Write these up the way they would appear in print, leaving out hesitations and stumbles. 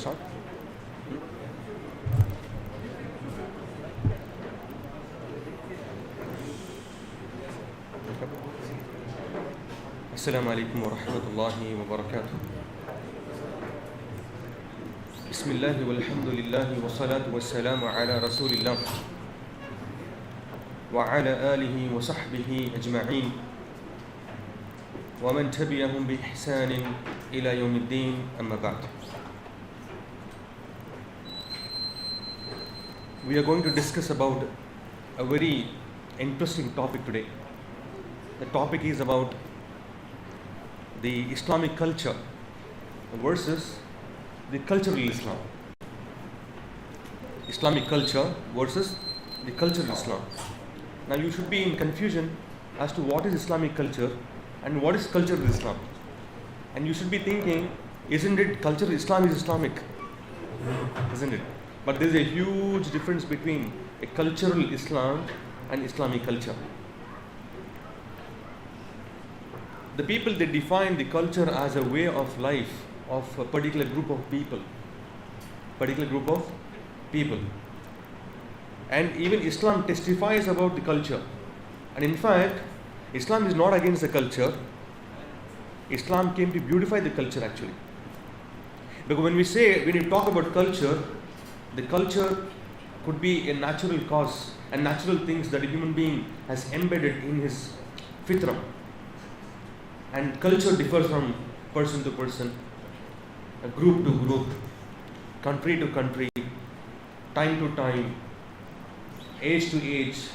start? Assalamu alaikum wa rahmatullahi wa barakatuh. Bismillahi walhamdulillahi wa salatu wa salamu ala rasulillah wa ala alihi wa sahbihi ajma'in wa man tabi'ahum bi ihsanin ila yawmiddin, amma ba'd. We are going to discuss about a very interesting topic today. The topic is about the Islamic culture versus the cultural Islam. Islamic culture versus the cultural Islam. Now you should be in confusion as to what is Islamic culture and what is cultural Islam. And you should be thinking, isn't it cultural Islam is Islamic? Isn't it? But there is a huge difference between a cultural Islam and Islamic culture. The people, they define the culture as a way of life of a particular group of people. And even Islam testifies about the culture. And in fact, Islam is not against the culture. Islam came to beautify the culture actually. Because when we talk about culture, the culture could be a natural cause and natural things that a human being has embedded in his fitrah. And culture differs from person to person, group to group, country to country, time to time, age to age.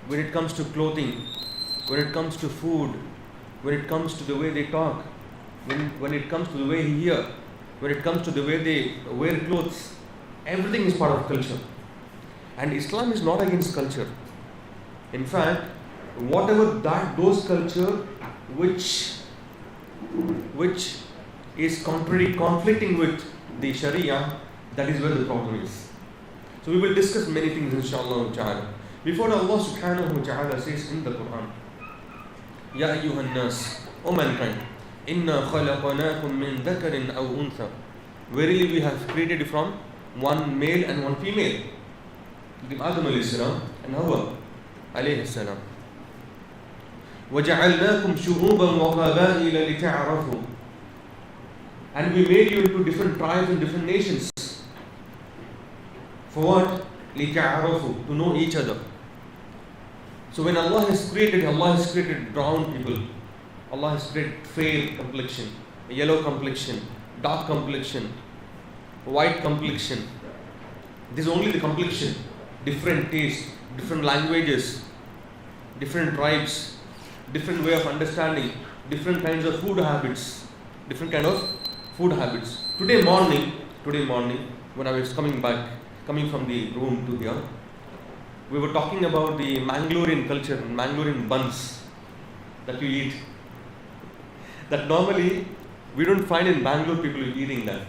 When it comes to clothing, when it comes to food, when it comes to the way they talk, when it comes to the way they hear, when it comes to the way they wear clothes, everything is part of culture. And Islam is not against culture. In fact, whatever those culture which is conflicting with the Sharia, that is where the problem is. So we will discuss many things inshallah ta'ala. Before Allah subhanahu wa ta'ala says in the Quran, Ya ayyuhan nas, O mankind, inna khalaqanakum min dhakarin aw untha. Verily we have created you from one male and one female. Adam alayhi salam and Hawa alayhi salam. وَجَعَلْنَاكُمْ شُعُوبًا وَقَبَائِلَ لِتَعْرَفُوا. And we made you into different tribes and different nations. For what? لِتَعْرَفُوا, to know each other. So when Allah has created brown people. Allah has created fair complexion, yellow complexion, dark complexion, white complexion. This is only the complexion. Different tastes, different languages, different tribes, different way of understanding, different kinds of food habits. Today morning, when I was coming from the room to here, we were talking about the Mangalorean culture, Mangalorean buns that you eat. That normally we don't find in Bangalore people eating that.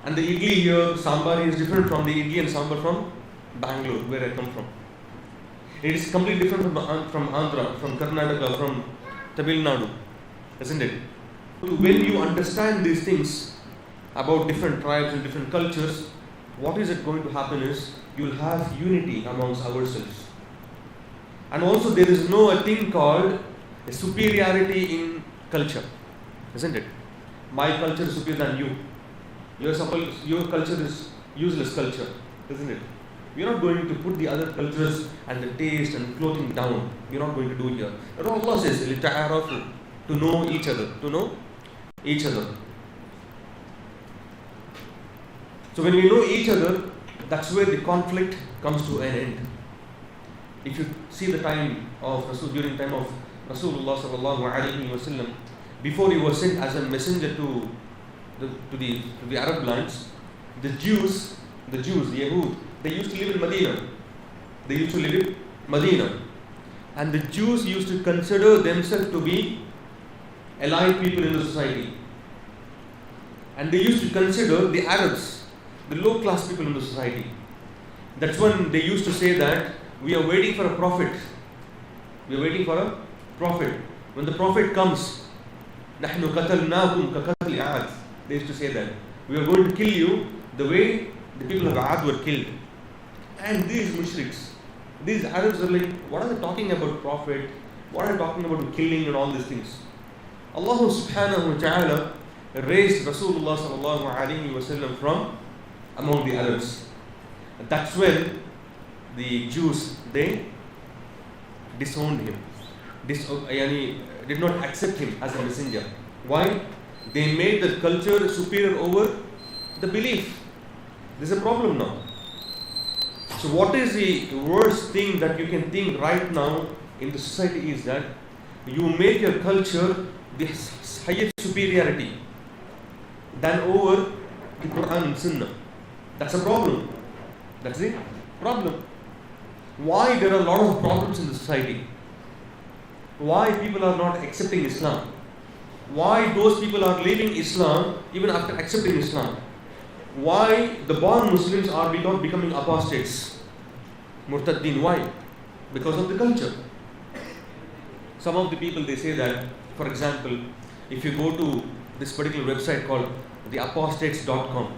And the idli here, sambar is different from the idli and sambar from Bangalore, where I come from. It is completely different from Andhra, from Karnataka, from Tamil Nadu, isn't it? When you understand these things about different tribes and different cultures, what is it going to happen is you will have unity amongst ourselves. And also there is no a thing called a superiority in culture, isn't it? My culture is superior than you. Your culture is useless culture, isn't it? We are not going to put the other cultures and the taste and clothing down. We are not going to do here. Allah says, to know each other. So when we know each other, that's where the conflict comes to an end. If you see the time of during the time of Rasulullah sallallahu alaihi wasallam, before he was sent as a messenger to the Arab lands, the Jews, the Yahud, they used to live in Medina. And the Jews used to consider themselves to be elite people in the society. And they used to consider the Arabs, the low class people in the society. That's when they used to say that we are waiting for a prophet. When the prophet comes, نَحْنُ قَتَلْنَاكُمْ كَقَتْلِ عَادٍ. They used to say that we are going to kill you the way the people of Ad were killed. And these mushriks, these Arabs are like, what are they talking about Prophet? What are they talking about killing and all these things? Allah subhanahu wa ta'ala raised Rasulullah sallallahu alayhi wa sallam from among the Arabs. And that's when the Jews, they disowned him. Did not accept him as a messenger. Why? They made the culture superior over the belief. There's a problem now. So what is the worst thing that you can think right now in the society is that you make your culture the highest superiority than over the Quran and Sunnah. That's a problem. That's the problem. Why there are a lot of problems in the society? Why people are not accepting Islam? Why those people are leaving Islam even after accepting Islam? Why the born Muslims are becoming apostates? Murtaddin. Why? Because of the culture. Some of the people, they say that, for example, if you go to this particular website called the apostates.com,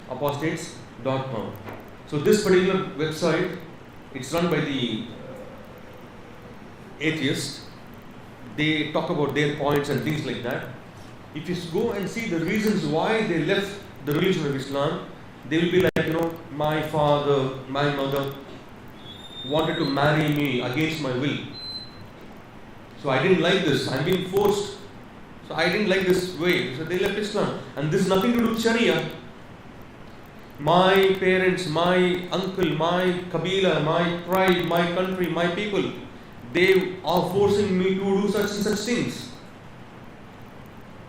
apostates.com. So this particular website, it's run by the atheists. They talk about their points and things like that. If you go and see the reasons why they left the religion of Islam, they will be like, my father, my mother wanted to marry me against my will. So I didn't like this. I'm being forced. So I didn't like this way. So they left Islam. And this is nothing to do with Sharia. My parents, my uncle, my Kabila, my tribe, my country, my people, they are forcing me to do such and such things.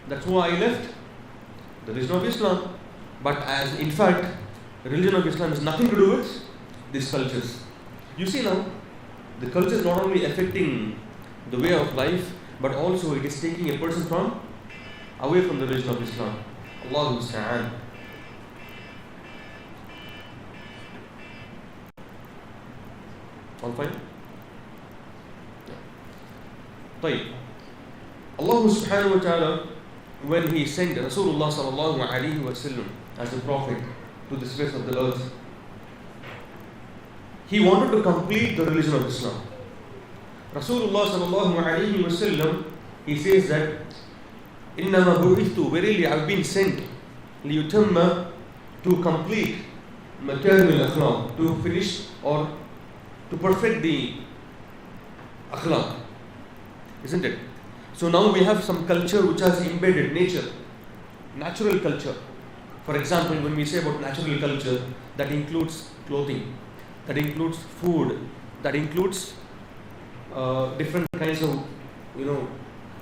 That's why I left the religion of Islam. But as in fact, the religion of Islam has nothing to do with these cultures. You see now, the culture is not only affecting the way of life, but also it is taking a person away from the religion of Islam. Allahu musta'an. All fine? طيب. Allah subhanahu wa ta'ala, when He sent Rasulullah sallallahu alayhi wa sallam as a prophet to this face of the earth, He wanted to complete the religion of Islam. Rasulullah sallallahu alayhi wa sallam, he says that, إِنَّمَا بُعِثْتُ, verily I have been sent, لِيُتَمَّ, to complete, مَكَارِمِ الْأَخْلَاقِ, to finish or to perfect the akhlaq. Isn't it? So now we have some culture which has embedded nature, natural culture. For example, when we say about natural culture, that includes clothing, that includes food, that includes different kinds of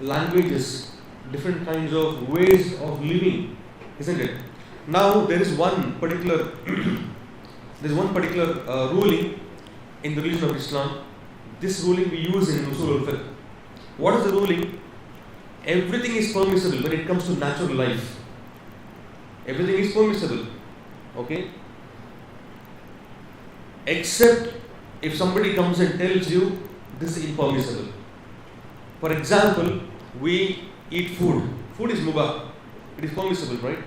languages, different kinds of ways of living, isn't it? Now there is one particular ruling in the religion of Islam. This ruling we use in Usul al-Fiqh. What is the ruling? Everything is permissible when it comes to natural life. Everything is permissible, okay? Except if somebody comes and tells you this is impermissible. For example, we eat food. Food is mubah. It is permissible, right?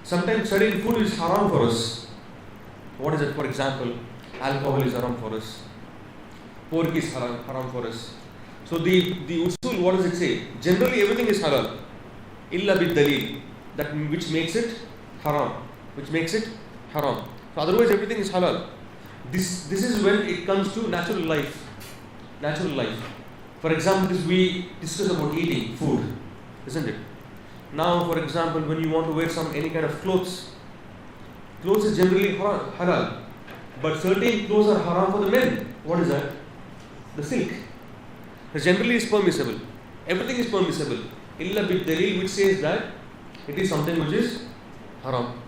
Sometimes certain food is haram for us. What is it? For example, alcohol is haram for us. Pork is haram for us. So the usul, what does it say? Generally everything is halal. Illa bid dalil. That which makes it haram. Which makes it haram. So otherwise everything is halal. This is when it comes to natural life. Natural life. For example, we discuss about eating food, isn't it? Now, for example, when you want to wear any kind of clothes is generally halal. But certain clothes are haram for the men. What is that? The silk. It generally is permissible. Everything is permissible. Illa bid dalil, which says that it is something which is haram.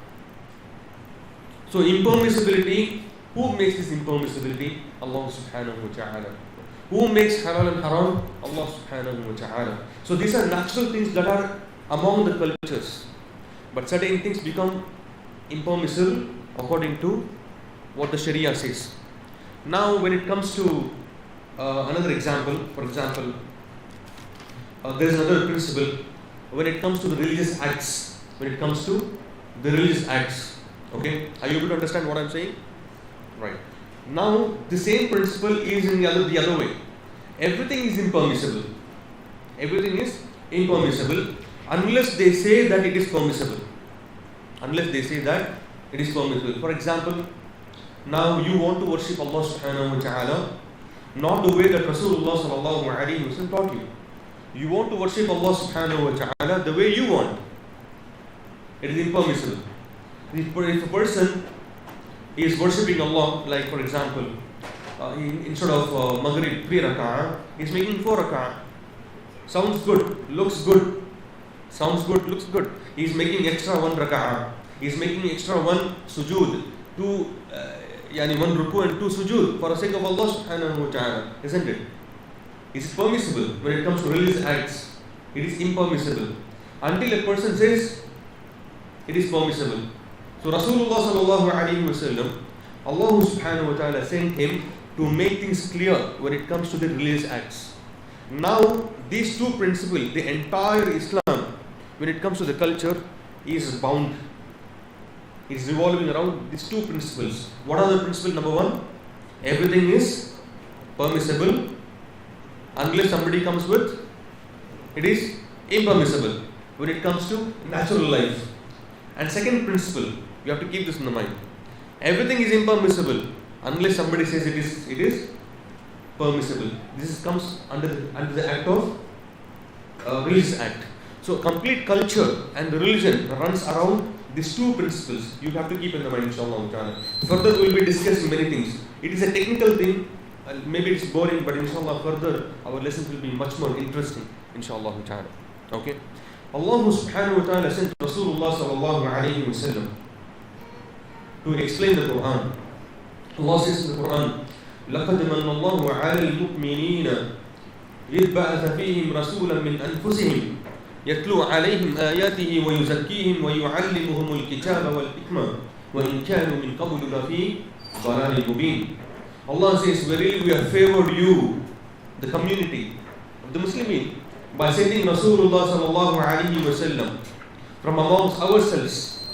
So impermissibility, who makes this impermissibility? Allah subhanahu wa ta'ala. Who makes halal and haram? Allah subhanahu wa ta'ala. So these are natural things that are among the cultures. But certain things become impermissible according to what the Sharia says. Now when it comes to another example, for example, there is another principle when it comes to the religious acts. when it comes to the religious acts. Okay, are you able to understand what I'm saying? Right. Now the same principle is in the other way. Everything is impermissible. Everything is impermissible unless they say that it is permissible. Unless they say that it is permissible. For example, now you want to worship Allah subhanahu wa ta'ala not the way that Rasulullah sallallahu alaihi wasallam taught you. You want to worship Allah subhanahu wa ta'ala the way you want. It is impermissible. If a person is worshipping Allah, like for example, instead of Maghrib 3 rak'ah, he is making 4 rak'ah. Sounds good, looks good. Sounds good, looks good. He is making extra 1 rak'ah. He is making extra 1 sujood, 2 1 ruku and 2 sujood for the sake of Allah subhanahu wa ta'ala, isn't it? Is it permissible when it comes to religious acts? It is impermissible until a person says it is permissible. So Rasulullah sallallahu alaihi wasallam, Allah subhanahu wa ta'ala sent him to make things clear when it comes to the religious acts. Now these two principles, the entire Islam, when it comes to the culture, is bound. It is revolving around these two principles. What are the principles? Number one, everything is permissible unless somebody comes with it is impermissible when it comes to natural life. And second principle, you have to keep this in the mind. Everything is impermissible unless somebody says it is permissible. This comes under the act of religious act. So complete culture and the religion runs around these two principles. You have to keep in the mind, inshallah ta'ala. Further we will be discussing many things. It is a technical thing. Maybe it's boring, but inshallah further our lessons will be much more interesting, inshallah ta'ala. Okay. Allah subhanahu wa ta'ala sent Rasulullah sallallahu alayhi wa sallam to explain the Quran. Allah says in the Quran, لَقَدْ مَنَّ اللَّهُ عَلَى الْمُؤْمِنِينَ إِذْ بَعَثَ فِيهِمْ رَسُولًا مِنْ أَنفُسِهِمْ يَتْلُو عَلَيْهِمْ آيَاتِهِ وَيُزَكِّيهِمْ وَيُعَلِّمُهُمُ الْكِتَابَ وَالْحِكْمَةَ وَإِنْ كَانُوا مِنْ قَبْلُ لَفِي ضَلَالٍ مُبِينٍ. Allah says, verily we have favored you, the community of the Muslimin, by sending Rasulullah sallallahu alaihi wasallam from amongst ourselves,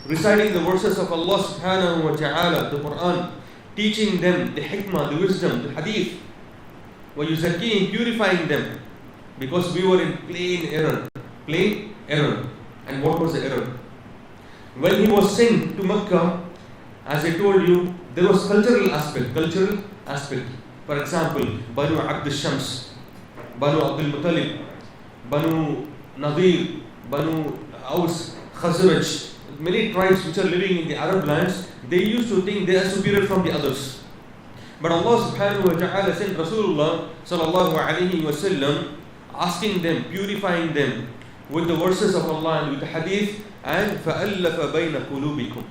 reciting the verses of Allah subhanahu wa ta'ala, the Quran, teaching them the hikmah, the wisdom, the hadith, وَيُزَكِّيهِمْ, purifying them, because we were in plain error. Plain error. And what was the error? When he was sent to Mecca, as I told you, there was cultural aspect. For example, Banu Abd Shams, Banu Abdul Muttalib, Banu Nadir, Banu Aus, Khazraj, many tribes which are living in the Arab lands, they used to think they are superior from the others. But Allah subhanahu wa ta'ala sent Rasulullah sallallahu alayhi wa sallam, asking them, purifying them with the verses of Allah and with the hadith, and فَأَلَّفَ بَيْنَ قُلُوبِكُمْ.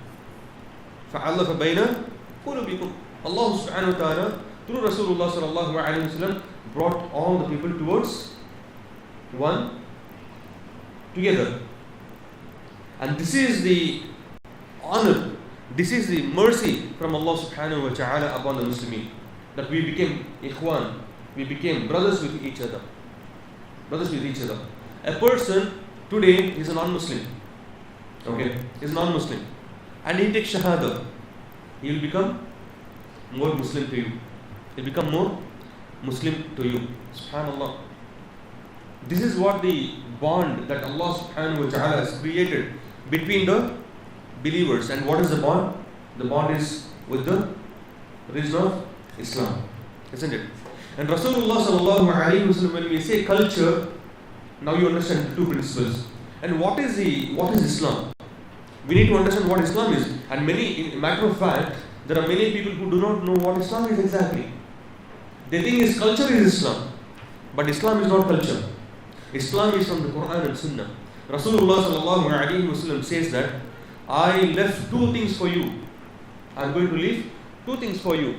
فَأَلَّفَ بَيْنَ قُلُوبِكُمْ. Allah subhanahu wa ta'ala, through Rasulullah sallallahu alayhi wa sallam, brought all the people towards one together. And this is the honor, this is the mercy from Allah subhanahu wa ta'ala upon the Muslimin, that we became ikhwan, we became brothers with each other. Brothers with each other. A person today is a non-Muslim. Okay, is non-Muslim, and he takes shahada. He will become more Muslim to you. He will become more Muslim to you. Subhanallah. This is what the bond that Allah subhanahu wa ta'ala has created between the believers. And what is the bond? The bond is with the religion of Islam, isn't it? And Rasulullah sallallahu alayhi wa sallam, when we say culture, now you understand the two principles. And what is Islam? We need to understand what Islam is. And in matter of fact, there are many people who do not know what Islam is exactly. They think culture is Islam, but Islam is not culture. Islam is from the Quran and Sunnah. Rasulullah sallallahu alayhi wa sallam says that I left two things for you. I am going to leave two things for you.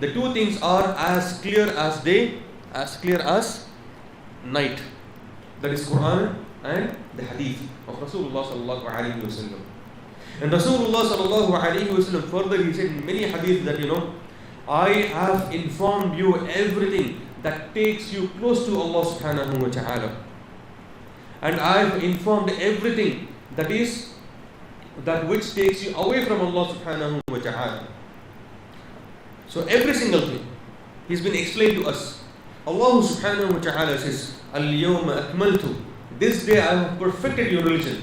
The two things are as clear as day, as clear as night. That is Quran and the Hadith of Rasulullah sallallahu alayhi wa sallam. And Rasulullah sallallahu alayhi wa sallam further he said in many hadith that I have informed you everything that takes you close to Allah subhanahu wa ta'ala. And I have informed everything that is that which takes you away from Allah subhanahu wa ta'ala. So every single thing has been explained to us. Allah subhanahu wa ta'ala says, Al-yawma akmaltu, this day I have perfected your religion.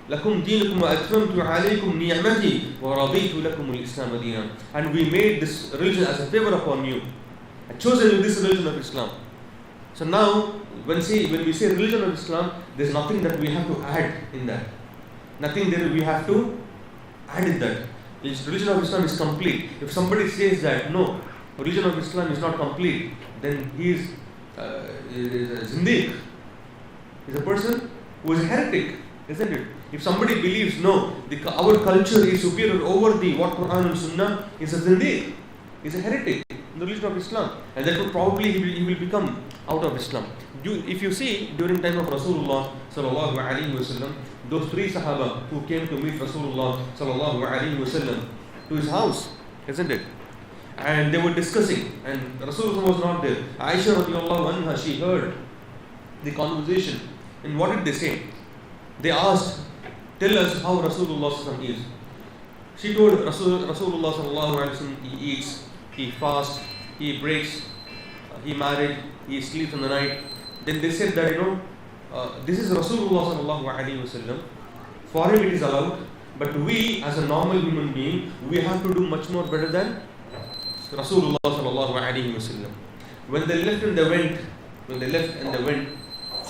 Lakum deenukum wa atmamtu alaykum ni'mati wa raditu lakum al-islam deena. And we made this religion as a favor upon you. I chosen you this religion of Islam. So now, when we say religion of Islam, there is nothing that we have to add in that. Nothing that we have to add in that. This religion of Islam is complete. If somebody says that no, religion of Islam is not complete, then he is a zindiq. He is a person who is a heretic, isn't it? If somebody believes no, our culture is superior over the what Quran and Sunnah, is a zindiq, is a heretic in the religion of Islam, and that would probably he will become out of Islam. If you see during time of Rasulullah sallallahu alaihi wasallam, those three Sahaba who came to meet Rasulullah sallallahu alaihi wasallam to his house, isn't it? And they were discussing, and Rasulullah was not there. Aisha radiallahu anha, she heard the conversation, and what did they say? They asked, tell us how Rasulullah sallallahu is. She told Rasulullah sallallahu alaihi wasallam, he eats, he fasts, he breaks, he married, he sleeps in the night. Then they said that this is Rasulullah sallallahu alaihi wasallam. For him it is allowed, but we as a normal human being, we have to do much more better than Rasulullah sallallahu alaihi wasallam. When they left and they went,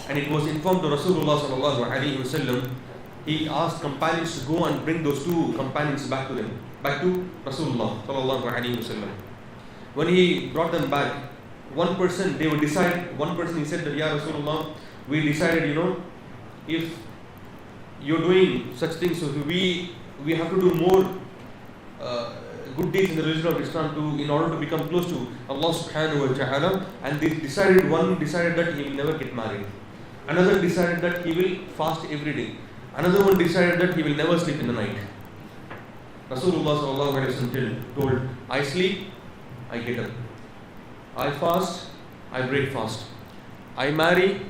and it was informed to Rasulullah sallallahu alaihi wasallam, he asked companions to go and bring those two companions back to Rasulullah sallallahu alaihi wasallam. When he brought them back, one person he said that, Ya Rasulullah, we decided, if you're doing such things, so we have to do more good deeds in the religion of Islam in order to become close to Allah subhanahu wa ta'ala. And one decided that he will never get married. Another decided that he will fast every day. Another one decided that he will never sleep in the night. Rasulullah sallallahu alaihi wasallam told, I sleep, I get up. I fast, I break fast. I marry,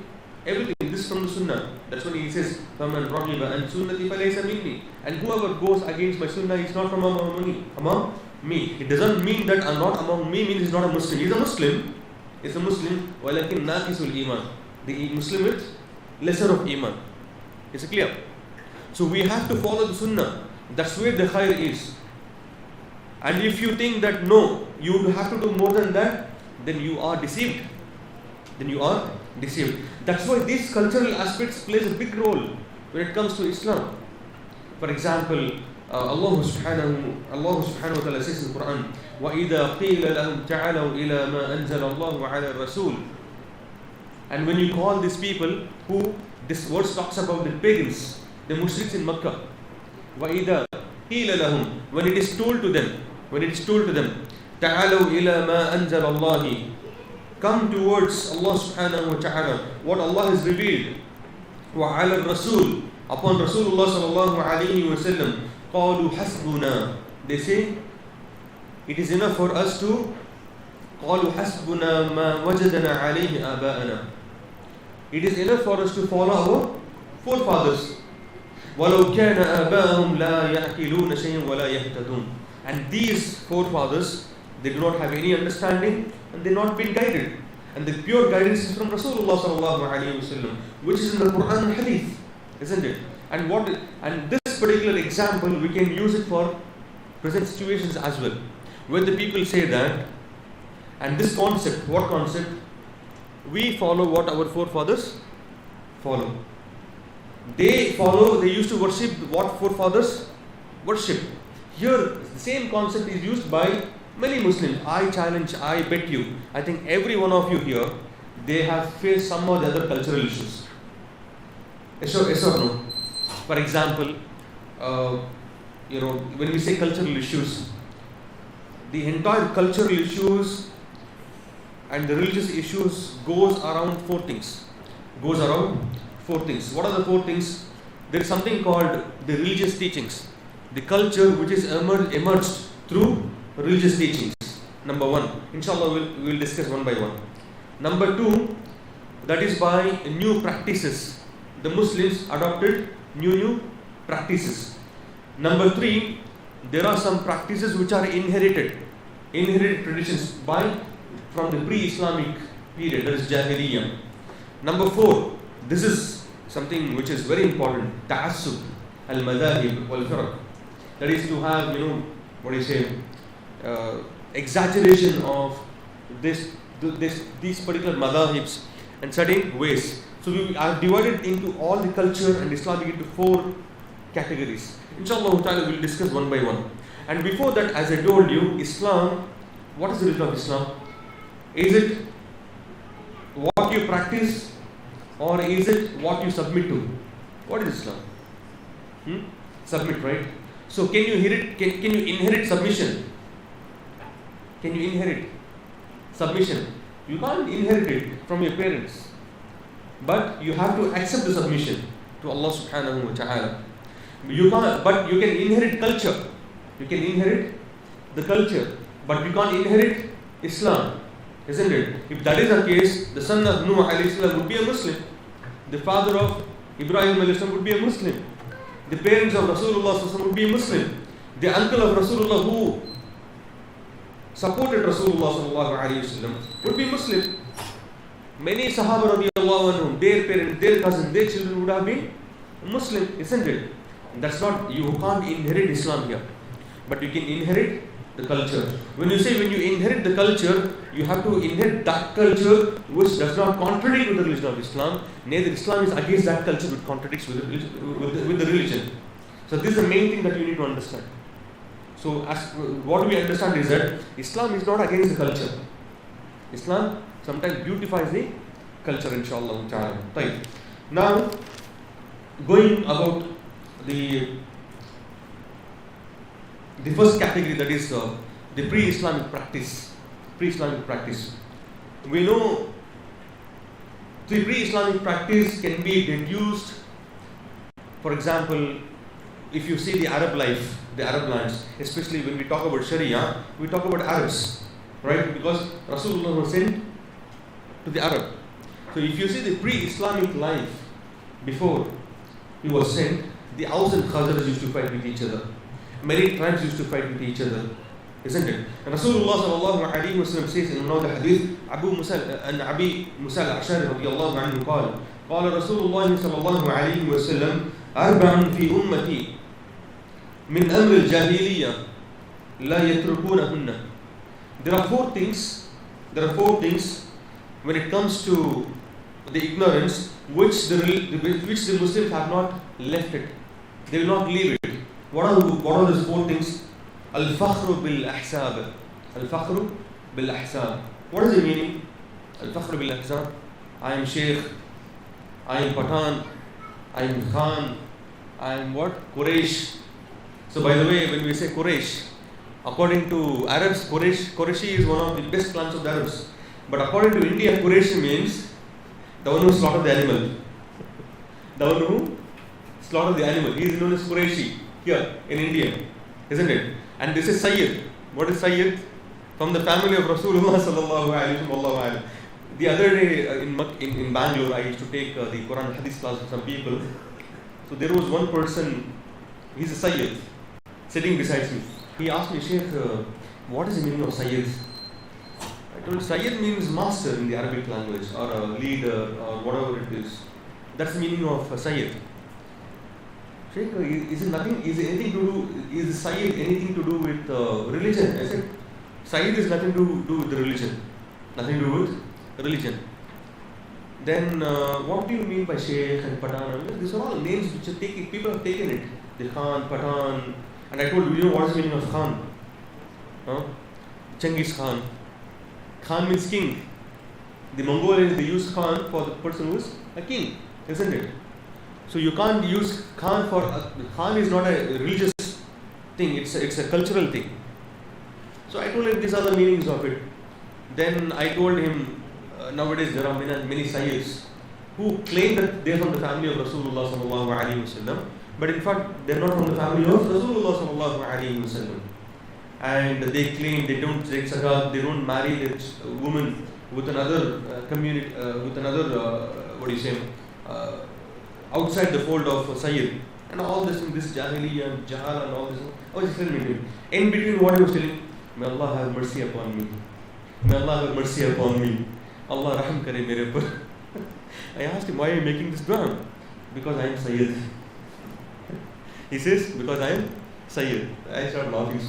everything. This is from the Sunnah. That's when he says, فَمَنْ رَغِبَ أَنْ سُنَّتِي فَلَيْسَ مِنِّي. And whoever goes against my Sunnah is not from among me. It doesn't mean that I'm not among me, means he's not a Muslim. He's a Muslim. He's a Muslim. وَلَكِنْ نَاقِسُ الْإِيمَانِ. The Muslim is lesser of Iman. Is it clear? So we have to follow the Sunnah. That's where the khair is. And if you think that no, you have to do more than that, then you are deceived. That's why these cultural aspects plays a big role when it comes to Islam. For example, Allah subhanahu wa ta'ala says in the Quran, وَإِذَا قِيلَ لَهُمْ تَعَالَوْا إِلَى مَا أَنزَلَ اللَّهُ عَلَى الرَّسُولِ. And when you call these people who, this verse talks about the pagans, the mushriks in Makkah, وَإِذَا قِيلَ لَهُمْ, when it is told to them, تَعَالَوْا إِلَى مَا أَنزَلَ اللَّهِ, come towards Allah subhanahu wa ta'ala, what Allah has revealed, وَعَلَى الرَّسُولِ, upon Rasulullah sallallahu alayhi wa sallam, قَالُوا حَسْبُنَا, they say, it is enough for us to, قَالُوا حَسْبُنَا مَا وَجَدَنَا عَلَيْهِ آبَاءَنَا, it is enough for us to follow our forefathers. وَلَوْ كَانَ آبَاءَهُمْ لَا يَأْكِلُونَ شَيْئًا وَلَا يَهْتَدُونَ. And these forefathers, they do not have any understanding and they not been guided. And the pure guidance is from Rasulullah sallallahu alaihi wasallam, which is in the Quran and Hadith, isn't it? And this particular example, we can use it for present situations as well, where the people say that, and this concept, what concept? We follow what our forefathers follow. They used to worship what forefathers worship. Here, the same concept is used by many Muslims. I challenge, I bet you, I think every one of you here, they have faced some or the other cultural issues. Yes or no? For example, when we say cultural issues, the entire cultural issues and the religious issues goes around four things. What are the four things? There is something called the religious teachings. The culture which is emerged through religious teachings. Number one. Inshallah, we will discuss one by one. Number two, that is by new practices the Muslims adopted new practices. Number 3, there are some practices which are inherited traditions from the pre-Islamic period, that is Jahiliyyah. Number 4, this is something which is very important, ta'assub al-madahib wal-firaq. That is to have, exaggeration of these particular madahibs and certain ways. So we are divided into all the culture and Islamic into 4 categories. Inshallah ta'ala we will discuss one by one. And before that, as I told you, Islam, what is the religion of Islam? Is it what you practice or is it what you submit to? What is Islam? Submit, right? So can you inherit submission? Can you inherit submission? You can't inherit it from your parents. But you have to accept the submission to Allah subhanahu wa ta'ala. But you can inherit culture. You can inherit the culture, but you can't inherit Islam, isn't it? If that is the case, the son of Nuh alayhi salam would be a Muslim. The father of Ibrahim alayhi salam would be a Muslim. The parents of Rasulullah sallallahu alaihi wasallam would be a Muslim. The uncle of Rasulullah who supported Rasulullah sallallahu alaihi wasallam would be Muslim. Many Sahaba radiallahu anhum, their parents, their cousins, their children would have been Muslim, isn't it? That's not, you can't inherit Islam here, but you can inherit the culture. When you inherit the culture, you have to inherit that culture which does not contradict with the religion of Islam. Neither Islam is against that culture which contradicts with the religion. So this is the main thing that you need to understand. So what we understand is that Islam is not against the culture. Islam sometimes beautifies the culture, inshallah ta'ala. Right. Now, going about the first category, that is the pre-Islamic practice. Pre-Islamic practice. We know the pre-Islamic practice can be deduced. For example, if you see the Arab life, the Arab lands, especially when we talk about Sharia, we talk about Arabs, right? Because Rasulullah was sent to the Arab. So if you see the pre-Islamic life before he was sent, the Aus and Khazraj used to fight with each other. Many tribes used to fight with each other, isn't it? And Rasulullah sallallahu alaihi wasallam says in another hadith, Abi Musa al-Ashari radiyallahu anhu قال رسول الله صلى الله عليه وسلم أربع في أمتي من أمر الجاهلية لا يتركونهن. There are four things when it comes to the ignorance which the Muslims have not left it. They will not leave it. What are those 4 things? Al-Fakhru bil-Ahsab. Al-Fakhru bil-Ahsab. What is the meaning? Al-Fakhru bil-Ahsab. I am Shaykh, I am Pathan, I am Khan, I am what? Quraysh. So by the way, when we say Quraysh, according to Arabs, Qurayshi is one of the best clans of the Arabs. But according to India, Quraysh means the one who slaughtered the animal. The one who slaughtered the animal. He is known as Qurayshi here in India, isn't it? And this is Sayyid. What is Sayyid? From the family of Rasulullah sallallahu alaihi wasallam. The other day in Bangalore, I used to take the Quran Hadith class with some people. So there was one person, he's a Sayyid, sitting beside me. He asked me, Shaykh, what is the meaning of Sayyid? I told him, Sayyid means master in the Arabic language, or a leader, or whatever it is. That's the meaning of Sayyid. Shaykh, is Sayyid anything to do with religion? I said, Sayyid is nothing to do with the religion. Nothing to do with religion. Then what do you mean by Shaykh and Pathan? These are all names which are people have taken it. The Khan, Pathan. And I told you, what is the meaning of Khan? Genghis Khan. Khan means king. The Mongolians, they use Khan for the person who is a king, isn't it? So you can't use Khan for Khan is not a religious thing, it's a cultural thing. So I told him these are the meanings of it. Then I told him nowadays there are many Sayyids who claim that they are from the family of Rasulullah sallallahu alaihi wasallam, but in fact they are not from the family of Rasulullah sallallahu alaihi wasallam. And they claim they don't take zakat, they don't marry a woman with another community, with another outside the fold of Sayyid. And all this in this Jahiliyyah and Jahal and all this. I was just telling him. In between what he was telling, may Allah have mercy upon me. May Allah have mercy upon me. Allah raham kare mere par. I asked him, why are you making this dua? Because I am Sayyid. He says, because I am Sayyid. I started laughing.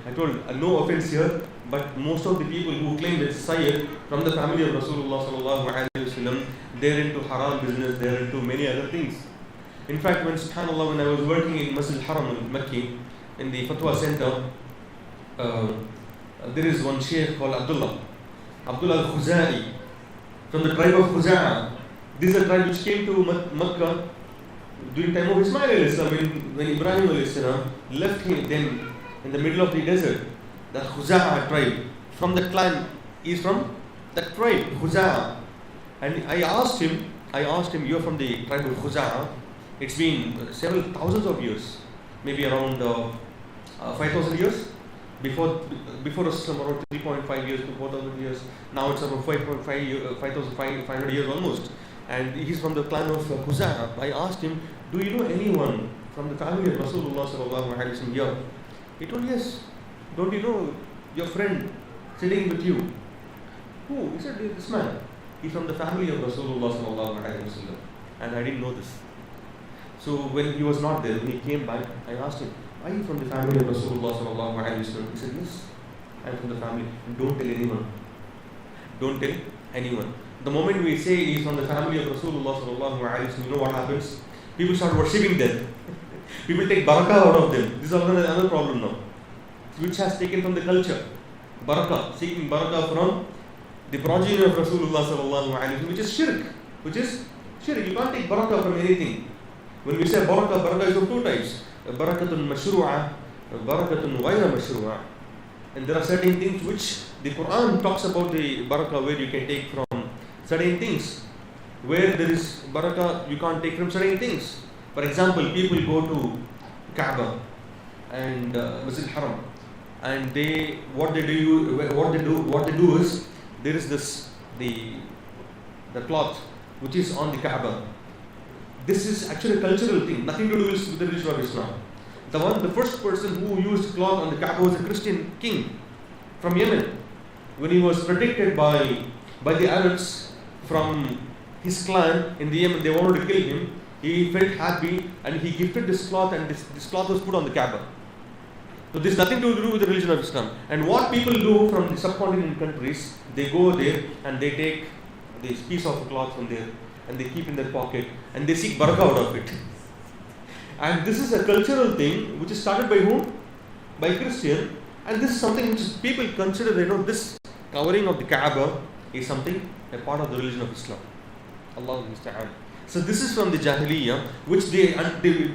I told, no offense here, but most of the people who claim it's Sayyid from the family of Rasulullah sallallahu alaihi wasallam, they're into haram business, they're into many other things. In fact, subhanAllah, when I was working in Masjid Haram Makki, in the Fatwa Center, there is one Shaykh called Abdul al-Khuzai, from the tribe of Khuza'a. This is a tribe which came to Makkah during time of Ismail alayhi salam, when Ibrahim alayhi salam left him then in the middle of the desert. That Khuza'a tribe, from the clan, is from that tribe, Khuza'a. And I asked him, you're from the tribe of Khuza'a. It's been several thousands of years, maybe around 5,000 years. Before Islam, around 3.5 years to 4,000 years. Now it's around 5,500 years almost. And he's from the clan of Khuza'a. I asked him, do you know anyone from the family of Rasulullah sallallahu alaihi wasallam here? He told, yes. Don't you know your friend sitting with you? Who? He said, this man. He's from the family of Rasulullah sallallahu alaihi wasallam. And I didn't know this. So when he was not there, when he came back, I asked him, are you from the family of Rasulullah sallallahu alaihi wasallam? He said, yes, I'm from the family. And don't tell anyone. Don't tell anyone. The moment we say he's from the family of Rasulullah sallallahu alaihi wasallam, you know what happens? People start worshipping them. People take barakah out of them. This is another problem now, which has taken from the culture. Barakah, seeking barakah from the progeny of Rasulullah sallallahu alaihi wasallam, which is shirk. You can't take barakah from anything. When we say barakah is of two types. Barakatun mashru'a, barakatun ghayra mashru'a. And there are certain things which the Quran talks about the barakah, where you can take from certain things. Where there is barakah, you can't take from certain things. For example, people go to Kaaba and Masjid Haram, and what they do is, there is this the cloth which is on the Kaaba. This is actually a cultural thing, nothing to do with the religion of Islam. The first person who used cloth on the Kaaba was a Christian king from Yemen. When he was protected by the Arabs from his clan in the Yemen, they wanted to kill him. He felt happy and he gifted this cloth, and this cloth was put on the Kaaba. So this is nothing to do with the religion of Islam. And what people do from the subcontinent countries, they go there and they take this piece of cloth from there and they keep in their pocket and they seek barakah out of it. And this is a cultural thing which is started by whom? By Christian. And this is something which people consider, this covering of the Kaaba is something, a part of the religion of Islam. Allahu musta'an. So this is from the Jahiliyyah, which they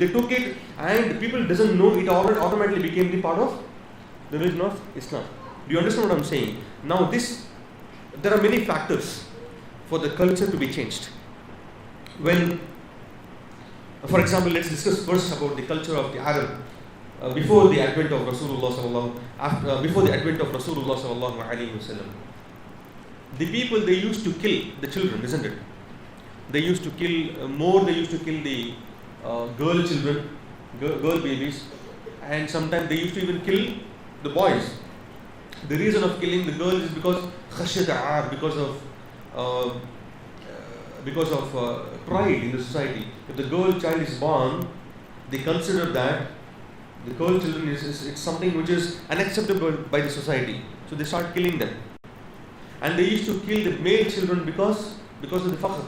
took it, and people doesn't know it automatically became the part of the religion of Islam. Do you understand what I'm saying? Now there are many factors for the culture to be changed. When, for example, let's discuss first about the culture of the Arab before the advent of Rasulullah sallallahu alaihi wasallam. The people, they used to kill the children, isn't it? They used to kill they used to kill the girl children, girl babies, and sometimes they used to even kill the boys. The reason of killing the girl is because khashyat, because of pride in the society. If the girl child is born, they consider that the girl children it's something which is unacceptable by the society. So they start killing them. And they used to kill the male children because of the faqr.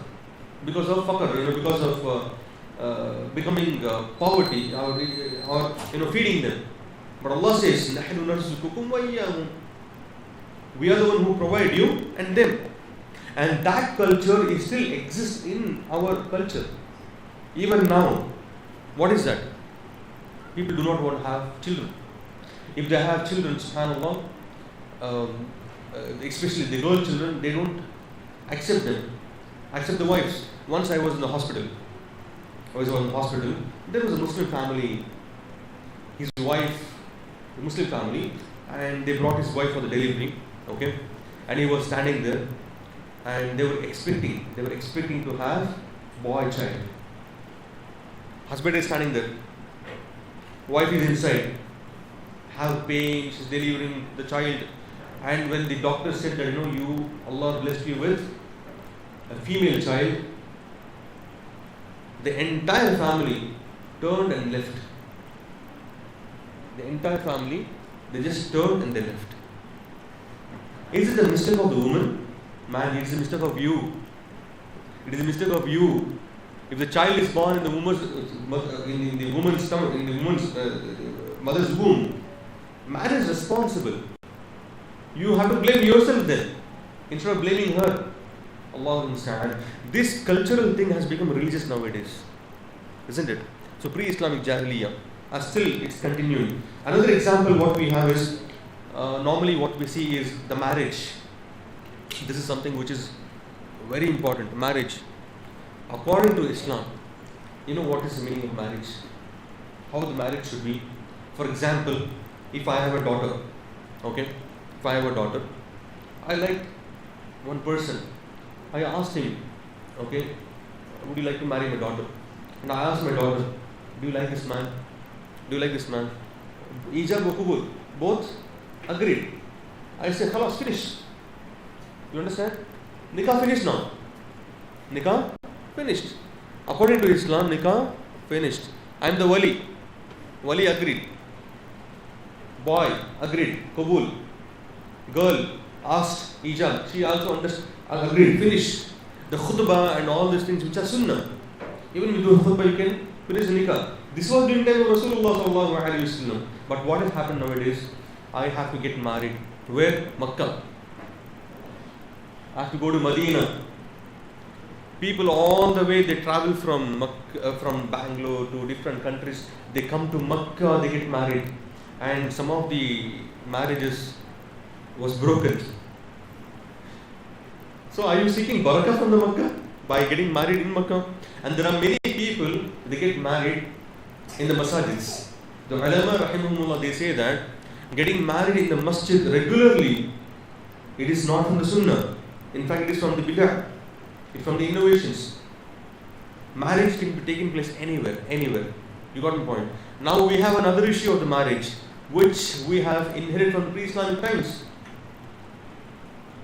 Because of faqr, because of becoming poverty or feeding them. But Allah says, نَحْنُ نَرْزُقُكُمْ وَإِيَّاهُمْ. We are the one who provide you and them. And that culture still exists in our culture. Even now, what is that? People do not want to have children. If they have children, subhanAllah, especially the girl children, they don't accept them, accept the wives. Once I was in the hospital. There was a Muslim family, his wife, a Muslim family, and they brought his wife for the delivery, okay? And he was standing there, and they were expecting to have boy child. Husband is standing there. Wife is inside. Have pain, she's delivering the child. And when the doctor said that, Allah blessed you with a female child, the entire family turned and left. The entire family, they just turned and they left. Is it the mistake of the woman? Man, it's the mistake of you. It is a mistake of you. If the child is born in the woman's stomach, in the woman's mother's womb, man is responsible. You have to blame yourself then, instead of blaming her. Allahu musta'an. This cultural thing has become religious nowadays, isn't it? So pre-Islamic Jahiliyyah, still it's continuing. Another example what we have is, normally what we see is the marriage. This is something which is very important. Marriage. According to Islam, what is the meaning of marriage? How the marriage should be? For example, if I have a daughter, okay? If I have a daughter, I like one person. I asked him, okay, would you like to marry my daughter? And I asked my daughter, do you like this man? Do you like this man? Ijab wa qubul, both agreed. I said, khalas, finished. You understand? Nikah finished now. Nikah finished. According to Islam, nikah finished. I am the wali. Wali agreed. Boy agreed. Qabul. Girl asked ijab. She also agreed. Finished. The khutbah and all these things which are sunnah. Even with the khutbah you can finish the nikah. This was during the time of Rasulullah sallallahu alaihi wasallam. But what has happened nowadays? I have to get married. Where? Makkah. I have to go to Medina. People all the way, they travel from Bangalore to different countries. They come to Makkah, they get married. And some of the marriages was broken. So are you seeking barakah from the Makkah? By getting married in Makkah? And there are many people, they get married in the masajids. The ulama rahimahumullah, they say that getting married in the masjid regularly, it is not from the sunnah. In fact, it is from the bid'ah. It's from the innovations. Marriage can be taking place anywhere. You got my point. Now we have another issue of the marriage, which we have inherited from pre-Islamic times.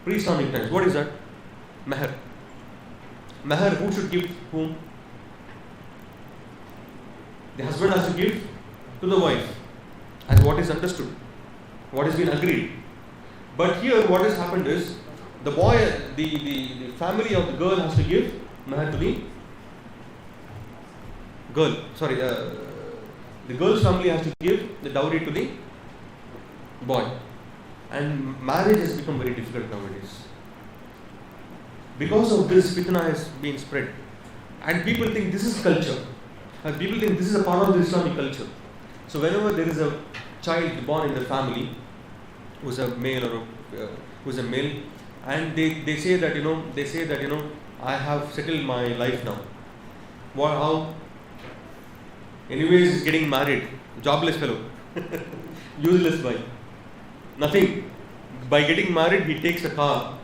Pre-Islamic times. What is that? Meher. Meher, who should give whom? The husband has to give to the wife, as what is understood, what has been agreed. But here what has happened is, the boy, the family of the girl has to give meher to the girl. The girl's family has to give the dowry to the boy. And marriage has become very difficult nowadays. Because of this, fitna has been spread. And people think this is culture. And people think this is a part of the Islamic culture. So whenever there is a child born in the family, who's a male and they say that, I have settled my life now. How? Anyways, he's getting married. Jobless fellow. Useless boy. Nothing. By getting married, he takes a car.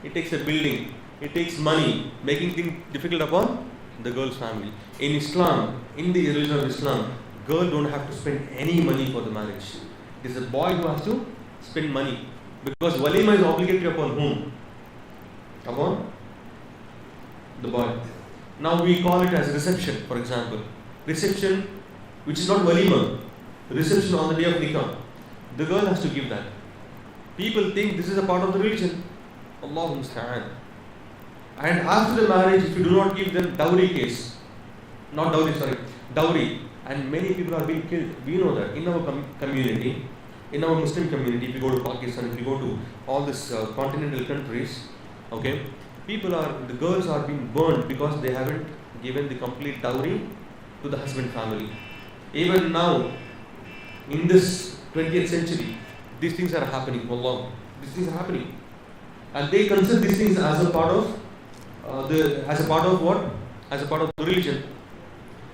He takes a building. He takes money, making things difficult upon the girl's family. In Islam, in the religion of Islam, girl don't have to spend any money for the marriage. It is a boy who has to spend money. Because walima is obligatory upon whom? Upon the boy. Now we call it as reception, for example. Reception, which is not walima. Reception on the day of nikah. The girl has to give that. People think this is a part of the religion. Allahu musta'an. And after the marriage, if you do not give them dowry case, dowry, and many people are being killed. We know that in our community, in our Muslim community, if you go to Pakistan, if you go to all these continental countries, okay, the girls are being burned because they haven't given the complete dowry to the husband family. Even now, in this 20th century, these things are happening. Wallah, these things are happening, and they consider these things as a part of as a part of what? As a part of the religion.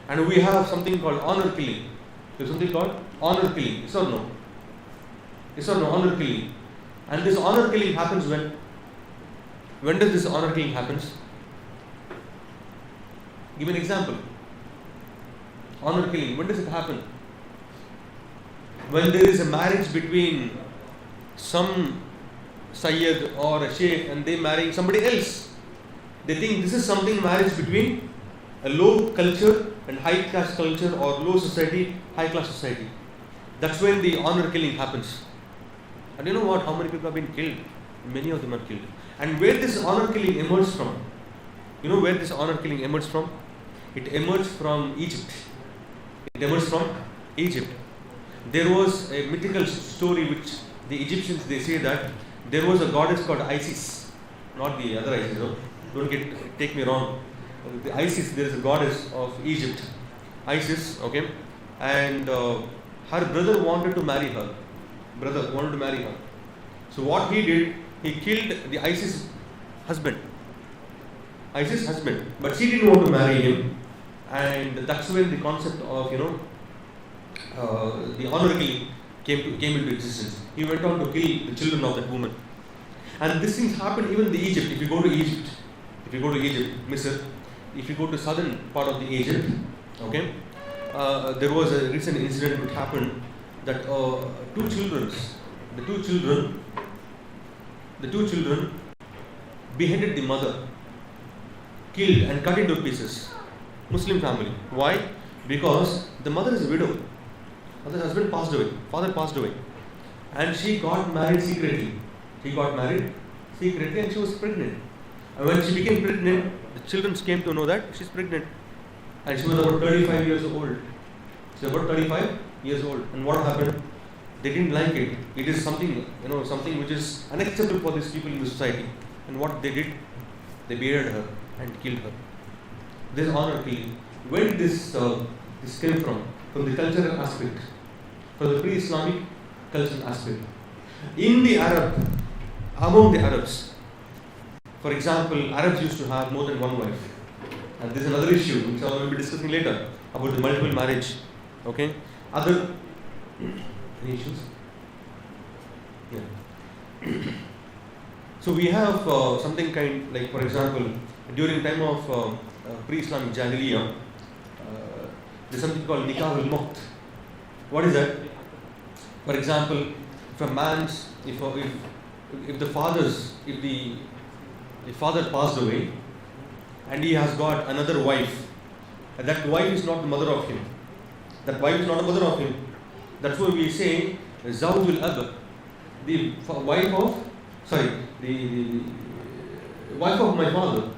And we have something called honor killing. There's something called honor killing. Yes or no? Yes or no? Honor killing. And this honor killing happens when? When does this honor killing happens? Give an example. honor killing, when does it happen? When there is a marriage between some Sayyid or a Shaykh and they marry somebody else. They think this is something marriage between a low culture and high class culture, or low society, high class society. That's when the honor killing happens. And you know what? How many people have been killed? Many of them are killed. And where this honor killing emerged from? You know where this honor killing emerged from? It emerged from Egypt. It emerged from Egypt. There was a mythical story which the Egyptians, they say that there was a goddess called Isis, not the other Isis. No? Don't take me wrong. The Isis, there is a goddess of Egypt, Isis, okay, and her brother wanted to marry her. So what he did, he killed the Isis husband, but she didn't want to marry him, and that's when the concept of the honor killing came into existence. He went on to kill the children of that woman, and these things happened even in the Egypt. If you go to Egypt, Misr, if you go to southern part of the Egypt, okay, there was a recent incident which happened that the two children beheaded the mother, killed and cut into pieces. Muslim family. Why? Because the mother is a widow. Her husband passed away, father passed away, and she got married secretly. And she was pregnant. And when she became pregnant, the children came to know that she's pregnant. And she was about 35 years old. And what happened? They didn't like it. It is something which is unacceptable for these people in the society. And what they did? They beheaded her and killed her. This honor killing. Where did this came from? From the cultural aspect. From the pre-Islamic cultural aspect. Among the Arabs, for example, Arabs used to have more than one wife. And this is another issue which I will be discussing later about the multiple marriage. Okay? Other issues? Yeah. So we have something kind like, for example, during time of pre-Islamic Jahiliyyah, there's something called Nikah al-Muqt. What is that? For example, if the father passed away and he has got another wife, and that wife is not the mother of him. That's why we say Zawjul Ab, the wife of my father.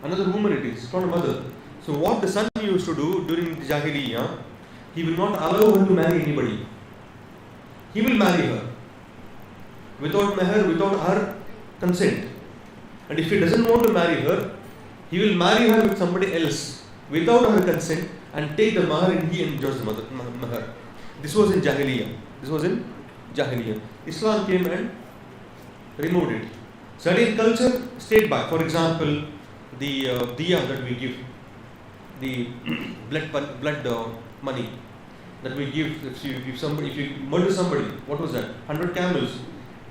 Another woman it is, not a mother. So what the son used to do during the Jahiliyyah, he will not allow her to marry anybody. He will marry her without meher, without her consent. And if he doesn't want to marry her, he will marry her with somebody else without her consent and take the mahr, and he enjoys the mahr. This was in Jahiliyyah. Islam came and removed it. Certain culture stayed back. For example, the diya that we give, the blood money that we give. If you murder somebody, what was that? 100 camels.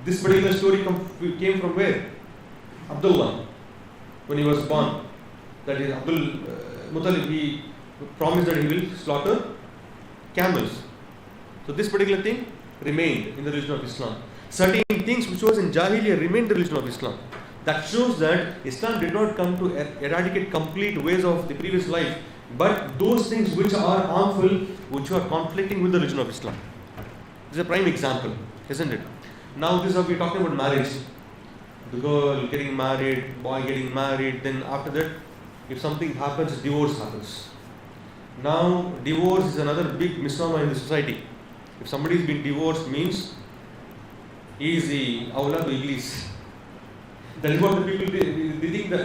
This particular story came from where? Abdullah, when he was born, that is Abdul Muttalib, he promised that he will slaughter camels. So this particular thing remained in the religion of Islam. Certain things which was in Jahiliyyah remained in the religion of Islam. That shows that Islam did not come to eradicate complete ways of the previous life, but those things which are harmful, which are conflicting with the religion of Islam. This is a prime example, isn't it? Now this is how we're talking about marriage. The girl getting married, boy getting married, then after that, if something happens, divorce happens. Now, divorce is another big misnomer in the society. If somebody is being divorced, means he is the awlad iblis. That is what the people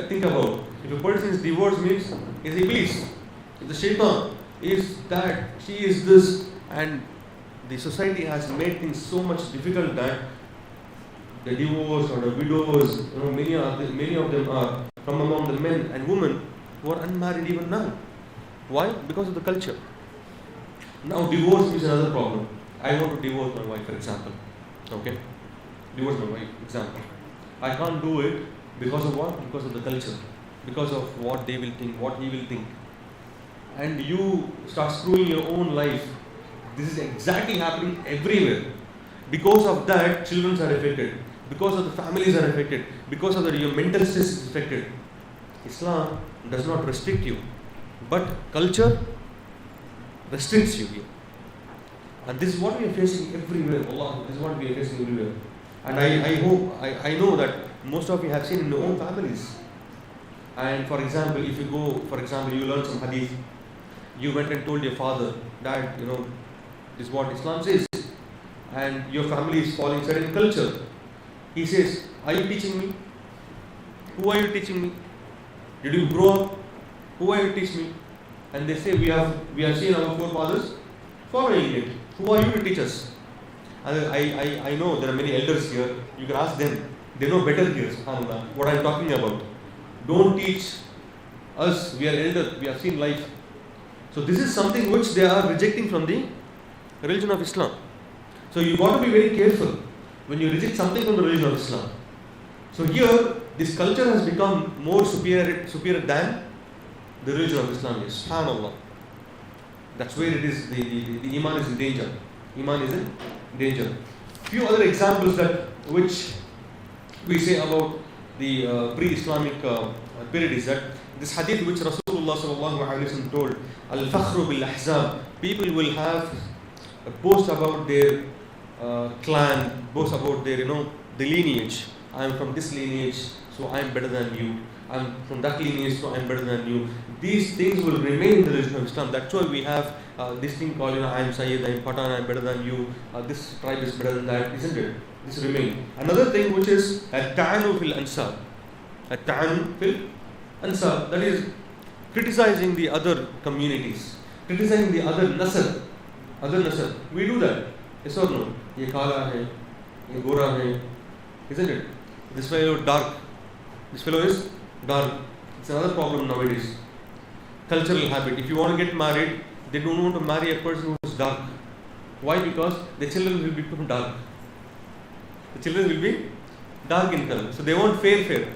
think about. If a person is divorced, means he is iblis. If the shaitan is that, she is this, and the society has made things so much difficult that the divorce or the widows, many of them are from among the men and women who are unmarried even now. Why? Because of the culture. Now divorce is another problem. I want to divorce my wife, for example. Okay? Divorce my wife, example. I can't do it because of what? Because of the culture. Because of what they will think, what he will think. and you start screwing your own life. This is exactly happening everywhere. Because of that, children are affected. Because of the families are affected. Because of your mental stress is affected. Islam does not restrict you, but culture restricts you here. And this is what we are facing everywhere. Allah, this is what we are facing everywhere. And I know that most of you have seen in your own families. And for example, if you go, for example, you learn some hadith, you went and told your father, Dad, this is what Islam says, and your family is following certain culture. He says, are you teaching me? Who are you teaching me? Did you grow up? Who are you teaching me? And they say, we have seen our forefathers following it. Who are you to teach us? And I know there are many elders here. You can ask them. They know better here, subhanAllah, what I'm talking about. Don't teach us. We are elders. We have seen life. So this is something which they are rejecting from the religion of Islam. So you got to be very careful when you reject something from the religion of Islam. So here, this culture has become more superior than the religion of Islam is. SubhanAllah. That's where it is, the Iman is in danger. Iman is in danger. Few other examples which we say about the pre-Islamic period is that this hadith which Rasulullah sallallahu alaihi wasallam told, Al-Fakhru bil-Ahzab, people will have a boast about their clan, boast about their, the lineage. I am from this lineage, so I am better than you. I am from that lineage, so I am better than you. These things will remain in the religion of Islam. That's why we have this thing called, I am Sayyid, I am Pathan, I am better than you. This tribe is better than that, isn't it? This remains. Another thing which is at-ta'anu fil ansab. At-ta'anu fil ansab. That is criticizing the other communities, criticizing the other nasab. We do that. Yes or no? Ye kala hai, ye gora hai, isn't it? This fellow dark. This fellow is dark. It's another problem nowadays. Cultural habit. If you want to get married, they don't want to marry a person who is dark. Why? Because the children will become dark. The children will be dark in color. So they want fair.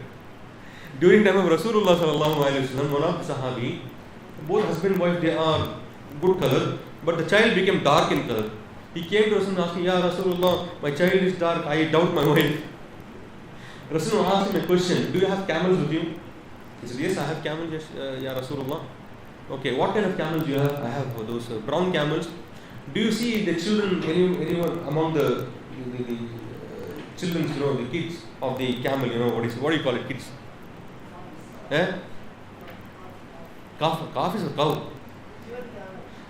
During the time of Rasulullah sallallahu alaihi wasallam, one of the Sahabi, both husband and wife, they are good color, but the child became dark in color. He came to Rasulullah and asked me, Ya Rasulullah, my child is dark, I doubt my wife. Rasulullah asked him a question, do you have camels with you? He said, yes, I have camels, yes, Ya Rasulullah. Okay, what kind of camels do you have? I have those brown camels. Do you see the children, anyone among the children, the kids of the camel, what do you call it, kids? Calf is a cow.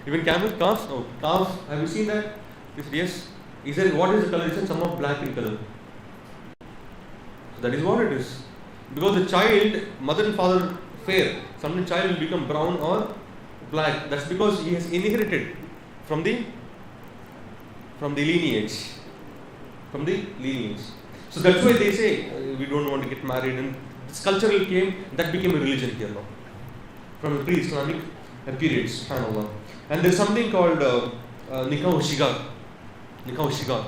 Even camels, calves? Oh, calves. Have you seen that? Yes. He said, what is the color? He said, somewhat black in color. So that is what it is. Because the child, mother and father fair. Sometimes child will become brown or black. That's because he has inherited from the lineage. So that's why they say we don't want to get married, and this cultural that became a religion here now. From the pre-Islamic period, subhanAllah. And there's something called nikah shigar.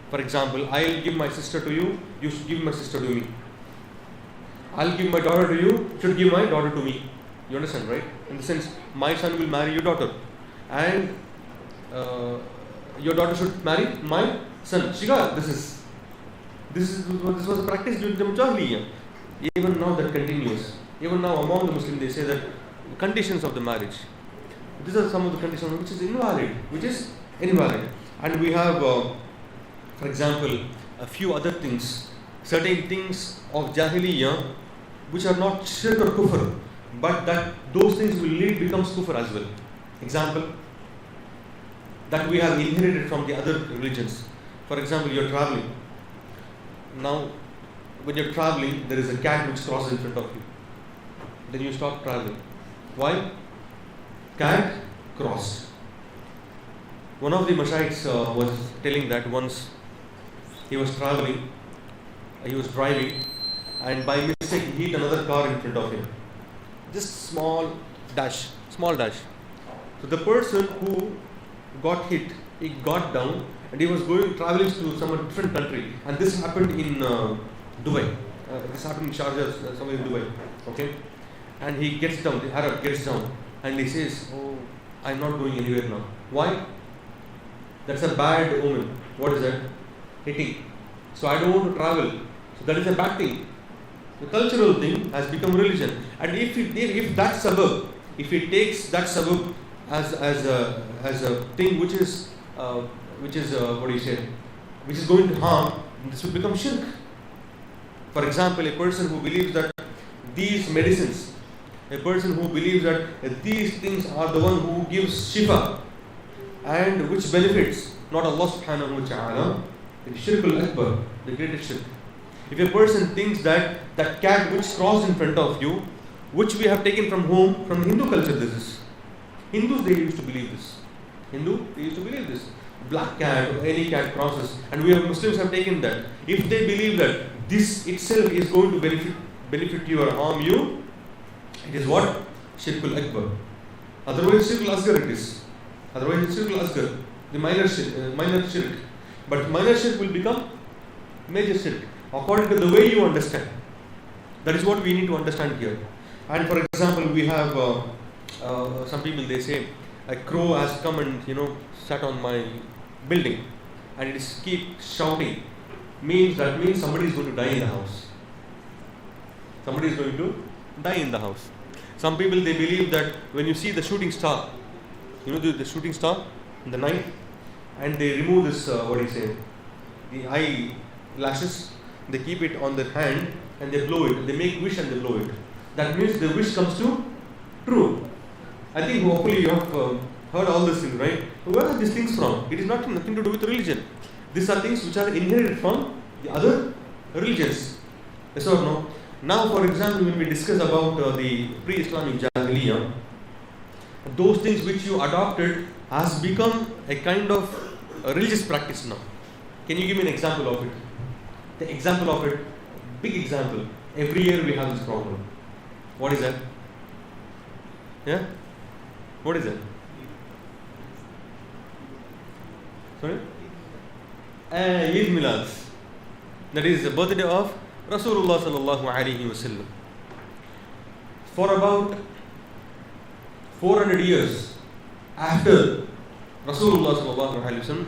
For example, I'll give my sister to you, you should give my sister to me. I'll give my daughter to you, you should give my daughter to me. You understand, right? In the sense, my son will marry your daughter, and your daughter should marry my son. Shigar, this was a practice during the Jahiliyyah. Even now that continues. Even now among the Muslims they say that conditions of the marriage. These are some of the conditions which is invalid. And we have, for example, a few other things, certain things of Jahiliyyah which are not shirk or kufr, but that those things will becomes kufr as well. Example, that we have inherited from the other religions. For example, you're traveling. Now, when you're traveling, there is a cat which crosses in front of you. Then you stop traveling. Why? Cat crossed. One of the Mashayikhs was telling that once he was traveling, he was driving, and by mistake he hit another car in front of him. Just small dash. So the person who got hit, he got down and he was traveling to some different country, and this happened in Dubai. This happened in Sharjah, somewhere in Dubai. Okay, and he gets down. The Arab gets down, and he says, oh, I'm not going anywhere now. Why? That's a bad omen. What is that? Hitting. So I don't want to travel. So that is a bad thing. The cultural thing has become religion. And if that suburb, if it takes that suburb as a thing which is which is going to harm, this will become shirk. For example, a person who believes that these medicines, a person who believes that these things are the one who gives shifa and which benefits not Allah subhanahu wa ta'ala, it is shirk al-akbar, the greatest shirk. If a person thinks that that cat which crossed in front of you, which we have taken from home, from Hindu culture, this is. Hindus, they used to believe this. They used to believe this. Black cat or any cat crosses, and Muslims have taken that. If they believe that this itself is going to benefit you or harm you, it is what? Shirkul Akbar. Otherwise, Shirkul Asgar it is. Otherwise, it's Shirkul Asgar, the minor shirk. But minor shirk will become major shirk, according to the way you understand. That is what we need to understand here. And for example, we have some people, they say, a crow has come and sat on my building, and it is keep shouting. That means somebody is going to die in the house. Somebody is going to die in the house. Some people, they believe that when you see the shooting star, the shooting star in the night, and they remove this the eye lashes, they keep it on their hand and they blow it. They make wish and they blow it. That means the wish comes to true. I think hopefully you have heard all these things, right? Where are these things from? It is nothing to do with religion. These are things which are inherited from the other religions. Yes or no? Now, for example, when we discuss about the pre-Islamic Jahiliyyah, those things which you adopted has become a kind of a religious practice now. Can you give me an example of it? The example of it, big example. Every year we have this problem. What is that? Yeah? What is it? Sorry? Eid Milad. That is the birthday of Rasulullah sallallahu alaihi wasallam. For about 400 years after Rasulullah sallallahu alaihi wasallam,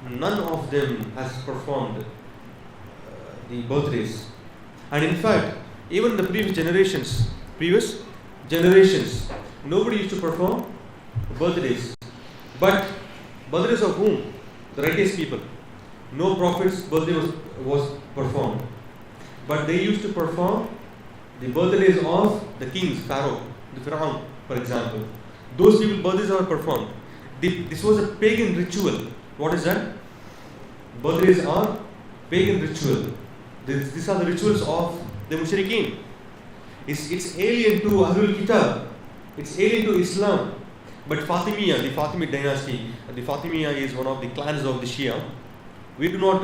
none of them has performed the birthdays. And in fact, even the previous generations, nobody used to perform birthdays. But birthdays of whom? The righteous people. No prophet's birthday was performed. But they used to perform the birthdays of the kings, Pharaoh, the Pharaoh, for example. Those people's birthdays are performed. This was a pagan ritual. What is that? Birthdays are pagan ritual. These are the rituals of the Mushrikeen. It's alien to Ahlul Kitab. It's alien to Islam. But Fatimiyya, the Fatimid dynasty, the Fatimiyya is one of the clans of the Shia. We do not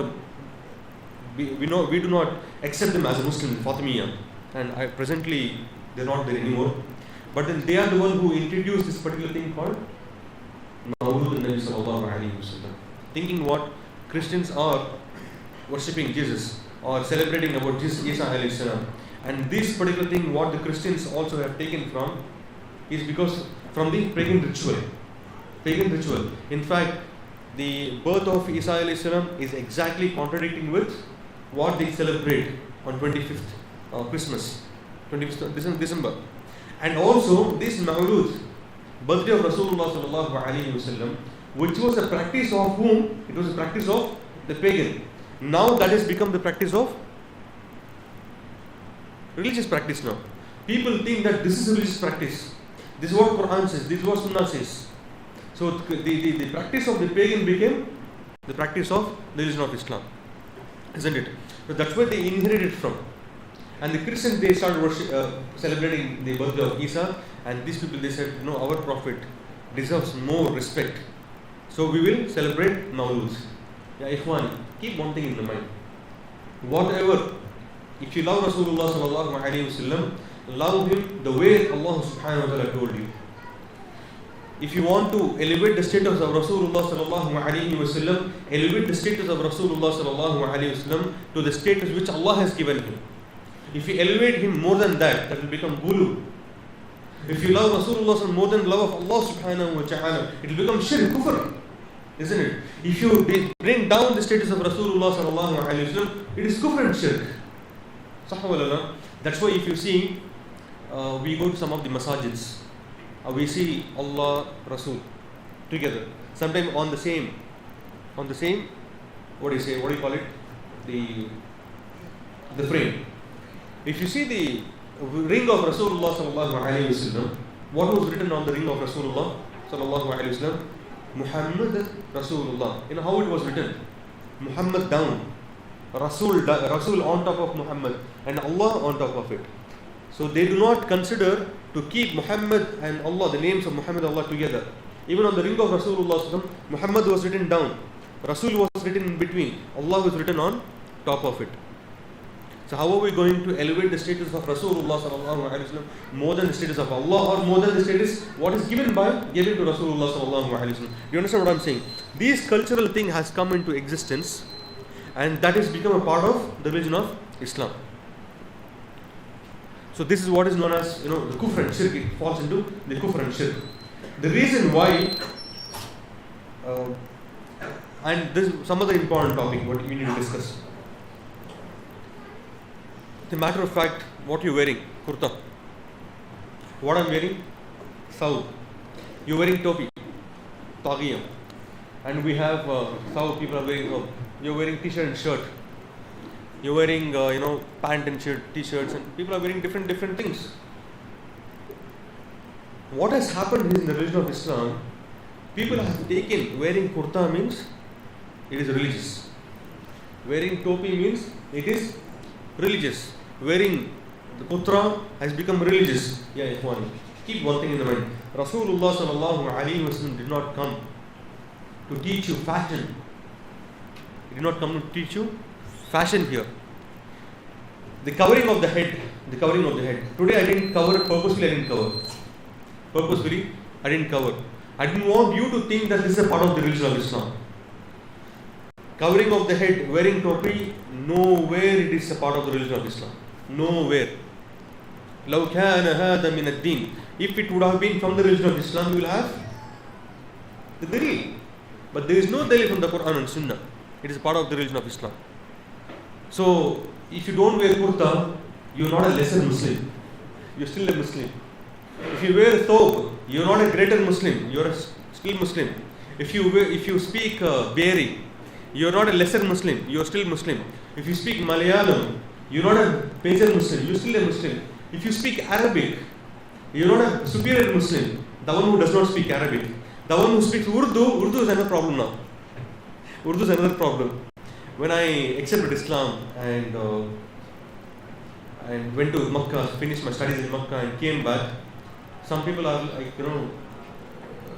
accept them as a Muslim, Fatimiyya. And presently they're not there anymore. But then they are the one who introduced this particular thing called Mawlud Nabi sallallahu alaihi wasallam. Thinking what Christians are worshipping Jesus or celebrating about Jesus, Isa alayhi salam. And this particular thing, what the Christians also have taken from, is because from the pagan ritual. In fact, the birth of Isa alayhi salam is exactly contradicting with what they celebrate on 25th Christmas, 25th December. And also this Mawlud, birthday of Rasulullah sallallahu alaihi wasallam, which was a practice of whom? It was a practice of the pagan. Now that has become the practice of religious practice now. People think that this is a religious practice. This is what Quran says, this is what Sunnah says. So the practice of the pagan became the practice of the religion of Islam. Isn't it? So that's where they inherited from. And the Christians, they started celebrating the birthday of Isa, and these people, they said, no, our prophet deserves more respect. So we will celebrate Mawlud. Ya Ikhwan, keep one thing in the mind. Whatever, if you love Rasulullah sallallahu alaihi wasallam, love him the way Allah subhanahu wa ta'ala told you. If you want to elevate the status of Rasulullah sallallahu alaihi wasallam, elevate the status of Rasulullah sallallahu alaihi wasallam to the status which Allah has given him. If you elevate him more than that, that will become gulu. If you love Rasulullah more than love of Allah subhanahu wa ta'ala, it will become shirk, kufr, isn't it? If you bring down the status of Rasulullah sallallahu alayhi wa sallam, it is kufr and shirk. That's why if you see, we go to some of the masajids, we see Allah, Rasul together. Sometimes on the same, what do you call it? The frame. If you see the ring of Rasulullah sallallahu alayhi wa sallam, what was written on the ring of Rasulullah sallallahu alayhi wa sallam? Muhammad Rasulullah. You know how it was written? Muhammad down, Rasul on top of Muhammad, and Allah on top of it. So they do not consider to keep Muhammad and Allah, the names of Muhammad and Allah together. Even on the ring of Rasulullah sallallahu alayhi wa sallam, Muhammad was written down, Rasul was written in between, Allah was written on top of it. So how are we going to elevate the status of Rasulullah sallallahu alaihi wasallam more than the status of Allah, or more than the status what is given to Rasulullah sallallahu alaihi wasallam? Do you understand what I'm saying? This cultural thing has come into existence, and that has become a part of the religion of Islam. So this is what is known as, the kufr and shirk. It falls into the kufr and shirk. The reason why, and this is some other important topic what we need to discuss. The matter of fact, what you're wearing, kurta. What I'm wearing, saud. You're wearing topi, tagiyam. And we have saud people are wearing, you're wearing t-shirt and shirt. You're wearing, pant and shirt, t-shirts, and people are wearing different things. What has happened is in the religion of Islam, people have taken wearing kurta means it is religious. Wearing topi means it is religious. Wearing the putra has become religious. Yeah, ikhwani. Keep one thing in the mind. Rasulullah sallallahu alaihi wasallam did not come to teach you fashion. He did not come to teach you fashion here. The covering of the head. Today I didn't cover, purposefully I didn't cover. I didn't want you to think that this is a part of the religion of Islam. Covering of the head, wearing topi, nowhere it is a part of the religion of Islam. Nowhere. لو كان هذا من الدين. If it would have been from the religion of Islam, you will have the dalil. But there is no dalil from the Quran and Sunnah. It is a part of the religion of Islam. So, if you don't wear kurta, you are not a lesser Muslim. You are still a Muslim. If you wear thobe, you are not a greater Muslim. You are still Muslim. If you speak Beri, you are not a lesser Muslim, you are still Muslim. If you speak Malayalam, you are not a major Muslim, you are still a Muslim. If you speak Arabic, you are not a superior Muslim, the one who does not speak Arabic. The one who speaks Urdu is another problem now. Urdu is another problem. When I accepted Islam and went to Makkah, finished my studies in Makkah and came back, some people are like,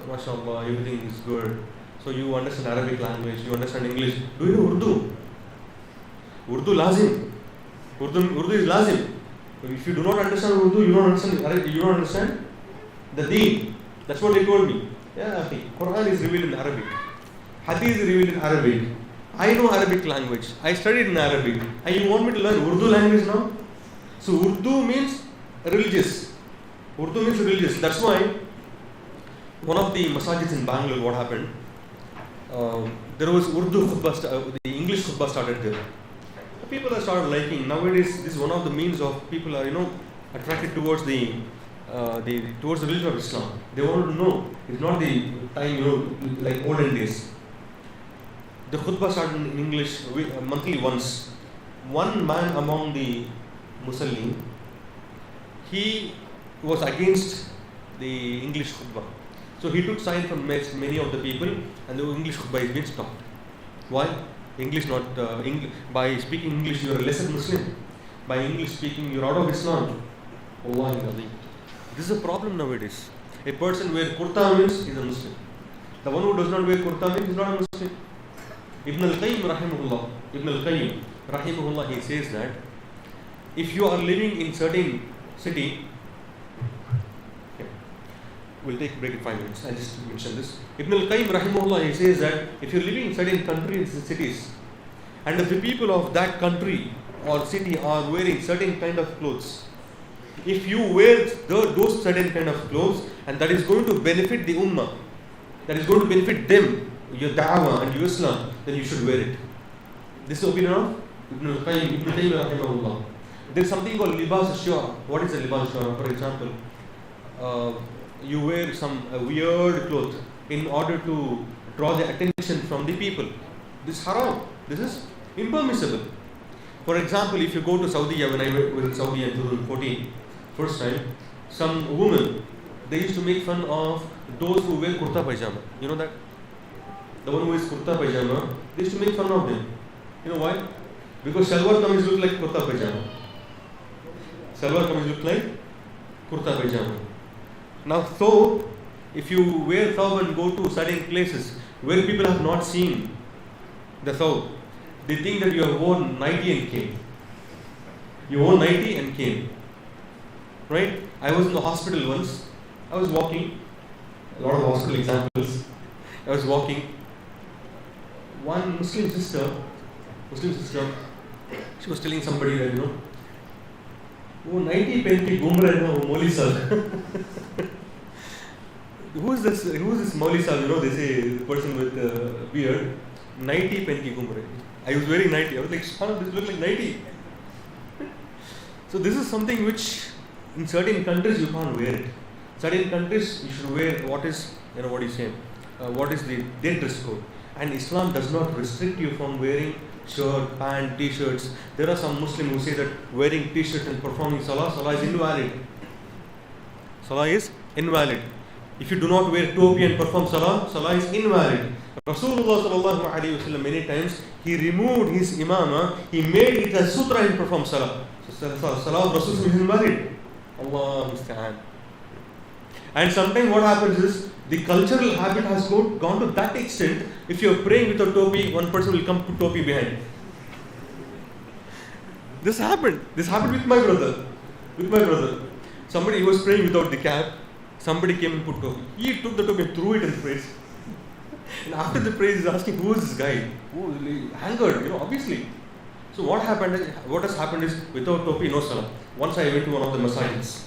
mashallah, everything is good. So you understand Arabic language, you understand English. Do you know Urdu? Urdu lazim. Urdu is lazim. If you do not understand Urdu, you don't understand Arabic, you don't understand the deen. That's what they told me. Yeah, okay. Quran is revealed in Arabic. Hadith is revealed in Arabic. I know Arabic language. I studied in Arabic. And you want me to learn Urdu language now? So Urdu means religious. That's why one of the masajids in Bangalore, what happened? There was Urdu khutbah, the English khutbah started there. People are started liking. Nowadays, this is one of the means of people are, attracted towards towards the religion of Islam. They want to know. It's not the time, like olden days. The khutbah started in English monthly once. One man among the Muslim, he was against the English khutbah. So he took sign from many of the people, and the English khutbah is being stopped. Why? By speaking English, you are a lesser Muslim. By English speaking, you are out of Islam. Wallahi Azim. This is a problem nowadays. A person wear kurta means he is a Muslim. The one who does not wear kurta means he is not a Muslim. Ibn al-Qayyim rahimahullah, he says that if you are living in certain city, we'll take a break in 5 minutes. I'll just mention this. Ibn al-Qayyim rahimahullah, he says that if you're living in certain countries and cities, and if the people of that country or city are wearing certain kind of clothes, If you wear those certain kind of clothes and that is going to benefit the ummah, that is going to benefit them, your da'wah and your Islam, then you should wear it. This is the opinion of Ibn Taymiyyah rahimahullah. There is something called libas al-shura. What is a libas al-shura? For example, you wear some weird clothes in order to draw the attention from the people. This is haram. This is impermissible. For example, if you go to Saudi, when I was in Saudi in 2014, first time, some women, they used to make fun of those who wear kurta pajama. You know that? The one who wears kurta pajama, they used to make fun of them. You know why? Because shalwar kameez look like kurta pajama. Shalwar kameez look like kurta pajama. Now, so if you wear thawb and go to certain places where people have not seen the thawb, they think that you have worn nighty and came. You wore nighty and came. Right? I was in the hospital once. I was walking. A lot of hospital examples. I was walking. One Muslim sister, she was telling somebody that, वो 90 पहन के घूम रहे हैं वो मौली साहब. Who is this मौली साहब? They say the person with beard. 90 पहन के घूम रहे हैं. I was wearing 90. I was like, son, this looks like 90. So this is something which in certain countries you can't wear it. Certain countries you should wear what is their dress code. And Islam does not restrict you from wearing shirt, pant, t-shirts. There are some Muslims who say that wearing t-shirt and performing salah is invalid. Salah is invalid. If you do not wear topi and perform salah is invalid. Rasulullah sallallahu alaihi wasallam many times he removed his imama, he made it a sutra and performed salah. So salah of Rasul is invalid. Allah musta'an. And sometimes what happens is the cultural habit has gone to that extent. If you are praying without topi, one person will come put topi behind. This happened with my brother. Somebody was praying without the cap. Somebody came and put topi. He took the topi and threw it in praise. And after the praise, he's asking, who is this guy? Oh, angered, obviously. So what has happened is, without topi, no salah. Once I went to one of the masajids,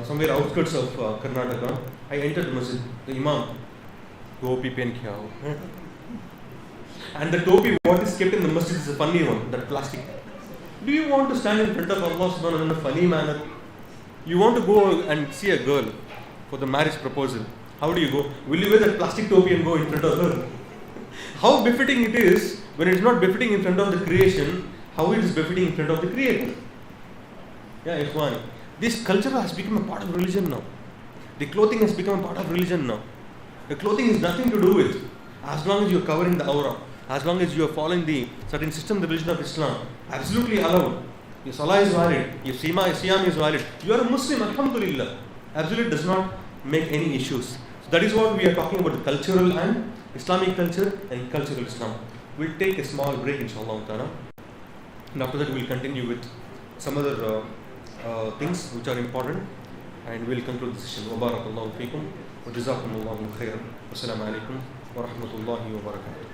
somewhere outskirts of Karnataka. I entered the masjid. The imam, topi pen kiya ho. And the topi, what is kept in the masjid is a funny one, that plastic. Do you want to stand in front of Allah subhanahu wa ta'ala in a funny manner? You want to go and see a girl for the marriage proposal. How do you go? Will you wear that plastic topi and go in front of her? How befitting it is when it is not befitting in front of the creation, how it is befitting in front of the Creator. Yeah, Ikhwan. This culture has become a part of religion now. The clothing has become a part of religion now. The clothing is nothing to do with. As long as you are covering the aura, as long as you are following the certain system, the religion of Islam, absolutely allowed. Your salah is valid, your siyam is valid. You are a Muslim, alhamdulillah. Absolutely does not make any issues. So that is what we are talking about, the cultural and Islamic culture and cultural Islam. We'll take a small break, inshallah ta'ala. And after that, we'll continue with some other things which are important, and we'll conclude the session. Wa barakallahu feekum wa jazakumullahu khairan. Wassalamu alaikum wa rahmatullahi wa barakatuh.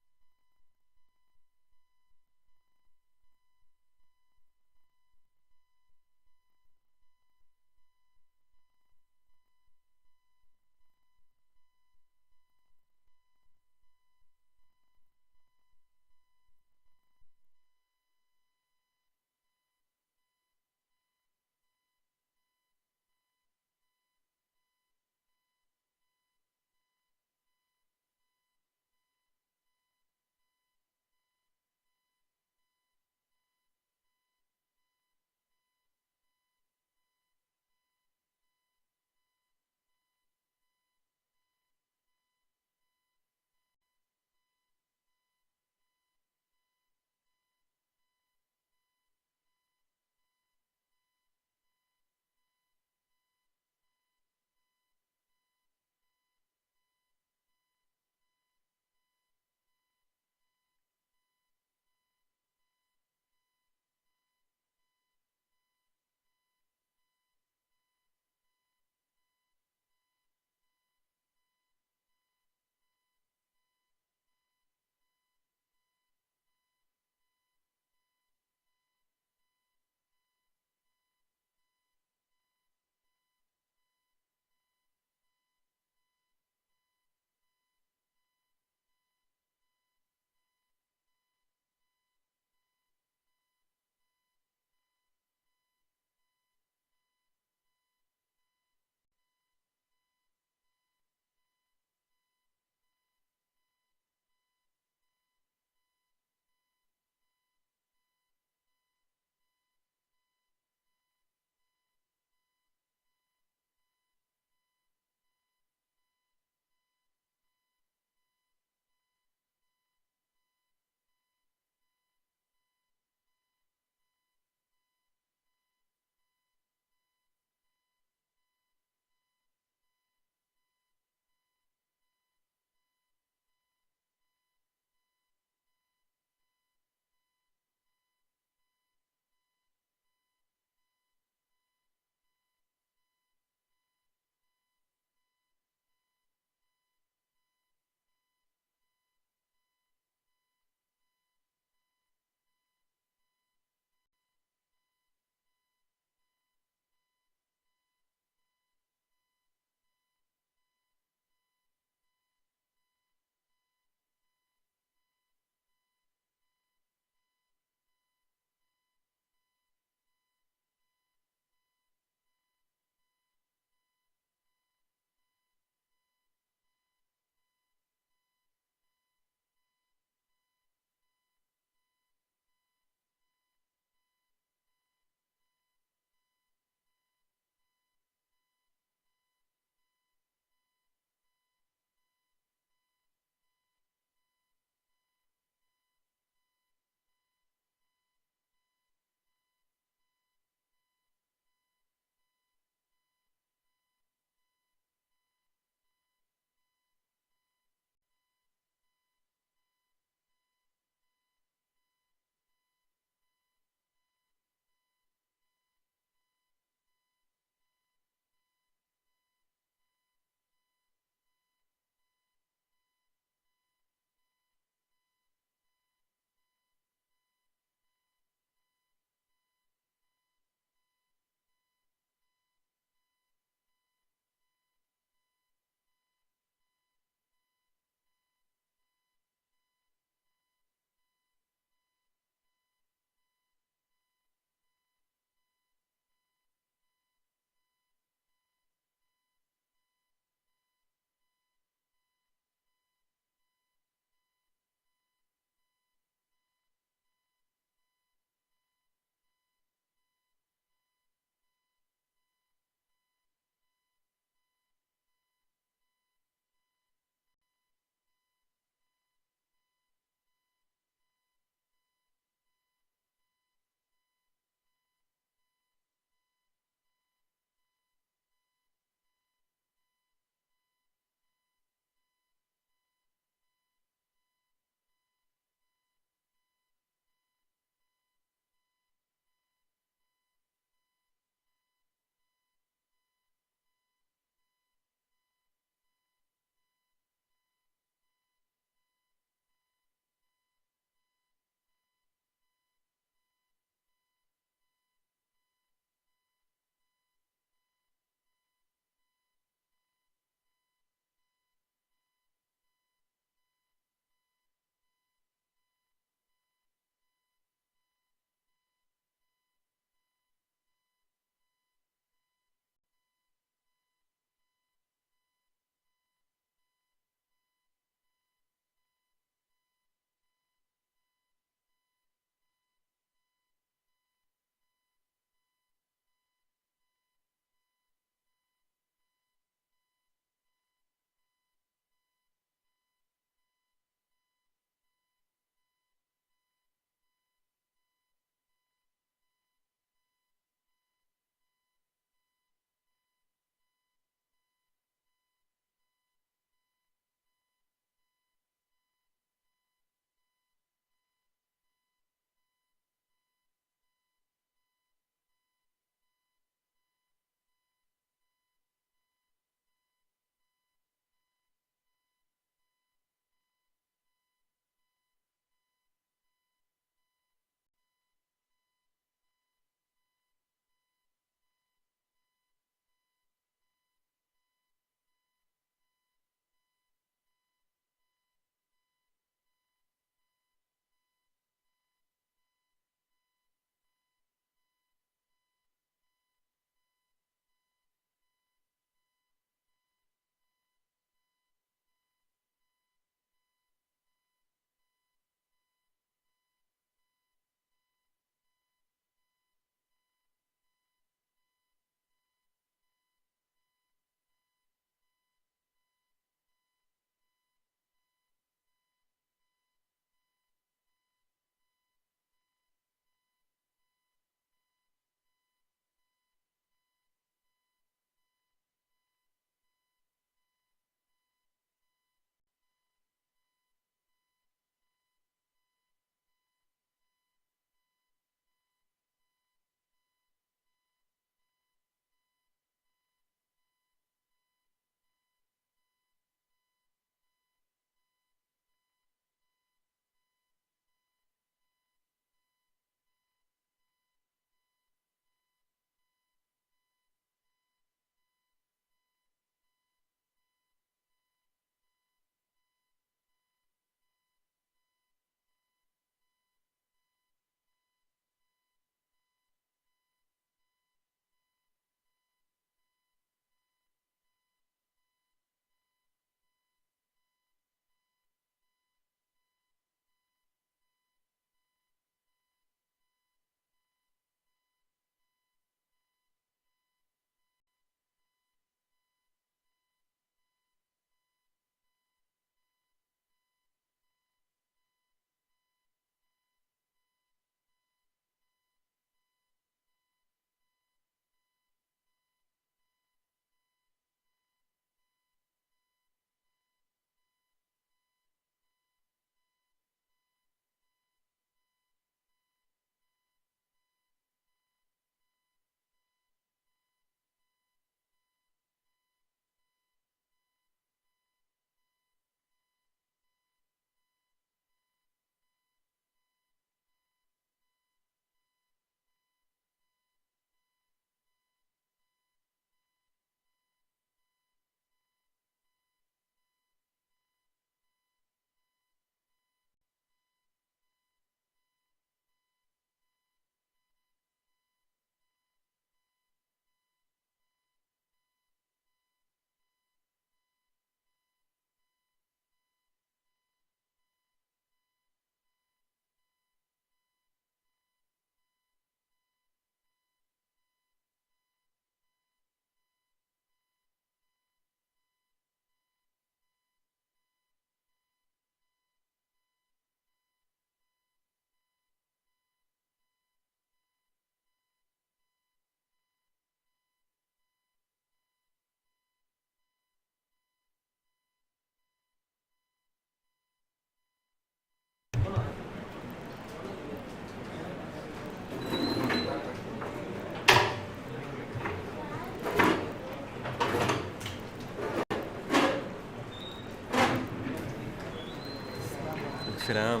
السلام.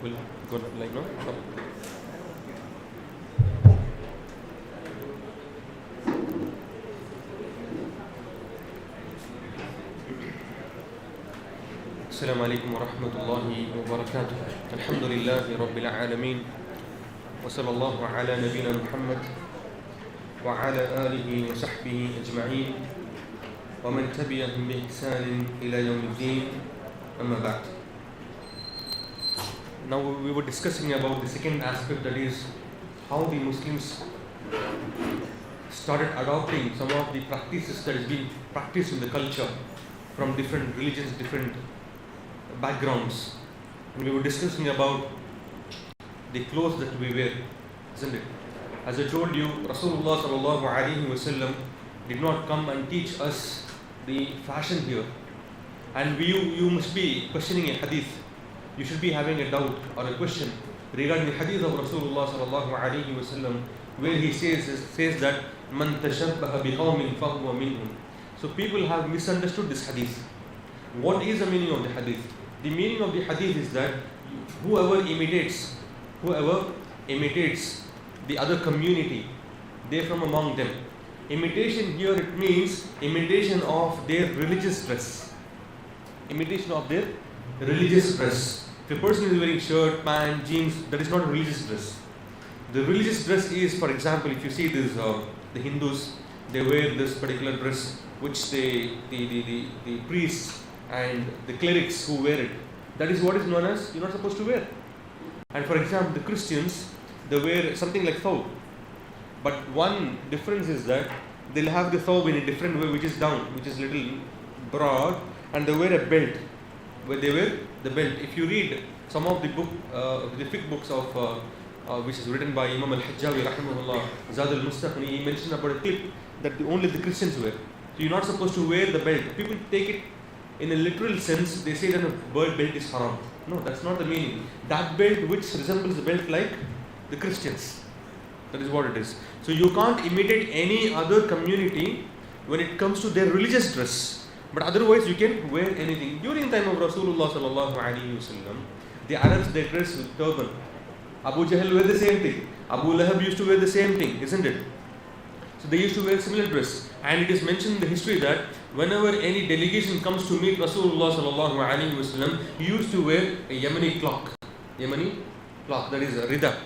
We'll go like now. السلام عليكم ورحمة الله وبركاته. الحمد لله رب العالمين وصلى الله على نبينا محمد وعلى آله وصحبه أجمعين ومن تبعهم بإحسان إلى يوم الدين أما بعد. Now we were discussing about the second aspect, that is how the Muslims started adopting some of the practices that is being practiced in the culture from different religions, different backgrounds. And we were discussing about the clothes that we wear, isn't it? As I told you, Rasulullah sallallahu alaihi wasallam did not come and teach us the fashion here. And you must be questioning a hadith. You should be having a doubt or a question regarding the hadith of Rasulullah sallallahu alaihi wasallam, where he says that man tashabbaha biqawmin fahuwa minhum. So people have misunderstood this hadith. What is the meaning of the hadith? The meaning of the hadith is that whoever imitates the other community, they from among them. Imitation here, it means imitation of their religious dress. Imitation of their religious dress. If a person is wearing shirt, pant, jeans, that is not a religious dress. The religious dress is, for example, if you see this, the Hindus, they wear this particular dress, which the priests and the clerics who wear it, that is what is known as you're not supposed to wear. And for example, the Christians, they wear something like thawb. But one difference is that they'll have the thawb in a different way, which is down, which is little broad, and they wear a belt, where they wear the belt. If you read some of the fiqh books of which is written by Imam al-Hajjawi rahimahullah, Zad al-Mustaqni, he mentioned about a clip that only the Christians wear. So you're not supposed to wear the belt. People take it in a literal sense. They say that a belt is haram. No, that's not the meaning. That belt which resembles the belt like the Christians. That is what it is. So you can't imitate any other community when it comes to their religious dress. But otherwise you can wear anything. During the time of Rasulullah sallallahu alaihi wasallam, the Arabs, they dress with turban. Abu Jahl wear the same thing. Abu Lahab used to wear the same thing, isn't it? So they used to wear similar dress. And it is mentioned in the history that whenever any delegation comes to meet Rasulullah sallallahu alaihi wasallam, he used to wear a Yemeni cloth. Yemeni cloth, that is a rida.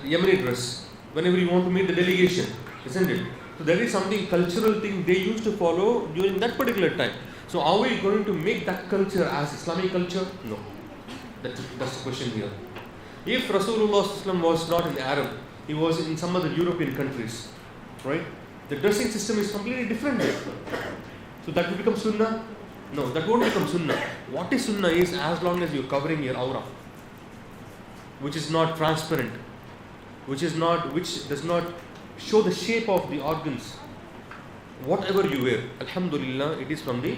Yemeni dress. Whenever you want to meet the delegation, isn't it? So that is something, cultural thing they used to follow during that particular time. So are we going to make that culture as Islamic culture? No. That's the question here. If Rasulullah was not an Arab, he was in some other European countries, right? The dressing system is completely different there. So that will become sunnah? No, that won't become sunnah. What is sunnah is as long as you're covering your aura, which is not transparent, which does not show the shape of the organs. Whatever you wear, alhamdulillah, it is from the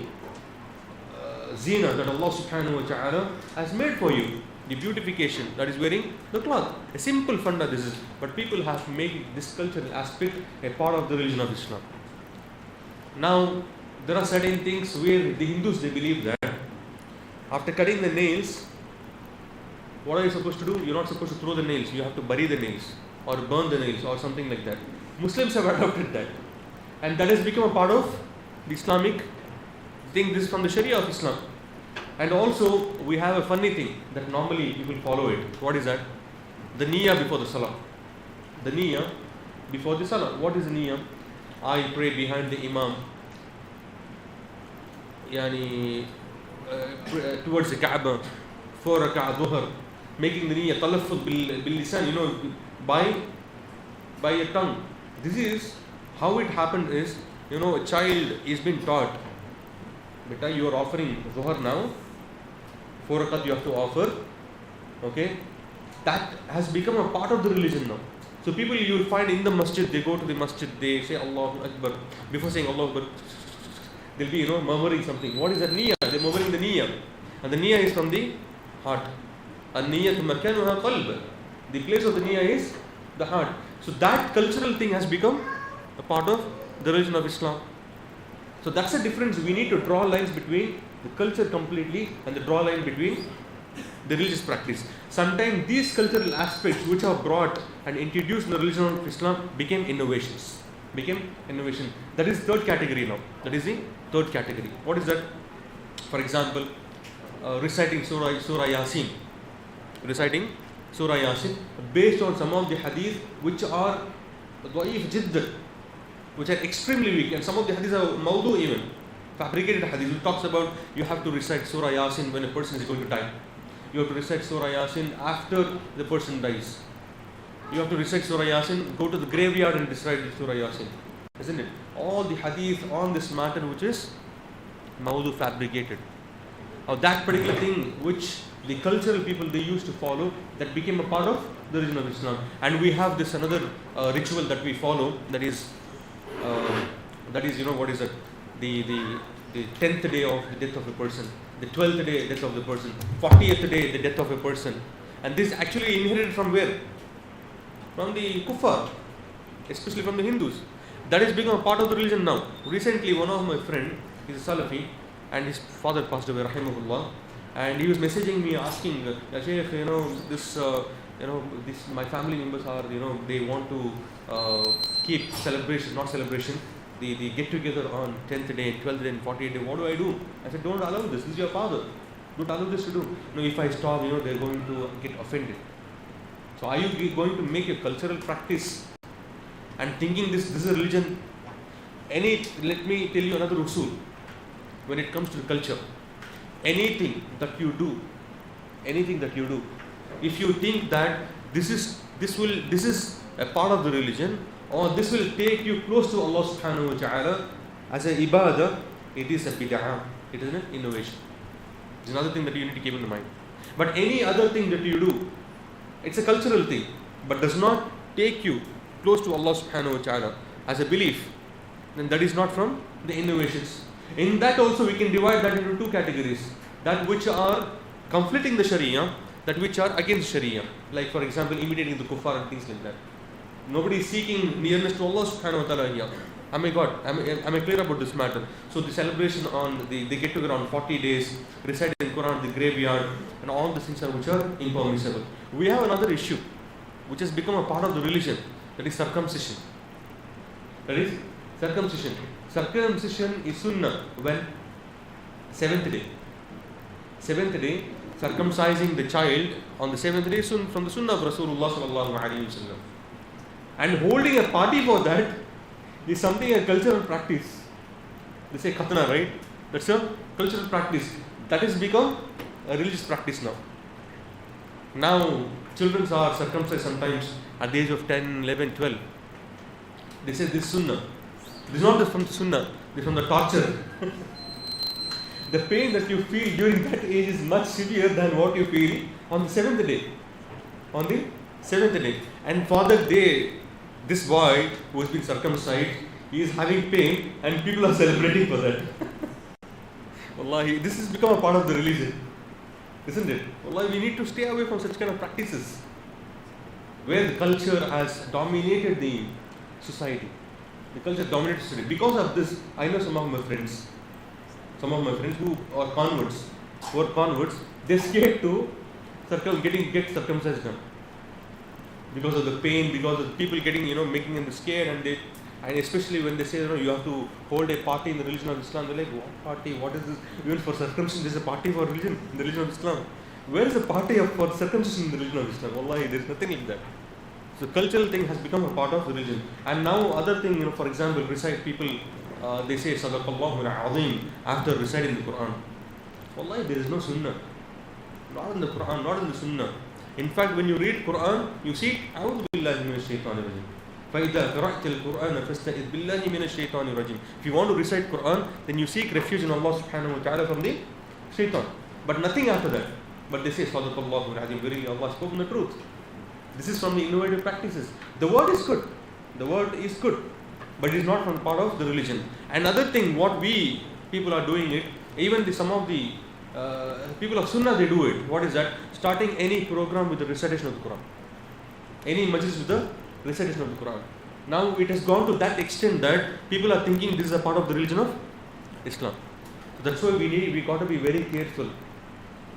zina that Allah subhanahu wa ta'ala has made for you. The beautification, that is wearing the cloth. A simple funda this is. But people have made this cultural aspect a part of the religion of Islam. Now, there are certain things where the Hindus, they believe that after cutting the nails, what are you supposed to do? You're not supposed to throw the nails. You have to bury the nails or burn the nails or something like that. Muslims have adopted that. And that has become a part of the Islamic thing. This is from the Sharia of Islam. And also, we have a funny thing that normally people follow it. What is that? The niyyah before the salah. The niyyah before the salah. What is the niyyah? I pray behind the imam, towards the Kaaba, 4 rak'ah dhuhr, making the niyyah talaffuz bil lisan, by your tongue. This is how it happened is, a child is being taught, beta, you are offering dhuhr now, 4 rakat you have to offer, okay? That has become a part of the religion now. So people you will find in the masjid, they go to the masjid, they say Allahu Akbar. Before saying Allahu Akbar, they'll be, murmuring something. What is that niyyah? They're murmuring the niyyah. And the niyyah is from the heart. An-niyyatu makanuha qalb. The place of the niyyah is the heart. So that cultural thing has become a part of the religion of Islam. So that's the difference. We need to draw lines between the culture completely and the draw line between the religious practice. Sometimes these cultural aspects which are brought and introduced in the religion of Islam became innovations. That is third category now. That is the third category. What is that? For example, reciting Surah Yasin. Reciting Surah Yasin based on some of the hadith which are da'if jiddan, which are extremely weak, and some of the hadiths are mawdu even, fabricated hadith. It talks about you have to recite Surah Yasin when a person is going to die. You have to recite Surah Yasin after the person dies. You have to recite Surah Yasin, go to the graveyard and recite Surah Yasin. Isn't it? All the hadith on this matter which is mawdu, fabricated. Now that particular thing which the cultural people they used to follow, that became a part of the religion of Islam. And we have this another ritual that we follow, that is what is it? The 10th day of the death of a person, the 12th day death of the person, 40th day the death of a person. And this actually inherited from where? From the kuffar, especially from the Hindus. That is become a part of the religion now. Recently, one of my friend, he's a Salafi, and his father passed away, rahimahullah, and he was messaging me asking, Shaykh, this my family members are, they want to keep celebration, not celebration, the get together on 10th day, 12th day, and 40th day. What do I do? I said, don't allow this. This is your father. Don't allow this to do. If I stop, they're going to get offended. So are you going to make a cultural practice and thinking this is a religion? Let me tell you another usul. When it comes to culture, anything that you do, if you think that this is a part of the religion, or this will take you close to Allah subhanahu wa ta'ala as a ibadah, it is a bid'ah. It is an innovation. It's another thing that you need to keep in mind. But any other thing that you do, it's a cultural thing, but does not take you close to Allah subhanahu wa ta'ala as a belief, then that is not from the innovations. In that also we can divide that into two categories. That which are conflicting the Sharia, that which are against Sharia. Like for example, imitating the kuffar and things like that. Nobody is seeking nearness to Allah subhanahu wa ta'ala here. Am I clear about this matter? So the celebration on they get together on 40 days, reciting the Quran, the graveyard, and all the things which are impermissible. We have another issue which has become a part of the religion, that is circumcision. Circumcision is sunnah when? 7th day. 7th day, circumcising the child on the 7th day is from the sunnah of Rasulullah sallallahu alaihi wasallam. And holding a party for that is something a cultural practice. They say khatna, right? That's a cultural practice. That has become a religious practice now. Now, children are circumcised sometimes at the age of 10, 11, 12. They say this sunnah. This is not from the sunnah, this is from the torture. The pain that you feel during that age is much severe than what you feel on the 7th day. On the 7th day. And for that day, this boy who has been circumcised, he is having pain and people are celebrating for that. Wallahi, this has become a part of the religion. Isn't it? Wallahi, we need to stay away from such kind of practices where the culture has dominated the society. The culture dominated society. Because of this, I know some of my friends who are converts, they're scared to get circumcised now. Because of the pain, because of people getting, making them scared, and especially when they say, you have to hold a party in the religion of Islam, they're like, what party? What is this? Even for circumcision, there's a party for religion in the religion of Islam. Where is the party of for circumcision in the religion of Islam? Wallahi, there is nothing like that. So cultural thing has become a part of religion. And now other thing, for example, recite people, they say Sadaqallahu al-Azim after reciting the Quran. Wallahi, there is no sunnah. Not in the Quran, not in the sunnah. In fact, when you read Quran, you see, A'udhu billahi minash shaitanir rajim. فَإِذَا قَرَأْتَ الْقُرْآنَ فَاسْتَعِذْ بِاللَّهِ مِنَ الشَّيْطَانِ الرَّجِيمِ. If you want to recite Quran, then you seek refuge in Allah subhanahu wa ta'ala from the shaitan. But nothing after that. But they say, Sadaqallahu al-Azim, verily Allah spoken the truth. This is from the innovative practices. The word is good. The word is good. But it is not from part of the religion. Another thing, what we people are doing it, even some of the people of Sunnah, they do it. What is that? Starting any program with the recitation of the Quran. Any majlis with the recitation of the Quran. Now it has gone to that extent that people are thinking this is a part of the religion of Islam. So that's why we got to be very careful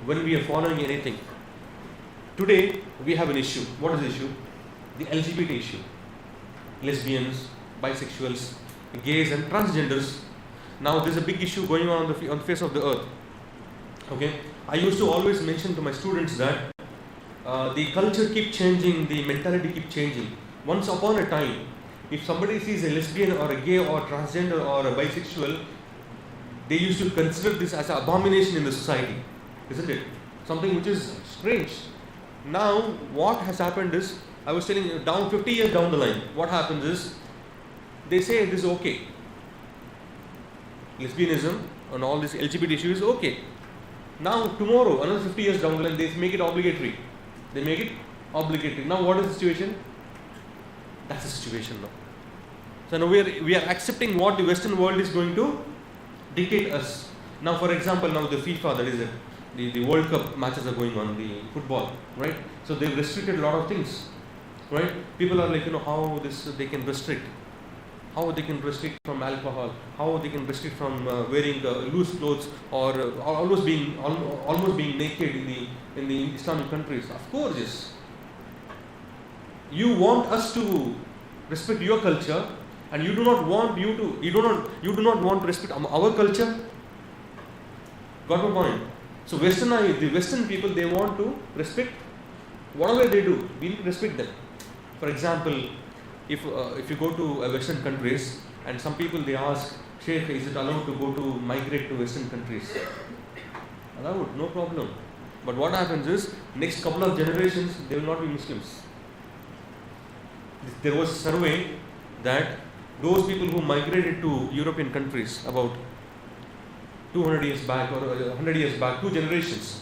when we are following anything. Today we have an issue. What is the issue? The LGBT issue. Lesbians, bisexuals, gays and transgenders. Now there's a big issue going on the face of the earth. Okay, I used to always mention to my students that the culture keep changing, the mentality keep changing. Once upon a time, if somebody sees a lesbian or a gay or transgender or a bisexual, they used to consider this as an abomination in the society, isn't it? Something which is strange. Now what has happened is, I was telling you, down 50 years down the line, what happens is, they say this is okay. Lesbianism and all this LGBT issue is okay. Now tomorrow, another 50 years down the line, they make it obligatory. They make it obligatory. Now what is the situation? That's the situation now. So now we are accepting what the Western world is going to dictate us. Now for example, now the FIFA, that is the World Cup matches are going on, the football, right? So they've restricted a lot of things, right? People are like, how they can restrict. How they can restrict from alcohol, how they can restrict from wearing loose clothes or almost being naked in the Islamic countries. Of course, yes. You want us to respect your culture, and you do not want want to respect our culture. Got my point? So the Western people, they want to respect whatever they do. We need to respect them. For example, if you go to Western countries, and some people they ask, Shaykh, is it allowed to migrate to Western countries? Allowed, no problem. But what happens is, next couple of generations, they will not be Muslims. There was a survey that those people who migrated to European countries about 200 years back or 100 years back, 2 generations,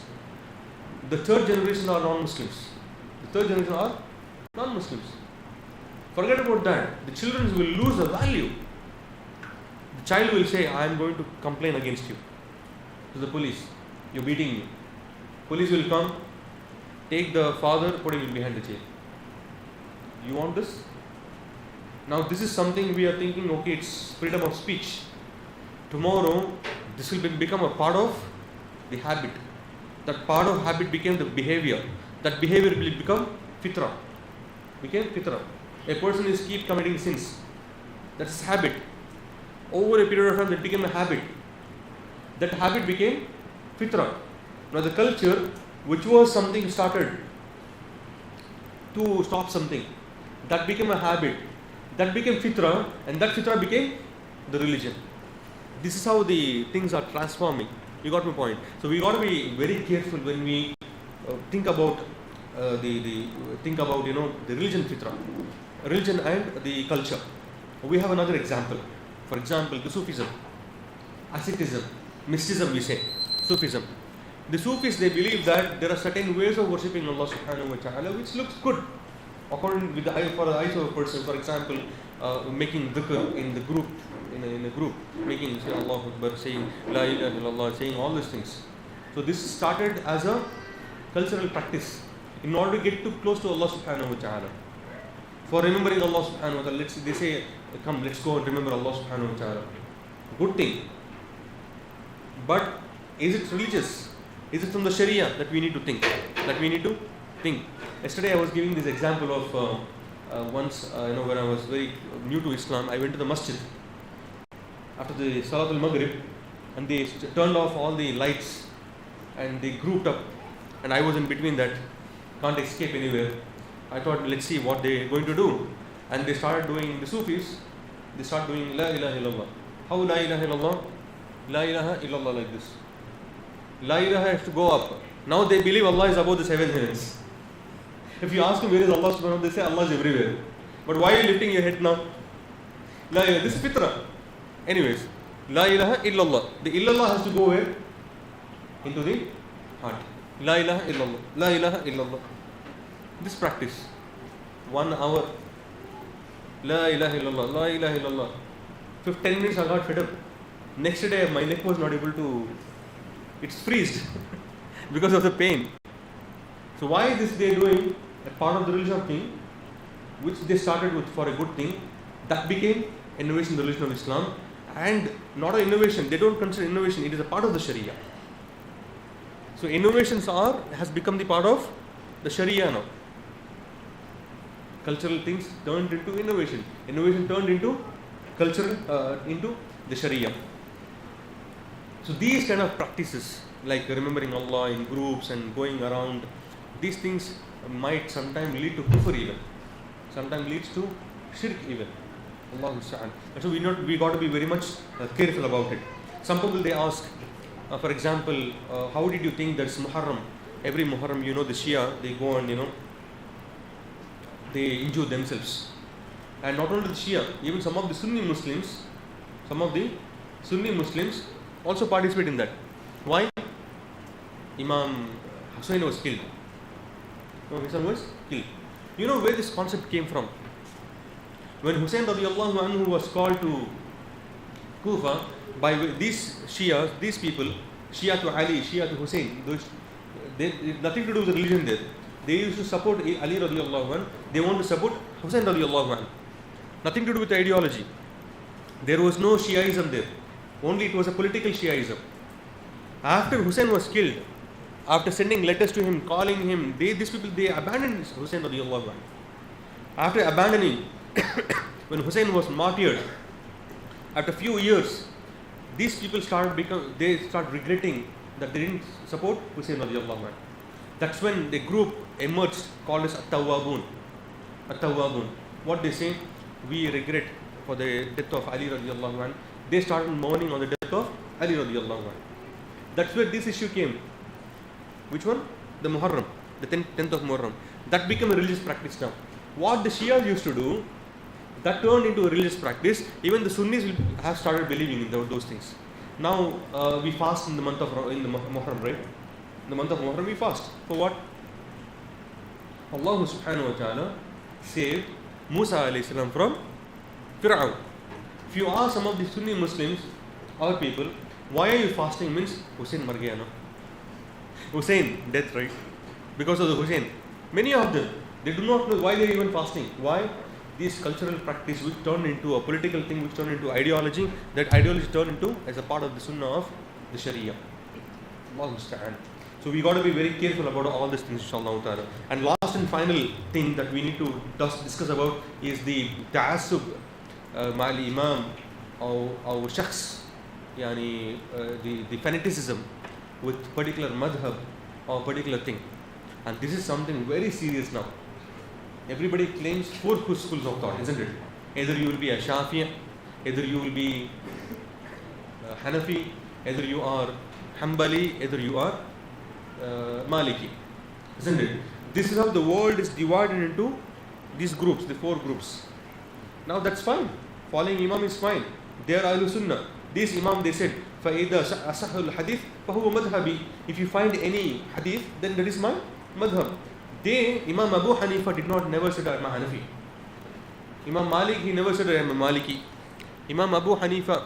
the third generation are non-Muslims. The third generation are non-Muslims. Forget about that. The children will lose the value. The child will say, I am going to complain against you to the police. You're beating me. Police will come, take the father, put him behind the jail. You want this? Now this is something we are thinking, okay, it's freedom of speech. Tomorrow, this will become a part of the habit. That part of habit became the behavior. That behavior will become fitra. Became fitra. A person is keep committing sins. That's habit. Over a period of time, that became a habit. That habit became fitra. Now the culture, which was something started to stop something, that became a habit. That became fitra, and that fitra became the religion. This is how the things are transforming. You got my point. So we got to be very careful when we think about the religion fitra, religion and the culture. We have another example. For example, the Sufism, asceticism, mysticism, we say, Sufism. The Sufis, they believe that there are certain ways of worshipping Allah subhanahu wa ta'ala which looks good according with the eye, for the eyes of a person. For example, making dhikr in the group, in a group, making say Allahu Akbar, saying La ilaha illallah, saying all these things. So this started as a cultural practice in order to get too close to Allah subhanahu wa ta'ala. For remembering Allah subhanahu wa ta'ala, they say, come, let's go and remember Allah subhanahu wa ta'ala. Good thing. But is it religious? Is it from the Sharia that we need to think? Yesterday I was giving this example of once, when I was very new to Islam, I went to the masjid after the Salatul Maghrib, and they turned off all the lights and they grouped up and I was in between that, can't escape anywhere. I thought, let's see what they're going to do. And they started doing, the Sufis, they start doing La ilaha illallah. How La ilaha illallah? La ilaha illallah like this. La ilaha has to go up. Now they believe Allah is above the seven heavens. If you ask them where is Allah subhanahu wa ta'ala, they say Allah is everywhere. But why are you lifting your head now? La ilaha, this is fitrah. Anyways, La ilaha illallah. The illallah has to go where? Into the heart. La ilaha illallah. La ilaha illallah. This practice. 1 hour. La ilaha illallah. La ilaha illallah. 10 minutes I got fed up. Next day my neck was not able to, it's freezed because of the pain. So why this they doing a part of the religion thing, which they started with for a good thing, that became innovation in the religion of Islam. And not an innovation, they don't consider innovation, it is a part of the Sharia. So innovations has become the part of the Sharia now. Cultural things turned into innovation. Innovation turned into cultural, into the Sharia. So these kind of practices, like remembering Allah in groups and going around, these things might sometimes lead to kufr even. Sometimes leads to shirk even. Allahu Ta'ala. So we got to be very much careful about it. Some people they ask, for example, how did you think that's Muharram? Every Muharram, the Shia, they go and they injure themselves. And not only the Shia, even some of the Sunni Muslims also participate in that. Why? Imam Hussain was killed. No, Hussain was killed. You know where this concept came from? When Hussain radiallahu anhu was called to Kufa by these Shias, these people, Shia to Ali, Shia to Hussain, they nothing to do with the religion there. They used to support Ali radiallahu anhu. They want to support Hussain radiallahu anhu. Nothing to do with the ideology. There was no Shiaism there. Only it was a political Shiaism. After Hussain was killed, after sending letters to him, calling him, these people, they abandoned Hussain radiallahu anhu. After abandoning, when Hussain was martyred, after a few years, these people start regretting that they didn't support Hussain radiallahu anhu. That's when the group emerged called as At-Tawwabun. At-Tawwabun. What they say? We regret for the death of Ali radiallahu anhu. They started mourning on the death of Ali radiallahu anhu. That's where this issue came. Which one? The Muharram, the 10th of Muharram. That became a religious practice now. What the Shias used to do, that turned into a religious practice. Even the Sunnis have started believing in those things. Now we fast in the month of Muharram, right? In the month of Muharram we fast. For what? Allah subhanahu wa ta'ala saved Musa alayhi salam from Fir'aun. If you ask some of the Sunni Muslims, our people, why are you fasting? Means Hussain mar gaya na. Hussain, death, right? Because of the Hussain. Many of them, they do not know why they are even fasting. Why? This cultural practice which turned into a political thing, which turned into ideology, that ideology turned into as a part of the Sunnah of the Sharia. Allah musta'an. So we got to be very careful about all these things, inshallah ta'ala. And last and final thing that we need to discuss about is the ta'assub ma'al imam or shakhs, yani the fanaticism with particular madhab or particular thing. And this is something very serious now. Everybody claims 4 schools of thought, isn't it? Either you will be a Shafi'i, either you will be Hanafi, either you are Hanbali, either you are Maliki, isn't it? This is how the world is divided into these groups, the 4 groups. Now that's fine. Following Imam is fine. They are Ahlul Sunnah. This Imam, they said, فَإِذَا أَصَحُ الْحَدِيث فَهُوَ مَذْهَبِي. If you find any hadith, then that is my madhab. Imam Abu Hanifa never said I'm a Hanafi. Imam Malik, he never said I'm a Maliki. Imam Abu Hanifa,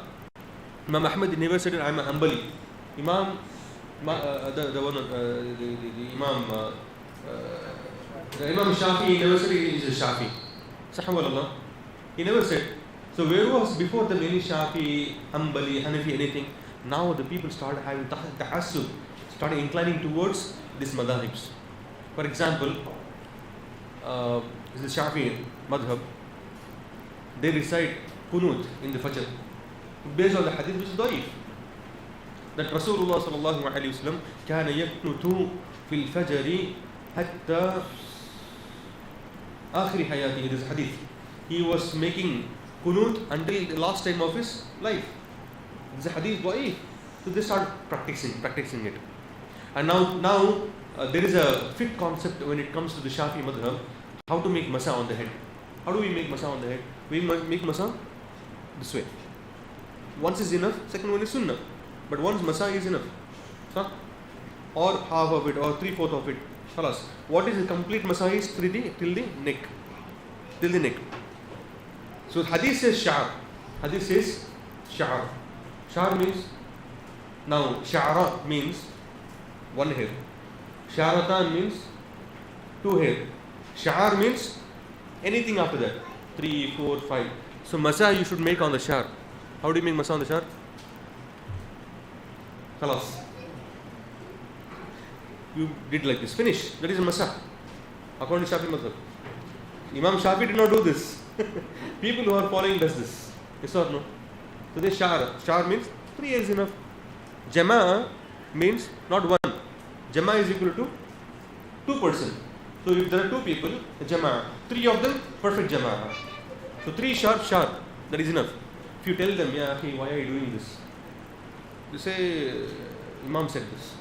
Imam Ahmad never said I'm a Hanbali. Imam Imam Shafi never said he is a Shafi. Sahawallah. He never said. So where was before them any Shafi, Hanbali, Hanafi, anything? Now the people started having ta'assub, started inclining towards these madhabs. For example, the Shafi madhab, they recite Qunut in the Fajr based on the hadith which is da'if. that Rasulullah sallallahu alaihi wasallam كان يقنط في الفجر حتى آخر حياته. This hadith. He was making kunut until the last time of his life. This is a hadith da'if. So they start practicing it. And now there is a fit concept when it comes to the Shafi madhab, how to make masa on the head. How do we make masa on the head? We make masa this way. Once is enough, second one is sunnah. But once masa is enough. Huh? Or half of it, or 3/4 of it. Khalas. What is the complete masa is till the neck. Till the neck. So hadith says sha'r. Hadith says sha'r. Sha'r means, now sha'ra means one hair. Sha'ratan means two hair. Sha'r means anything after that. 3, 4, 5. So masa you should make on the sha'r. How do you make masa on the sha'r? Khalas. You did like this. Finish. That is a masa. According to Shafi madhab. Imam Shafi did not do this. People who are following does this. Yes or no? So they sha'r. Sha'r means 3 hairs enough. Jama means not one. Jama is equal to 2 persons. So if there are 2 people, jama, 3 of them, perfect jama. So 3 sha'r, that is enough. If you tell them, yeah, hey, why are you doing this? You say, Imam said this.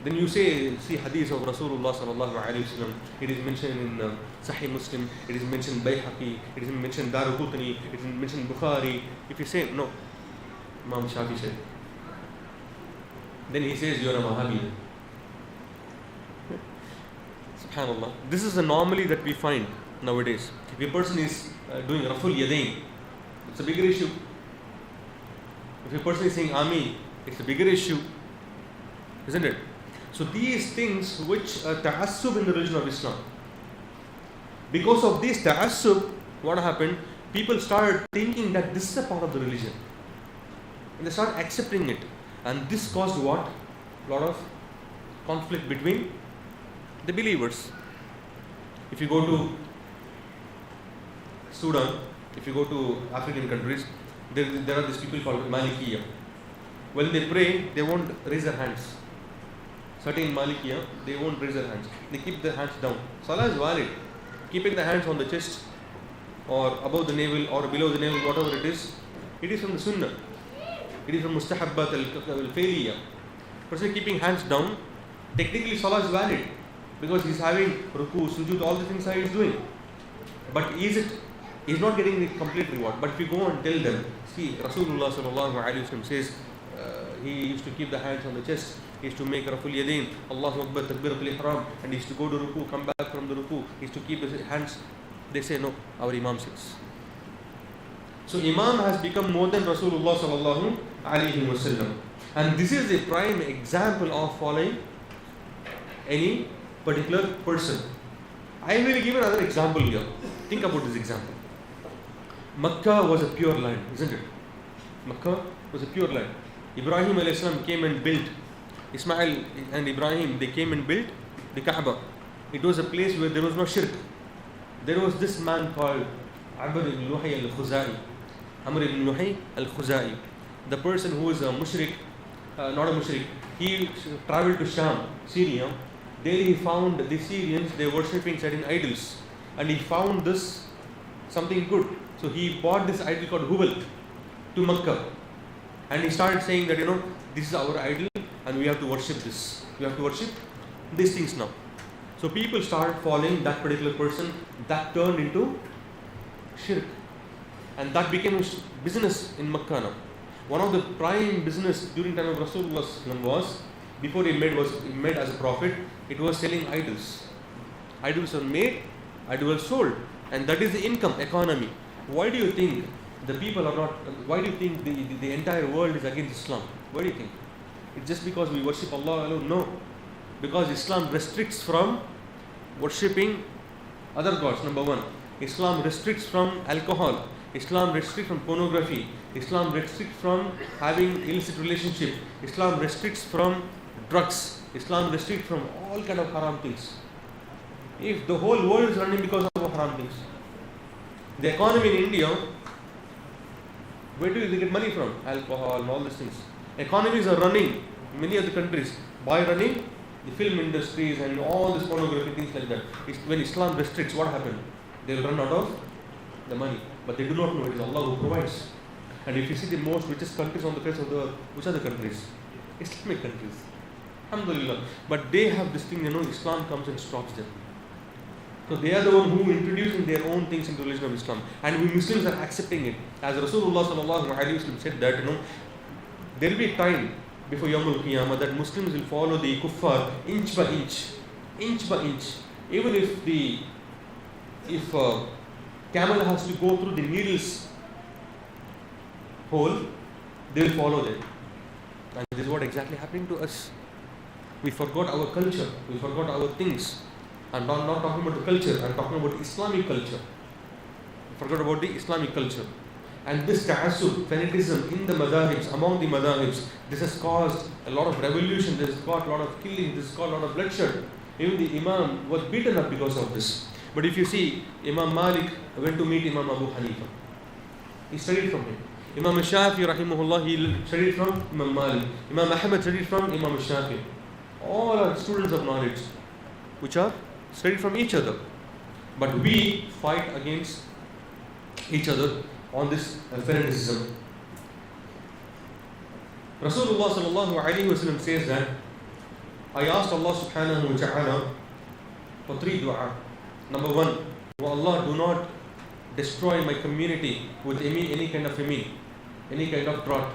Then you say, see hadith of Rasulullah sallallahu alaihi wasallam. It is mentioned in Sahih Muslim. It is mentioned Bayhaqi. It is mentioned Daraqutni. It is mentioned Bukhari. If you say no, Imam Shafi said, then he says you are a Wahhabi. Subhanallah. This is a anomaly that we find nowadays. If a person is doing Raful Yadain, it's a bigger issue. If a person is saying Ameen, it's a bigger issue, isn't it? So these things which are ta'assub in the religion of Islam. Because of this ta'assub, what happened? People started thinking that this is a part of the religion. And they start accepting it. And this caused what? A lot of conflict between the believers. If you go to Sudan, if you go to African countries, there are these people called Malikiya. When they pray, they won't raise their hands. Certain Malikiya, they won't raise their hands. They keep their hands down. Salah is valid. Keeping the hands on the chest or above the navel or below the navel, whatever it is from the Sunnah. It is from Mustahabbat al-Failiyah. Person keeping hands down, technically Salah is valid because he's having ruku, sujud, all the things that he's doing. But he's not getting the complete reward. But if you go and tell them, see, Rasulullah sallallahu alaihi wasallam says he used to keep the hands on the chest. He used to make Raful Yadain, Allahu Akbar, Takbiratul Ihram, and he used to go to ruku, come back from the ruku. He used to keep his hands. They say, no, our Imam says. So Imam has become more than Rasulullah sallallahu alaihi wasallam. And this is a prime example of following any particular person. I will give another example here. Think about this example. Makkah was a pure land, isn't it? Makkah was a pure land. Ibrahim alayhi salam came and built. Ismail and Ibrahim, they came and built the Kaaba. It was a place where there was no shirk. There was this man called Amr ibn Luhay al-Khuzai. Amr ibn Luhay al-Khuzai. The person who is a mushrik, not a mushrik, he traveled to Sham, Syria. There he found the Syrians, they were worshipping certain idols. And he found this something good. So he bought this idol called Hubal to Makkah. And he started saying that, this is our idol and we have to worship this. We have to worship these things now. So people started following that particular person. That turned into shirk. And that became a business in Makkah now. One of the prime business during the time of Rasulullah was, before he made as a prophet, it was selling idols. Idols were made, idols were sold. And that is the income economy. Why do you think the people are not, why do you think the entire world is against Islam? Why do you think? It's just because we worship Allah alone? No. Because Islam restricts from worshipping other gods, number one. Islam restricts from alcohol. Islam restricts from pornography. Islam restricts from having illicit relationship. Islam restricts from drugs. Islam restricts from all kind of haram things. If the whole world is running because of haram things, the economy in India, where do they get money from? Alcohol and all these things. Economies are running, many other countries, by running the film industries and all this pornography, things like that. When Islam restricts, what happened? They will run out of the money. But they do not know it is Allah who provides. And if you see the most richest countries on the face of the earth, which are the countries? Islamic countries. Alhamdulillah. But they have this thing, Islam comes and stops them. So they are the one who introducing their own things into the religion of Islam. And we Muslims are accepting it. As Rasulullah sallallahu alaihi wasallam said that, there will be time before Yawmul Qiyamah that Muslims will follow the kuffar inch by inch. Even if camel has to go through the needle's hole, they will follow them. And this is what exactly happening to us. We forgot our culture, we forgot our things. I'm not talking about the culture, I'm talking about Islamic culture. We forgot about the Islamic culture. And this ta'assub, fanatism in the madhahibs, among the madhahibs, this has caused a lot of revolution, this has caused a lot of killing, this has caused a lot of bloodshed. Even the Imam was beaten up because of this. But if you see, Imam Malik went to meet Imam Abu Hanifa. He studied from him. Imam Shafi rahimahullah, he studied from Imam Malik. Imam Ahmad studied from Imam Shafi. All are students of knowledge, which are studied from each other. But we fight against each other on this fanaticism. Rasulullah sallallahu alaihi wasallam says that I asked Allah subhanahu wa ta'ala for 3 dua. Number 1, oh Allah, do not destroy my community with any kind of famine, any kind of drought.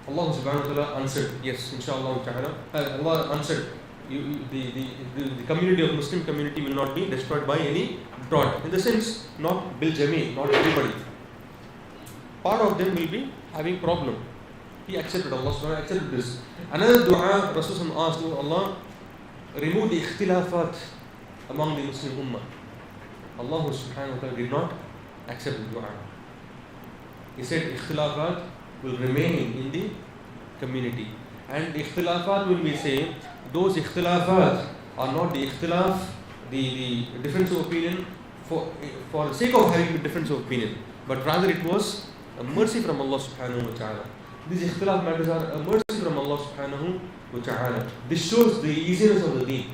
Allah subhanahu wa ta'ala answered, yes, inshallah ta'ala. Allah answered, the community of Muslim community will not be destroyed by any drought. In the sense, not bil jami, not everybody. Part of them will be having problem. He accepted, Allah subhanahu wa ta'ala accepted this. Another dua, Rasulullah asked, oh Allah, remove the ikhtilafat among the Muslim ummah. Allah subhanahu wa ta'ala did not accept the dua. He said ikhtilafat will remain in the community. And the ikhtilafat will be saying, those ikhtilafat are not the ikhtilaf, the difference of opinion for the sake of having a difference of opinion, but rather it was a mercy from Allah subhanahu wa ta'ala. These ikhtilaf matters are a mercy from Allah subhanahu wa ta'ala. This shows the easiness of the deen.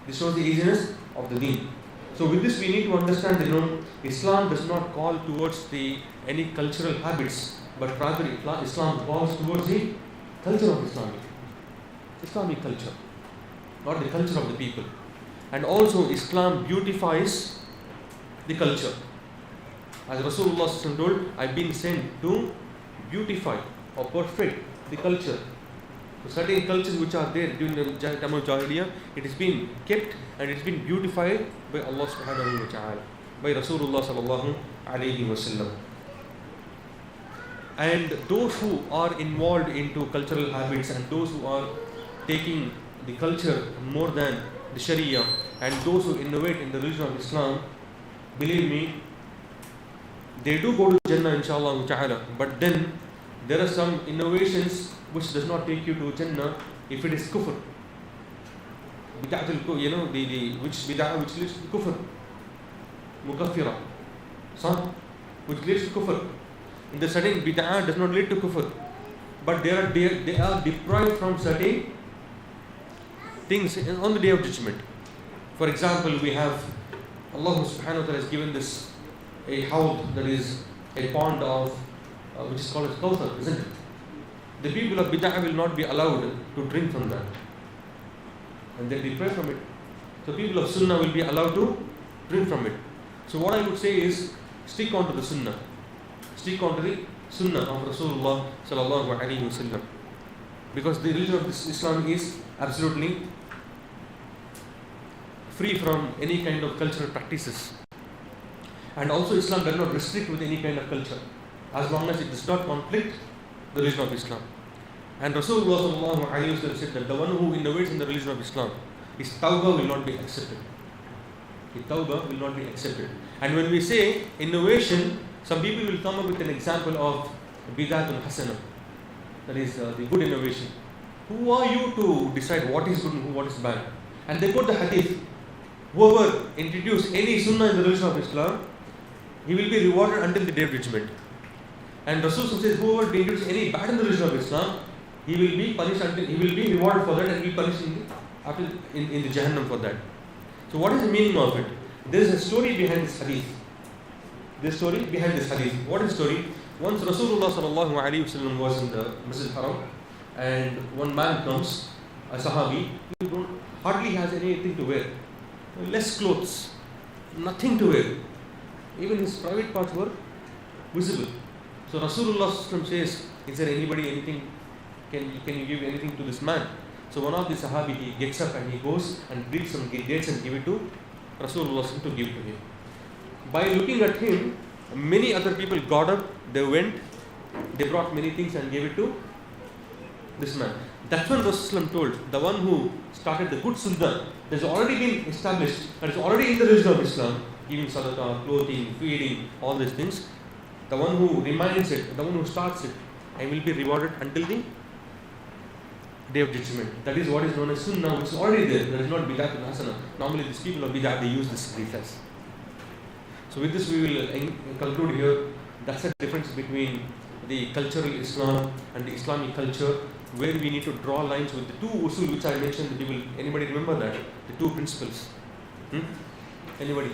This shows the easiness of the deen. So with this we need to understand that Islam does not call towards any cultural habits, but rather Islam calls towards the culture of Islamic culture, not the culture of the people. And also Islam beautifies the culture. As Rasulullah told, I've been sent to beautify or perfect the culture. So certain cultures which are there during the time of Jahiliyyah, it has been kept and it has been beautified by Allah subhanahu wa ta'ala, by Rasulullah sallallahu alayhi wa sallam. And those who are involved into cultural habits and those who are taking the culture more than the Sharia and those who innovate in the religion of Islam, believe me, they do go to Jannah inshallah ta'ala. But then there are some innovations which does not take you to Jannah if it is kufr. Which bid'ah which leads to kufr, mukaffira, which leads to kufr. In the certain bid'ah does not lead to kufr, but they are deprived from certain things on the day of judgment. For example, we have Allah subhanahu wa ta'ala has given this a hawd, that is a pond of which is called as Kawthar, isn't it? The people of bid'ah will not be allowed to drink from that, and they deprive from it. So people of sunnah will be allowed to drink from it. So what I would say is, stick on to the sunnah. Stick on to the sunnah of Rasulullah sallallahu alaihi wasallam, because the religion of Islam is absolutely free from any kind of cultural practices. And also Islam does not restrict with any kind of culture, as long as it does not conflict the religion of Islam. And Rasulullah sallallahu alaihi wasallam said that the one who innovates in the religion of Islam, his tawbah will not be accepted. His tawbah will not be accepted. And when we say innovation, some people will come up with an example of bid'atun hasana, that is the good innovation. Who are you to decide what is good and what is bad? And they quote the hadith, whoever introduced any sunnah in the religion of Islam, he will be rewarded until the day of judgment. And Rasul says, whoever introduces any bad in the religion of Islam, he will be punished until he will be rewarded for that, and he will be punished in the Jahannam for that. So what is the meaning of it? There is a story behind this hadith. The story behind this hadith. What is the story? Once Rasulullah sallallahu alaihi wasallam was in the Masjid Haram, and one man comes, a Sahabi, he hardly has anything to wear, less clothes, nothing to wear. Even his private parts were visible. So Rasulullah says, is there anybody, anything, can you give anything to this man? So one of the Sahabi, he gets up and he goes and brings some dates and give it to Rasulullah to give to him. By looking at him, many other people got up, they went, they brought many things and gave it to this man. That's when Rasulullah told, the one who started the good sunnah, that's already been established, and it's already in the religion of Islam, giving sadaqah, clothing, feeding, all these things. The one who reminds it, the one who starts it, and will be rewarded until the Day of Judgment. That is what is known as sunnah, which is already there. There is not bid'ah and hasana. Normally these people of bid'ah, they use this prefix. So with this we will conclude here. That's the difference between the cultural Islam and the Islamic culture, where we need to draw lines with the two usul which I mentioned. Anybody remember that? The two principles. Anybody?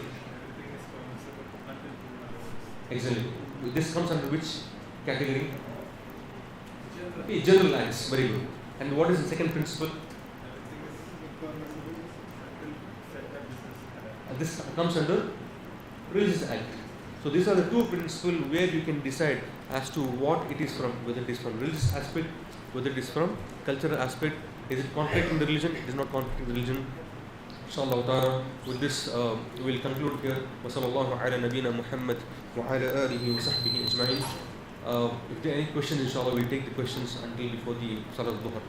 Exactly. This comes under which category? General acts. Very good. And what is the second principle? This comes under religious act. So these are the two principles where you can decide as to what it is from, whether it is from religious aspect, whether it is from cultural aspect. Is it conflicting the religion? It is not conflicting the religion. Inshallah ta'ala, with this we will conclude here. Wa sallallahu ala nabina Muhammad wa ala alihi wa sahbihi ajma'in. If there are any questions, inshallah, we'll take the questions until before the Salat Dhuhr.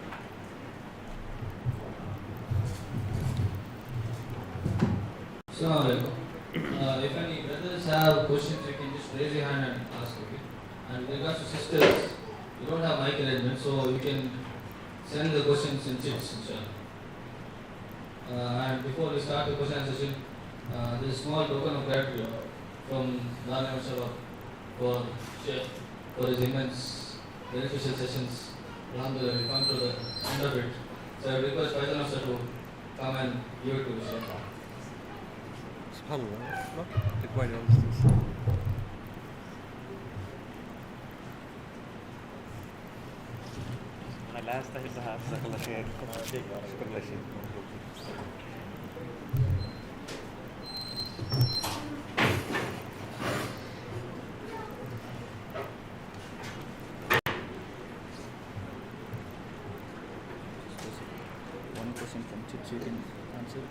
Assalamu alaikum. If any brothers have questions, you can just raise your hand and ask. Okay? And with regards to sisters, you don't have mic arrangement, so you can send the questions in chits, inshallah. And before we start the question session, there is a small token of gratitude from Dana Shabab for Shaykh for his immense beneficial sessions. Alhamdulillah, we come to the end of it. So I request Faizan Officer to come and give it to Shaykh. SubhanAllah, not required all these things. My last time is a half circle share. One question from Chips you can answer.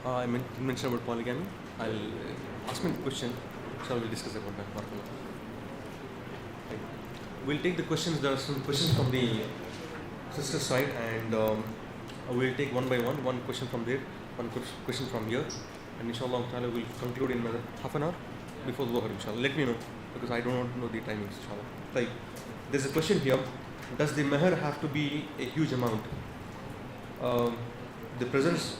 I mentioned about polygamy. I'll ask me the question, so we'll discuss about that. We'll take the questions. There are some questions from the sister side, and we'll take one by one. One question from there, one question from here, and inshallah ta'ala we'll conclude in another half an hour before Dhuhr, inshallah. Let me know, because I don't know the timings, inshallah. Like, there's a question here: does the meher have to be a huge amount? The presence,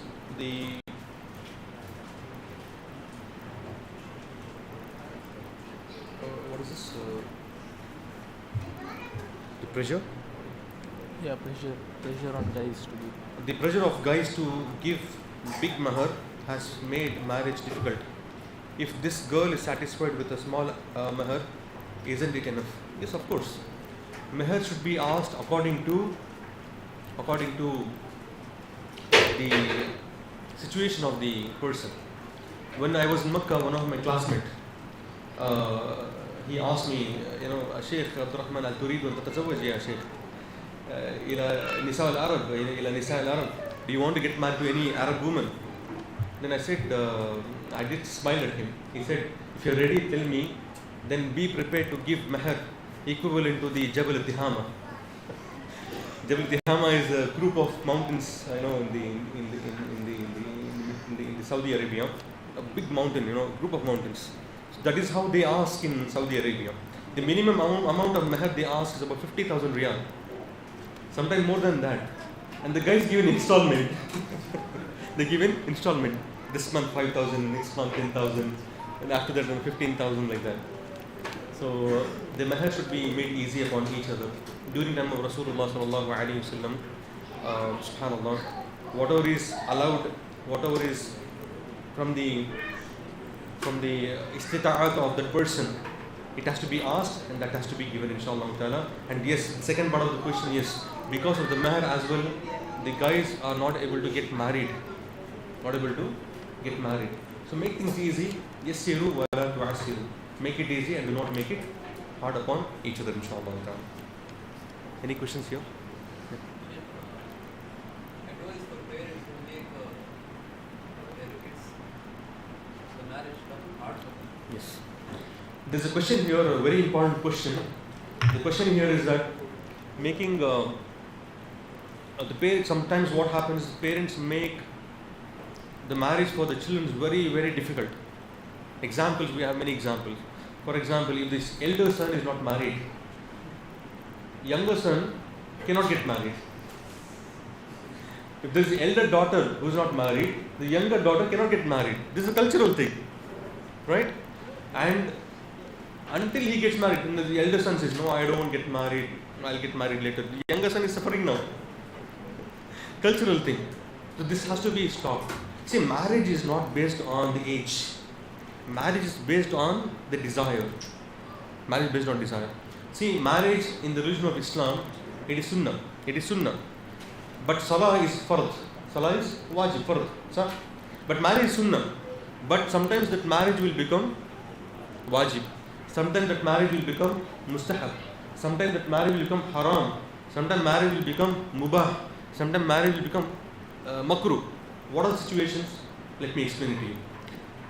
what is this? The pressure? Yeah, pressure on guys to be. The pressure of guys to give big meher has made marriage difficult. If this girl is satisfied with a small meher, isn't it enough? Yes, of course. Meher should be asked according to the situation of the person. When I was in Makkah, one of my classmates, he asked me, Shaykh Abdul Rehman, هل تريد أن تتزوج يا شيخ إلى نساء العرب إلى نساء العرب? Do you want to get married to any Arab woman? Then I said, I did smile at him. He said, if you're ready, tell me, then be prepared to give meher equivalent to the Jabal Tihama. Jabal Tihama is a group of mountains, in the Saudi Arabia, a big mountain, group of mountains. So that is how they ask in Saudi Arabia. The minimum amount of meher they ask is about 50,000 riyal. Sometimes more than that. And the guys give an installment. They give an installment. This month 5,000, next month 10,000, and after that 15,000 like that. So the meher should be made easy upon each other. During the time of Rasulullah sallallahu alaihi wasallam, subhanallah, whatever is allowed, whatever is from the istita'at of that person, it has to be asked and that has to be given, inshallah ta'ala. And yes, second part of the question, yes, because of the meher as well, the guys are not able to get married. Not able to get married. So make things easy. Yassiru wa la tu'assiru. Make it easy and do not make it hard upon each other, inshallah ta'ala. Any questions here? Advice for parents to make their kids the marriage hard for them. Yes. There's a question here, a very important question. The question here is that making the parents, sometimes what happens is parents make the marriage for the children very, very difficult. Examples, we have many examples. For example, if this elder son is not married, younger son cannot get married. If there is an elder daughter who is not married, the younger daughter cannot get married. This is a cultural thing, right? And until he gets married, and the elder son says, no, I don't want to get married, I'll get married later. The younger son is suffering now. Cultural thing. So this has to be stopped. See, marriage is not based on the age. Marriage is based on the desire. Marriage is based on desire. See, marriage in the religion of Islam, it is sunnah. It is sunnah. But salah is fard. Salah is wajib, fard. But marriage is sunnah. But sometimes that marriage will become wajib. Sometimes that marriage will become mustahab. Sometimes that marriage will become haram. Sometimes marriage will become mubah. Sometimes marriage will become makruh. What are the situations? Let me explain it to you.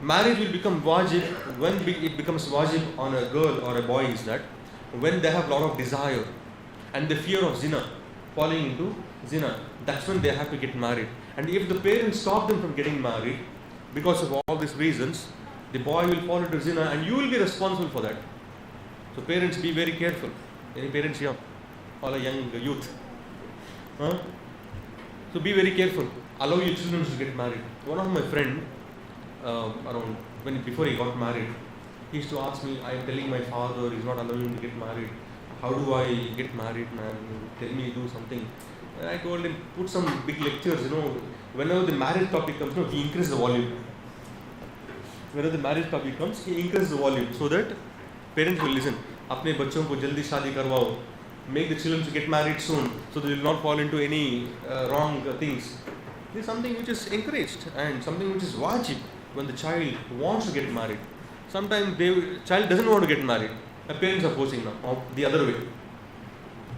Marriage will become wajib when it becomes wajib on a girl or a boy, is that when they have a lot of desire and the fear of zina, falling into zina, that's when they have to get married. And if the parents stop them from getting married because of all these reasons, the boy will fall into zina and you will be responsible for that. So parents, be very careful. Any parents here? All are young youth. So be very careful. Allow your children to get married. One of my friend, before he got married, he used to ask me, I am telling my father he's not allowing him to get married. How do I get married, man? Tell me, do something. And I told him, put some big lectures, whenever the marriage topic comes, he increases the volume. Whenever the marriage topic comes, he increases the volume so that parents will listen. अपने बच्चों को जल्दी शादी करवाओ. Make the children to get married soon so they will not fall into any wrong things. This is something which is encouraged and something which is wajib when the child wants to get married. Sometimes the child doesn't want to get married. The parents are forcing now, or the other way.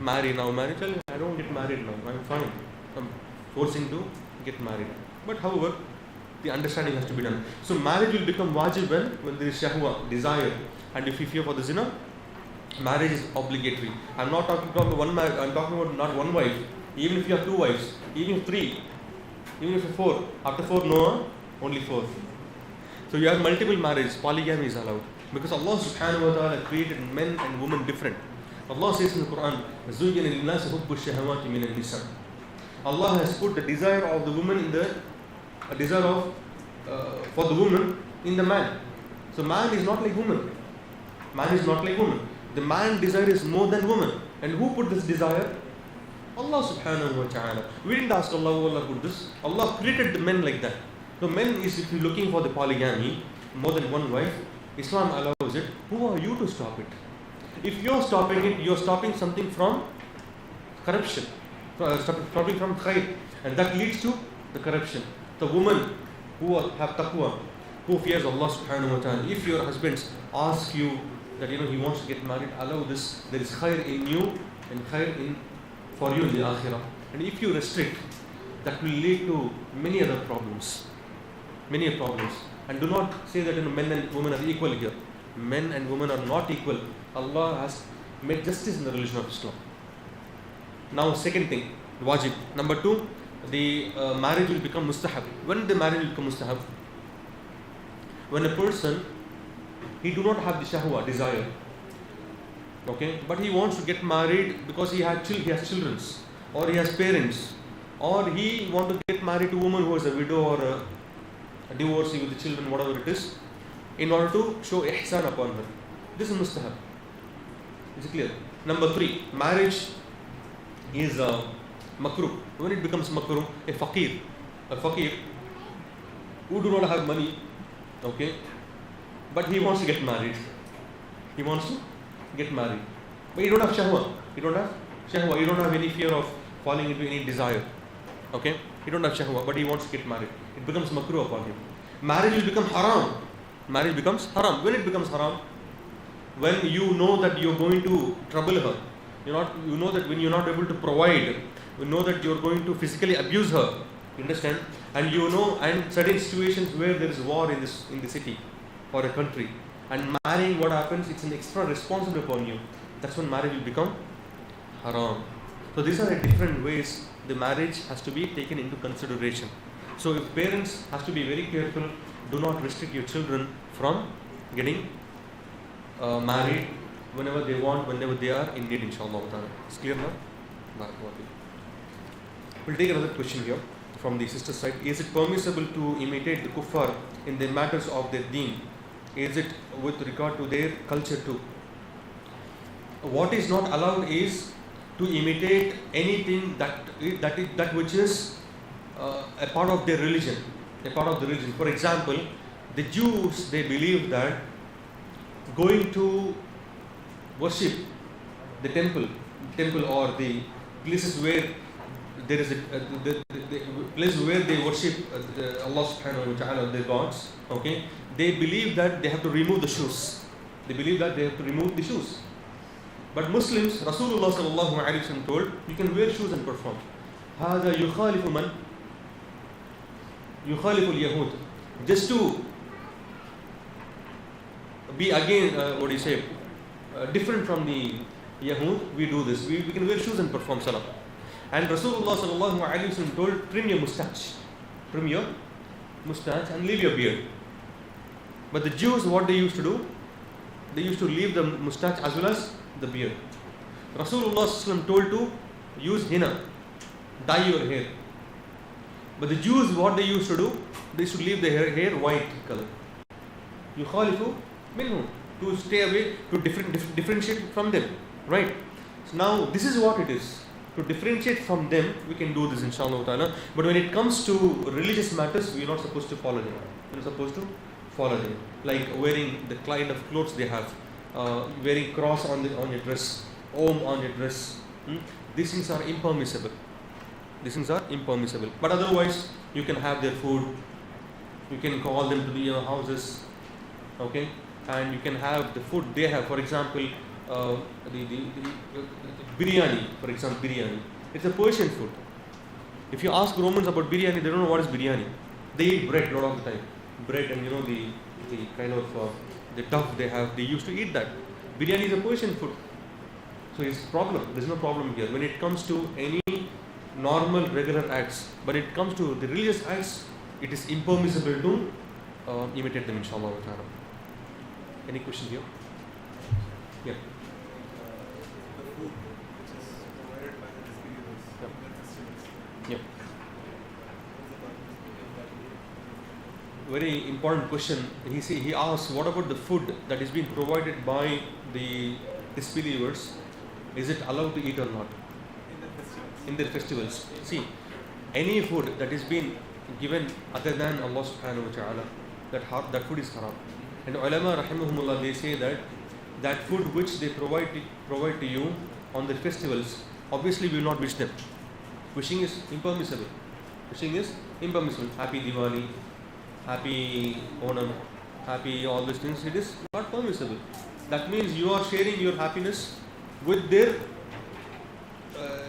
Marry now, marry. Child, I don't get married now. I'm fine. I'm forcing to get married. But however, the understanding has to be done. So marriage will become wajib when there is shahwa, desire. And if you fear for the zina, marriage is obligatory. I'm not talking about one marriage. I'm talking about not one wife. Even if you have two wives, even if three, even if you have four. After four, no, only four. So you have multiple marriages. Polygamy is allowed. Because Allah subhanahu wa ta'ala created men and women different. Allah says in the Quran, زُيِّنَ لِلنَّاسِ حُبُّ الشَّهَوَاتِ مِنَ النِّسَاءِ. Allah has put the desire of the woman in the desire of for the woman in the man. So man is not like woman. Man is not like woman. The man desire is more than woman. And who put this desire? Allah subhanahu wa ta'ala. We didn't ask Allah, Allah put this. Allah created the men like that. So men is, if you're looking for the polygamy, more than one wife, Islam allows it. Who are you to stop it? If you're stopping it, you're stopping something from corruption, stopping from khair, and that leads to the corruption. The woman who have taqwa, who fears Allah subhanahu wa ta'ala, if your husbands ask you that he wants to get married, allow this. There is khair in you and khair for you in the akhirah. And if you restrict, that will lead to many other problems. Many problems. And do not say that men and women are equal here. Men and women are not equal. Allah has made justice in the religion of Islam. Now, second thing, wajib. Number two, the marriage will become mustahab. When the marriage will become mustahab? When a person, he do not have the shahwa, desire. Okay, but he wants to get married because he has children, or he has parents, or he want to get married to a woman who is a widow or a divorcee with the children, whatever it is, in order to show ihsan upon her. This is mustahab. Is it clear? Number 3, marriage is makruh. When it becomes makruh, a fakir who do not have money, okay, but he wants to get married. He wants to get married, but you don't have shahwa. You don't have any fear of falling into any desire. Okay, you don't have shahwa, but he wants to get married. It becomes makruh upon him. Marriage will become haram. Marriage becomes haram. When it becomes haram, when you know that you're going to trouble her, you know that when you're not able to provide, you know that you're going to physically abuse her. You understand? And and certain situations where there is war in the city or a country, and marrying, what happens? It's an extra responsibility upon you. That's when marriage will become haram. So these are the different ways the marriage has to be taken into consideration. So if parents has to be very careful, do not restrict your children from getting married whenever they want, whenever they are in need, inshallah. It's clear now? We'll take another question here from the sister side. Is it permissible to imitate the kuffar in the matters of their deen? Is it with regard to their culture too? What is not allowed is to imitate anything that which is a part of their religion. For example, the Jews, they believe that going to worship the temple or the places where there is the place where they worship Allah subhanahu wa ta'ala, their gods, okay, they believe that they have to remove the shoes. But Muslims, Rasulullah sallallahu alaihi wasallam told, you can wear shoes and perform. هذا يخالف من يخالف اليهود. Just to be again, different from the Yahud, we do this. We can wear shoes and perform salah. And Rasulullah sallallahu alaihi wasallam told, trim your mustache and leave your beard. But the Jews, what they used to do, they used to leave the mustache as well as the beard. Rasulullah sallallahu alaihi wasallam told to use henna, dye your hair. But the Jews, what they used to do, they should leave their hair white color. يخالف منهم, to stay away, to differentiate from them, right? So now this is what it is. To differentiate from them, we can do this, inshallah ta'ala. But when it comes to religious matters, we are not supposed to follow them. We are supposed to follow them, like wearing the kind of clothes they have, wearing cross on your dress, om on your dress. These things are impermissible. But otherwise, you can have their food. You can call them to be your houses, okay? And you can have the food they have. For example, the biryani. For example, biryani. It's a Persian food. If you ask Romans about biryani, they don't know what is biryani. They eat bread a lot of the time. Bread and the kind of the duff they have. They used to eat that. Biryani is a Persian food. So it's a problem. There's no problem here when it comes to any normal regular acts. But it comes to the religious acts, it is impermissible to imitate them, inshallah. Any question here? Yeah. The food which is provided by the disbelievers in their festivals. Yeah. Very important question. He asks, what about the food that is being provided by the disbelievers? Is it allowed to eat or not? In their festivals. See, any food that is being given other than Allah subhanahu wa ta'ala, that food is haram. And ulama rahimahumullah, they say that food which they provide to you on the festivals, obviously we will not wish them. Wishing is impermissible. Happy Diwali, happy Onam, happy all these things, it is not permissible. That means you are sharing your happiness with their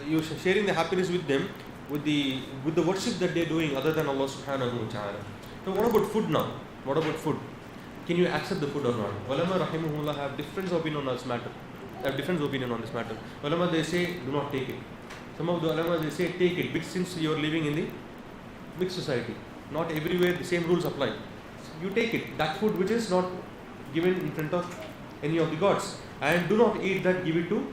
you're sharing the happiness with them with the worship that they're doing other than Allah subhanahu wa ta'ala. So what about food now? What about food? Can you accept the food or not? Ulama rahimahullah have different opinion on this matter. Ulama, they say do not take it. Some of the ulama, they say take it, since you are living in the mixed society. Not everywhere the same rules apply. So you take it. That food which is not given in front of any of the gods. And do not eat that, give it to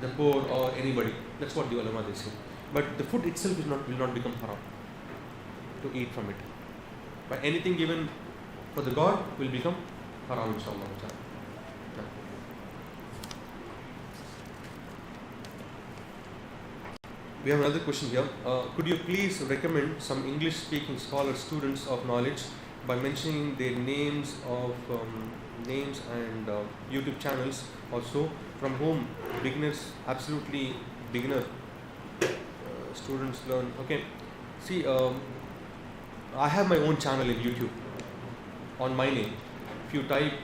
the poor or anybody. That's what the ulama they say. But the food itself will not become haram to eat from it. But anything given for the God will become haram, inshallah. We have another question here. Could you please recommend some English-speaking scholars, students of knowledge, by mentioning their names and YouTube channels also, from whom beginners, absolutely beginner students learn? Okay. See, I have my own channel in YouTube on my name. If you type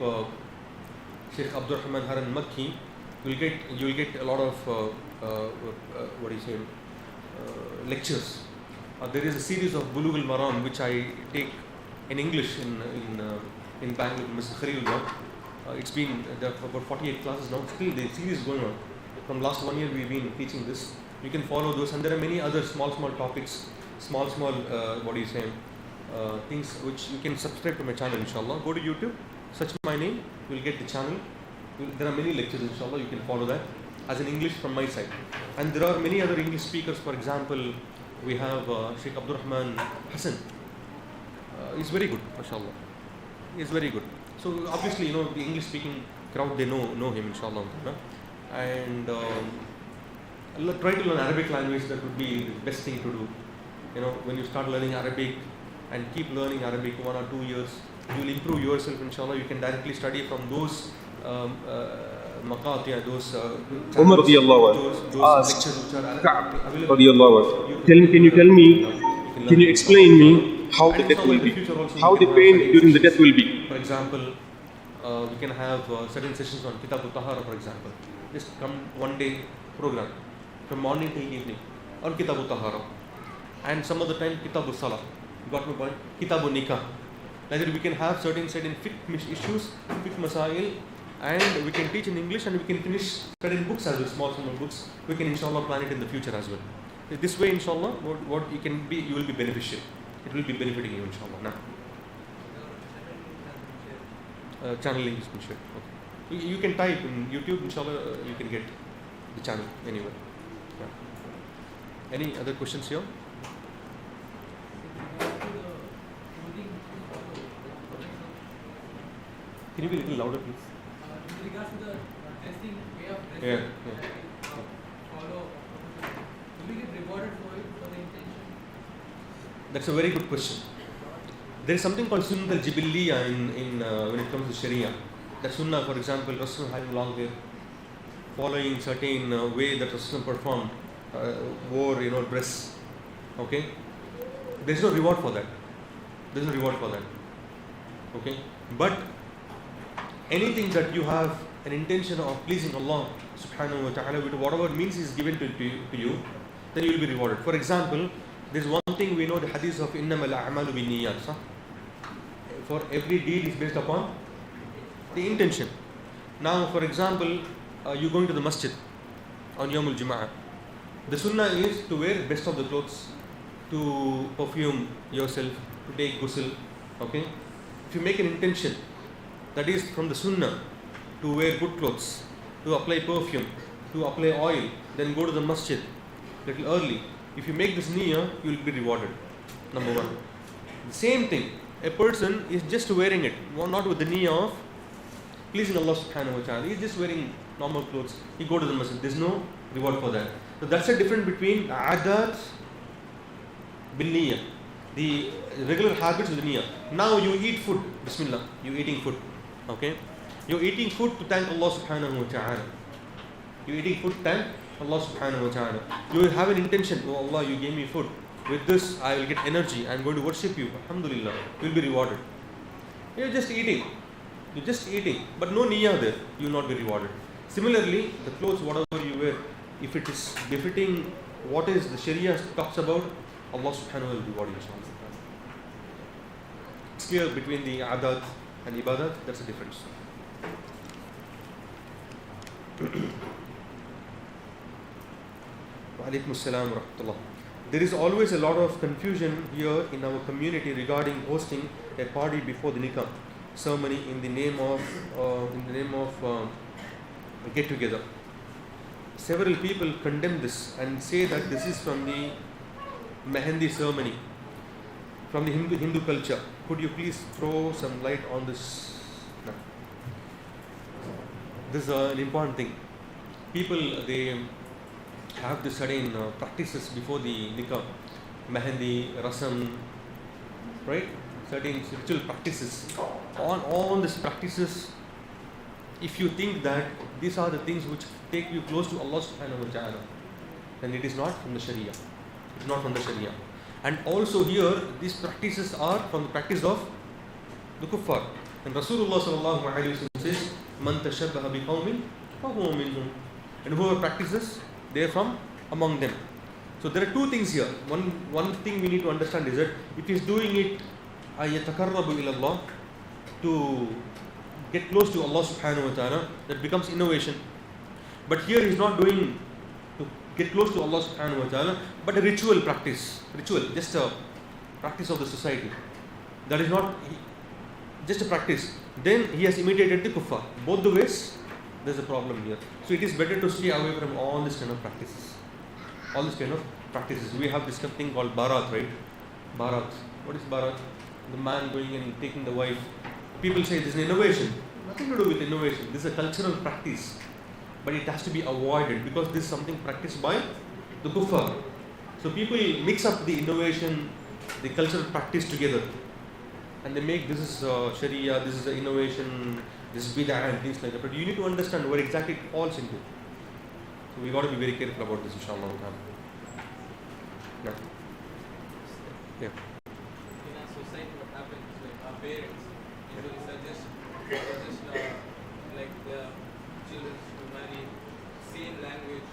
SHAYKH ABDUL REHMAN HARAN MAKKI, you will get a lot of lectures. There is a series of Bulugh al-Maram which I take in English in Bangalore, Mr. Khalil. It's been there for about 48 classes now. Still the series is going on. From last 1 year we've been teaching this. You can follow those, and there are many other small topics, small things which you can subscribe to my channel, inshallah. Go to YouTube, search my name, you will get the channel. There are many lectures, inshallah. You can follow that as in English from my side. And there are many other English speakers. For example, we have Shaykh Abdul Rahman Hassan. He's very good, mashallah. He's very good. So obviously, the English speaking crowd, they know him, inshallah. And try to learn Arabic language. That would be the best thing to do. When you start learning Arabic and keep learning Arabic 1 or 2 years, you will improve yourself, inshallah. You can directly study from those maqatiya, those Umar radiallahu anhu asked Ka'b radiallahu anhu, can you explain me how the death will be? How the pain during the death will be? For example, we can have certain sessions on Kitab al-Tahara, for example. Just come one day program from morning till evening on Kitab al-Tahara. And some other time Kitab al-Salah. You got my point? Kitab al-Nikah. Like that we can have certain fiqh issues, fiqh masail, and we can teach in English, and we can finish certain books as well, small books. We can inshallah plan it in the future as well. This way, inshallah, what you can be, you will be beneficial. It will be benefiting you, inshallah. Channel link has been shared. Okay. You can type in YouTube, inshallah, you can get the channel anywhere. Yeah. Any other questions here? Can you be a little louder, please? With regards to the dressing, way of dressing, follow, will we get rewarded for it, for the intention? That's a very good question. There is something called Sunnah al-Jibilliya in when it comes to Sharia. The Sunnah, for example, Rasul having long hair, following certain way that Rasul performed, wore dress. Okay, there is no reward for that. There is no reward for that. Okay, but anything that you have an intention of pleasing Allah subhanahu wa ta'ala with whatever means is given to you, then you will be rewarded. For example, there's one thing we know, the hadith of innamal a'malu binniyat. For every deed is based upon the intention. Now, for example, you're going to the masjid on Yawmul Jum'ah. The sunnah is to wear best of the clothes, to perfume yourself, to take ghusl. Okay? If you make an intention, that is from the sunnah, to wear good clothes, to apply perfume, to apply oil, then go to the masjid little early. If you make this niyyah, you will be rewarded. Number one. The same thing, a person is just wearing it, not with the niyyah of pleasing Allah subhanahu wa ta'ala. He is just wearing normal clothes. He go to the masjid. There is no reward for that. So that's the difference between adat bil niyyah, the regular habits with the niyyah. Now you eat food, bismillah, you eating food. Okay? You're eating food to thank Allah subhanahu wa ta'ala. You're eating food to thank Allah subhanahu wa ta'ala. You will have an intention, oh Allah, you gave me food. With this, I will get energy. I am going to worship you. Alhamdulillah. You will be rewarded. You're just eating. You're just eating. But no niyyah there. You will not be rewarded. Similarly, the clothes, whatever you wear, if it is befitting what is the Sharia talks about, Allah subhanahu wa ta'ala will reward you. It's clear between the adat and ibadat, that's the difference. Walaikum assalam wa rahmatullah. There is always a lot of confusion here in our community regarding hosting a party before the nikah. ceremony in the name of a get together. Several people condemn this and say that this is from the Mehendi ceremony, from the Hindu culture. Could you please throw some light on this? No. This is an important thing. People, they have this certain practices before the nikah, Mehendi, Rasam, right? Certain spiritual practices. On all these practices, if you think that these are the things which take you close to Allah subhanahu wa ta'ala, then it is not from the Sharia. It is not from the Sharia. And also here, these practices are from the practice of the kuffar. And Rasulullah sallallahu alayhi wa sallam says, Man tashabbaha bi qawmin fahuwa minhum. And whoever practices, they are from among them. So there are two things here. One thing we need to understand is that if he is doing it ayatakarrabu ila Allah, to get close to Allah subhanahu wa ta'ala, that becomes innovation. But here he is not doing to get close to Allah subhanahu wa ta'ala, but a ritual practice. Ritual, just a practice of the society. That is not just a practice. Then he has imitated the kuffar. Both the ways, there is a problem here. So it is better to stay away from all this kind of practices. All this kind of practices. We have this thing called Bharat, right? Bharat. What is Bharat? The man going and taking the wife. People say this is an innovation. Nothing to do with innovation. This is a cultural practice. But it has to be avoided because this is something practiced by the kuffar. So people mix up the innovation, the cultural practice together. And they make this is Sharia, this is an innovation, this is bid'ah and things like that. But you need to understand what exactly it falls into. So we got to be very careful about this, inshallah. Yeah. Yeah. In our society, what happens is like our parents usually suggest like the children to marry same language,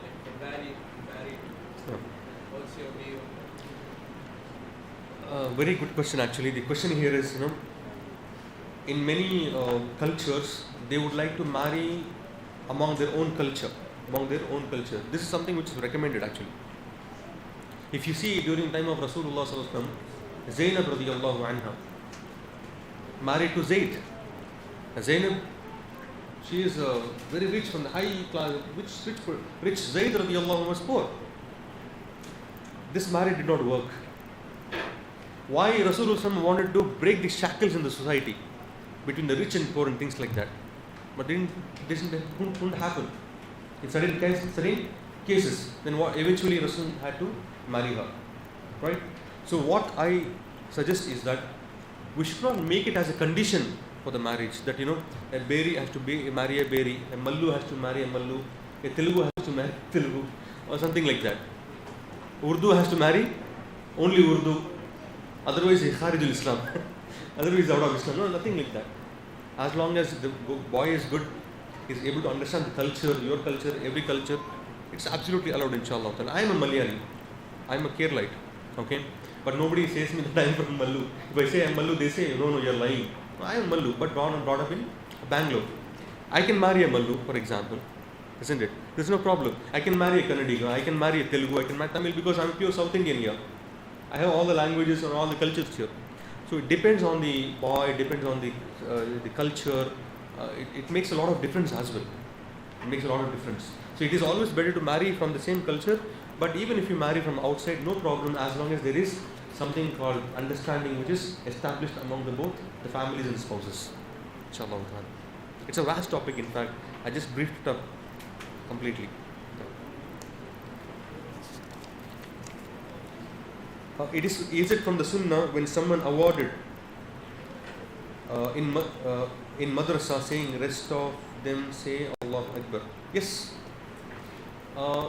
like from married. Yeah. What's your view? Very good question actually. The question here is, in many cultures, they would like to marry among their own culture. This is something which is recommended actually. If you see during the time of Rasulullah sallallahu alaihi wasallam, Zainab radiyallahu anha married to Zayd. Zainab, she is very rich from the high class, rich Zayd radiyallahu anhu was poor. This marriage did not work. Why Rasulullah wanted to break the shackles in the society between the rich and poor and things like that. But couldn't happen. In certain cases, then eventually Rasul had to marry her. Right? So what I suggest is that we should not make it as a condition for the marriage that a Beri has to marry a Beri, a Mallu has to marry a Mallu, a Telugu has to marry Telugu, or something like that. Urdu has to marry only Urdu. Otherwise, he Kharijul Islam. Otherwise, out of Islam. No, nothing like that. As long as the boy is good, he is able to understand the culture, your culture, every culture, it's absolutely allowed, inshallah. I am a Malayali. I am a Keralite. Okay? But nobody says me that I am from Mallu. If I say I am Mallu, they say, no, you're lying. No, I am Mallu, but born and brought up in Bangalore. I can marry a Mallu, for example. Isn't it? There's no problem. I can marry a Kannadiga, I can marry a Telugu, I can marry Tamil because I'm pure South Indian here. I have all the languages and all the cultures here. So it depends on the boy, it depends on the culture. It makes a lot of difference as well. It makes a lot of difference. So it is always better to marry from the same culture, but even if you marry from outside, no problem as long as there is something called understanding which is established among both the families and spouses. Inshallah. It's a vast topic, in fact. I just briefed it up completely. Is it from the Sunnah when someone awarded in madrasa saying rest of them say Allahu Akbar? Yes.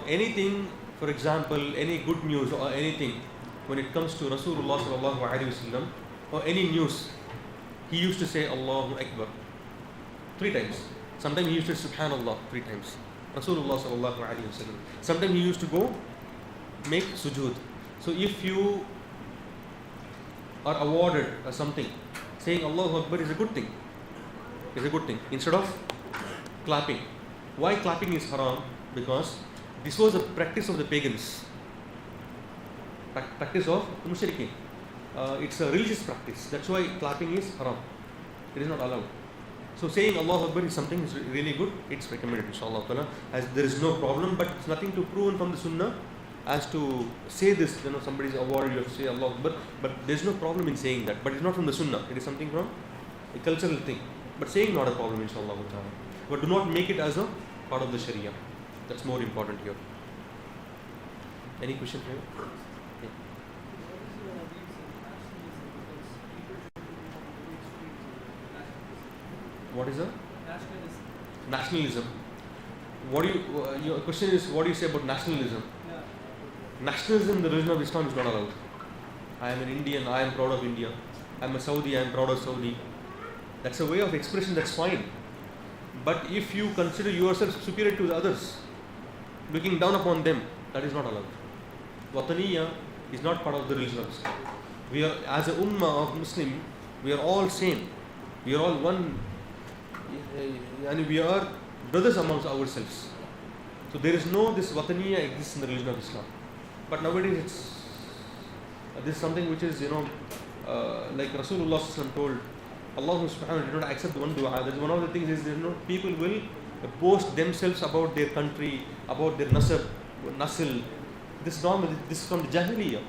Anything, for example, any good news or anything, when it comes to Rasulullah sallallahu alaihi wasallam or any news, he used to say Allahu Akbar 3 times. Sometimes he used to say Subhanallah 3 times. Rasulullah sallallahu alaihi wasallam. Sometimes he used to go make sujood. So if you are awarded something, saying Allahu Akbar is a good thing. Is a good thing. Instead of clapping. Why clapping is haram? Because this was a practice of the pagans. Practice of the mushrikeen. it's a religious practice. That's why clapping is haram. It is not allowed. So saying Allahu Akbar is something is really good. It's recommended, inshallah ta'ala, as there is no problem, but it's nothing to prove from the sunnah as to say this. Somebody is awarded, you have to say Allahu Akbar, but there's no problem in saying that. But it's not from the sunnah. It is something from a cultural thing. But saying not a problem, inshallah ta'ala. But do not make it as a part of the Sharia. That's more important here. Any question for you? Yeah. What is a nationalism? What do you? Your question is, what do you say about nationalism? Nationalism in the religion of Islam is not allowed. I am an Indian. I am proud of India. I am a Saudi. I am proud of Saudi. That's a way of expression. That's fine. But if you consider yourself superior to the others, looking down upon them, that is not allowed. Wataniya is not part of the religion of Islam. We are, as a ummah of Muslim, we are all same. We are all one. And we are brothers amongst ourselves. So there is no this wataniya exists in the religion of Islam. But nowadays this is something which is like Rasulullah told, Allah subhanahu wa ta'ala did not accept one dua. That's one of the things is people will boast themselves about their country, about their nasil. This is from the Jahiliyyah.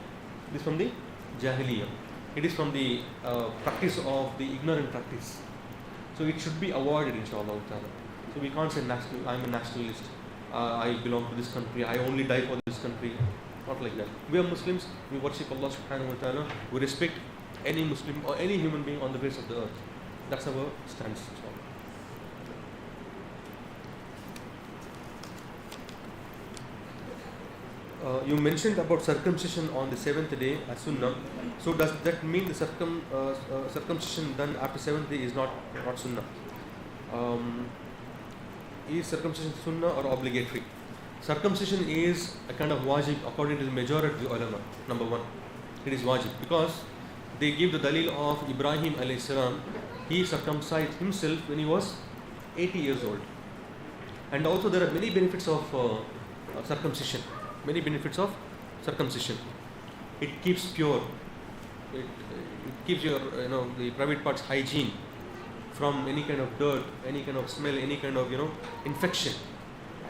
This is from the Jahiliyyah. It is from the practice of the ignorant practice. So it should be avoided, inshallah ta'ala. So we can't say I'm a nationalist, I belong to this country, I only die for this country. Not like that. We are Muslims, we worship Allah subhanahu wa ta'ala, we respect any Muslim or any human being on the face of the earth. That's our stance, inshallah. You mentioned about circumcision on the 7th day as sunnah. So does that mean the circumcision done after 7th day is not sunnah? Is circumcision sunnah or obligatory? Circumcision is a kind of wajib according to the majority of the ulama. Number one, it is wajib because they give the dalil of Ibrahim alayhi salam. He circumcised himself when he was 80 years old. And also there are many benefits of circumcision. Many benefits of circumcision. It keeps pure. It keeps your the private parts hygiene from any kind of dirt, any kind of smell, any kind of infection.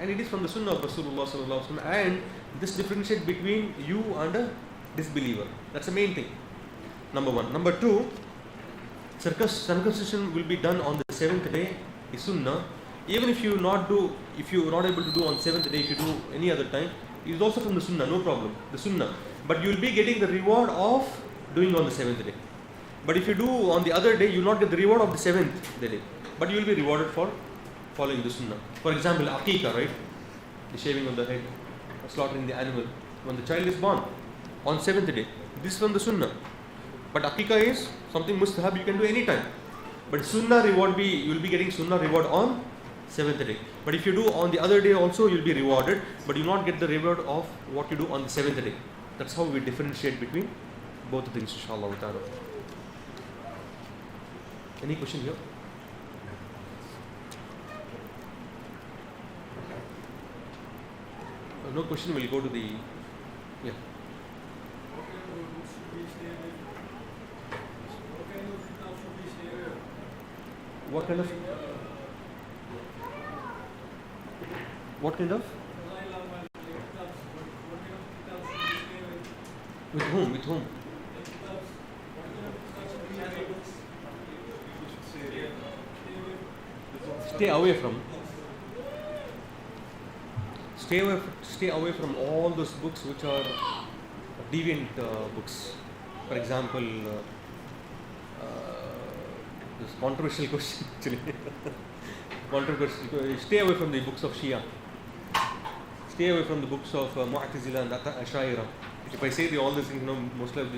And it is from the sunnah of Rasulullah sallallahu alaihi wasallam. And this differentiates between you and a disbeliever. That's the main thing. Number one. Number two, circumcision will be done on the 7th day. Is sunnah. Even if you are not able to do on 7th day, if you do any other time, it is also from the sunnah, no problem. The sunnah. But you will be getting the reward of doing on the 7th day. But if you do on the other day, you will not get the reward of the 7th day. But you will be rewarded for following the sunnah. For example, aqiqah, right? The shaving of the head, slaughtering the animal. When the child is born, on 7th day. This is from the sunnah. But aqiqah is something mustahab, you can do any time. But sunnah reward you will be getting sunnah reward on 7th day. But if you do on the other day also, you will be rewarded, but you will not get the reward of what you do on the 7th day. That's how we differentiate between both the things, inshallah ta'ala. Any question here? No question, we'll go to the... Yeah. What kind of... What kind of? With whom? With whom? Stay away from. Stay away from all those books which are deviant books. For example, this controversial question actually. Controversial. Stay away from the books of Shia. Stay away from the books of Mu'tazila and Ash'aira. If I say all these things, most of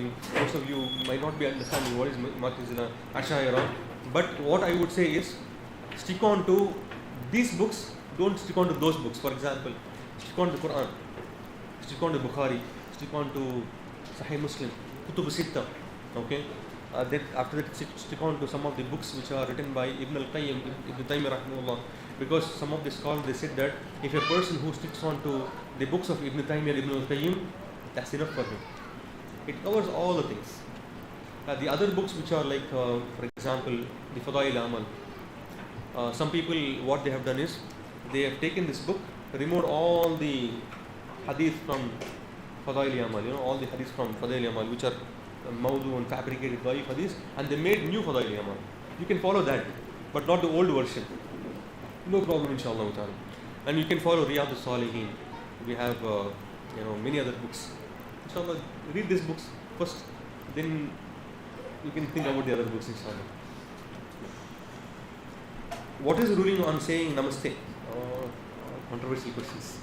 you might not be understanding what is Mu'tazila, Ash'aira. But what I would say is, stick on to these books. Don't stick on to those books. For example, stick on to the Quran, stick on to Bukhari, stick on to Sahih Muslim, Kutub Sitta. Okay. Then after that, stick on to some of the books which are written by Ibn al-Qayyim, Ibn Taymiyyah rahimahullah. Because some of the scholars, they said that if a person who sticks on to the books of Ibn Taymiyyah, Ibn al-Qayyim, that's enough for him. It covers all the things. The other books which are like, for example, the Fadail Amal. Some people, what they have done is, they have taken this book, removed all the hadith from Fadail Amal, all the hadith from Fadail Amal, which are mawdu and fabricated daif hadith, and they made new Fadail Amal. You can follow that, but not the old version. No problem, inshallah ta'ala. And you can follow Riyadh al-Salihin. We have, many other books. Inshallah, read these books first, then you can think about the other books, inshallah. What is the ruling on saying namaste? Controversial questions.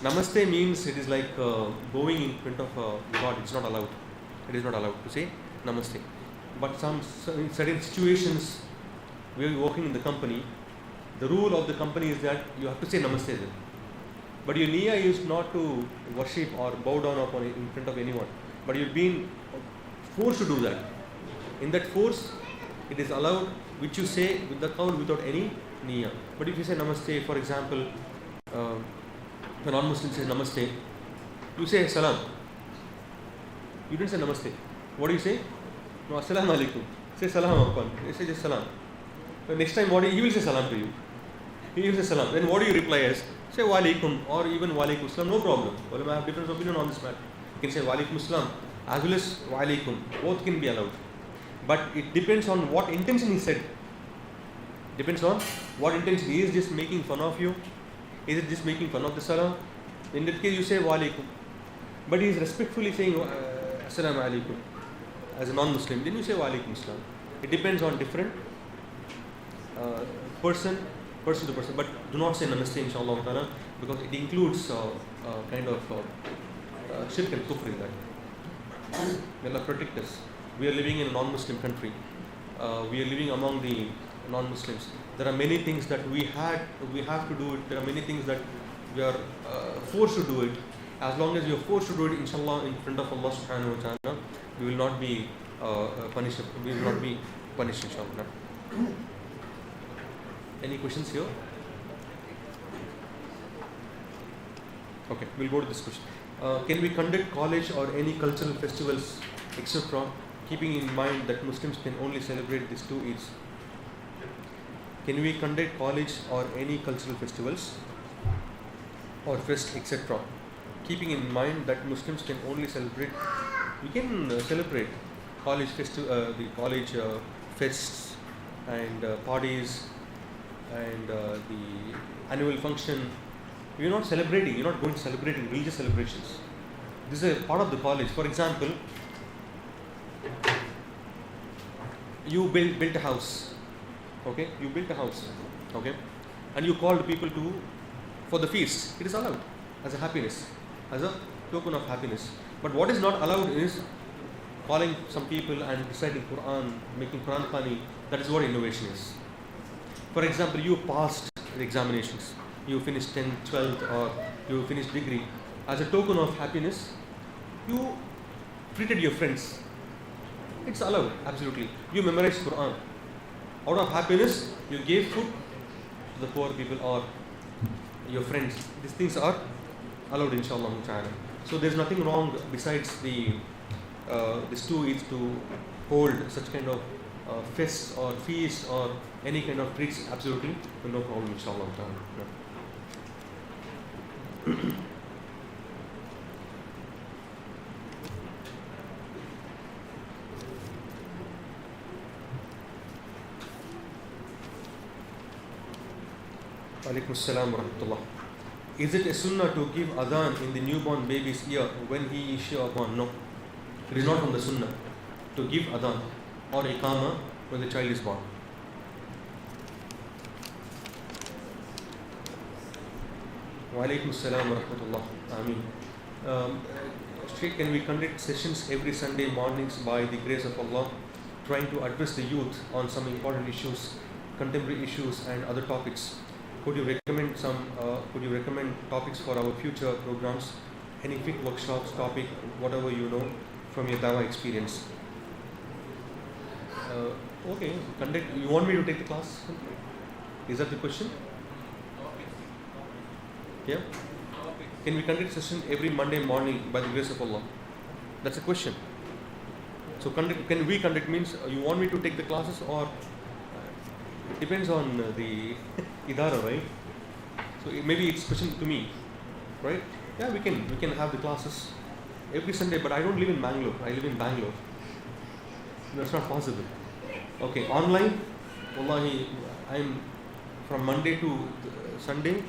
Namaste means it is like bowing in front of God. It's not allowed. It is not allowed to say namaste. But in certain situations, we are working in the company. The rule of the company is that you have to say namaste then. But your niya is not to worship or bow down upon in front of anyone. But you're being forced to do that. In that force, it is allowed, which you say with the qawl without any niya. But if you say namaste, for example, if a non-Muslim says namaste, you say salam. You didn't say namaste. What do you say? No, assalamu alaikum. Say salam upon. You say just salam. The next time he will say salam to you. He will say salam. Then what do you reply as? Say wa alaikum or even wa alaikum salam. No problem. I have different opinion on this matter. You can say wa alaikum salam as well as wa alaikum. Both can be allowed. But it depends on what intention he said. Depends on what intention. He is just making fun of you. Is it just making fun of the salam? In that case, you say wa alaikum. But he is respectfully saying assalamu alaikum as a non-Muslim. Then you say wa alaikum salam. It depends on different person to person. But do not say namaste, inshallah ta'ala, because it includes kind of shirk and kufr in that. May Allah protect us. We are living in a non-Muslim country. We are living among the non-Muslims. There are many things that we have to do it. There are many things that we are forced to do it. As long as you are forced to do it, inshallah, in front of Allah subhanahu wa ta'ala, we will not be punished. We will not be punished, inshallah. Any questions here? Okay, we'll go to this question. Can we conduct college or any cultural festivals, etc., keeping in mind that Muslims can only celebrate these two Eids? Can we conduct college or any cultural festivals or fest, etc., keeping in mind that Muslims can only celebrate? We can celebrate college the college fests and parties and the annual function. You're not celebrating. You're not going to celebrating religious celebrations. This is a part of the college. For example, you built a house. Okay, you built a house. Okay, and you called people for the feast. It is allowed as a happiness, as a token of happiness. But what is not allowed is calling some people and reciting Quran, making Quran Khani. That is what innovation is. For example, you passed the examinations. You finished 10th, 12th, or you finished degree. As a token of happiness, you treated your friends. It's allowed, absolutely. You memorized Quran. Out of happiness, you gave food to the poor people or your friends. These things are allowed, inshallah ta'ala. So there's nothing wrong besides these two Eids to hold such kind of fests or feasts or any kind of treats. Absolutely, no problem, inshallah ta'ala. Alaikum assalam wa rahmatullah. Is it a sunnah to give adhan in the newborn baby's ear when he is sure born? No. It is not from the sunnah to give adhan or iqama when the child is born. Wa alaikum assalam wa rahmatullah. Ameen. Shaykh, can we conduct sessions every Sunday mornings by the grace of Allah, trying to address the youth on some important issues, contemporary issues and other topics? Could you recommend topics for our future programs? Any fiqh workshops, topic, whatever you know from your dawah experience? Okay, conduct. You want me to take the class? Is that the question? Yeah. Can we conduct session every Monday morning by the grace of Allah? That's a question. So can we conduct means you want me to take the classes, or it depends on the idara, right? So maybe it's question to me, right? Yeah, we can have the classes every Sunday, but I don't live in Bangalore. I live in Bangalore. That's not possible. Okay, online, wallahi, I'm from Monday to Sunday,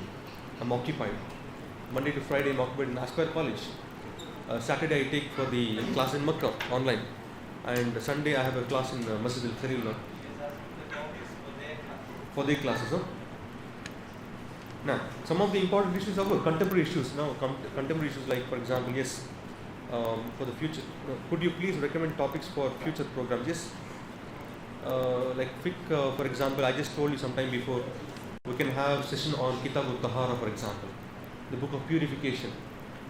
I'm occupied. Monday to Friday, I'm occupied in Aspire College. Saturday, I take for the class in Makkah online, and Sunday I have a class in Masjid al-Kharillah for the classes. Huh? Now, some of the important issues are contemporary issues. Now, contemporary issues like, for example, yes, for the future, could you please recommend topics for future programs? Yes, like for example, I just told you sometime before, we can have session on Kitab al-Tahara, for example, the book of purification.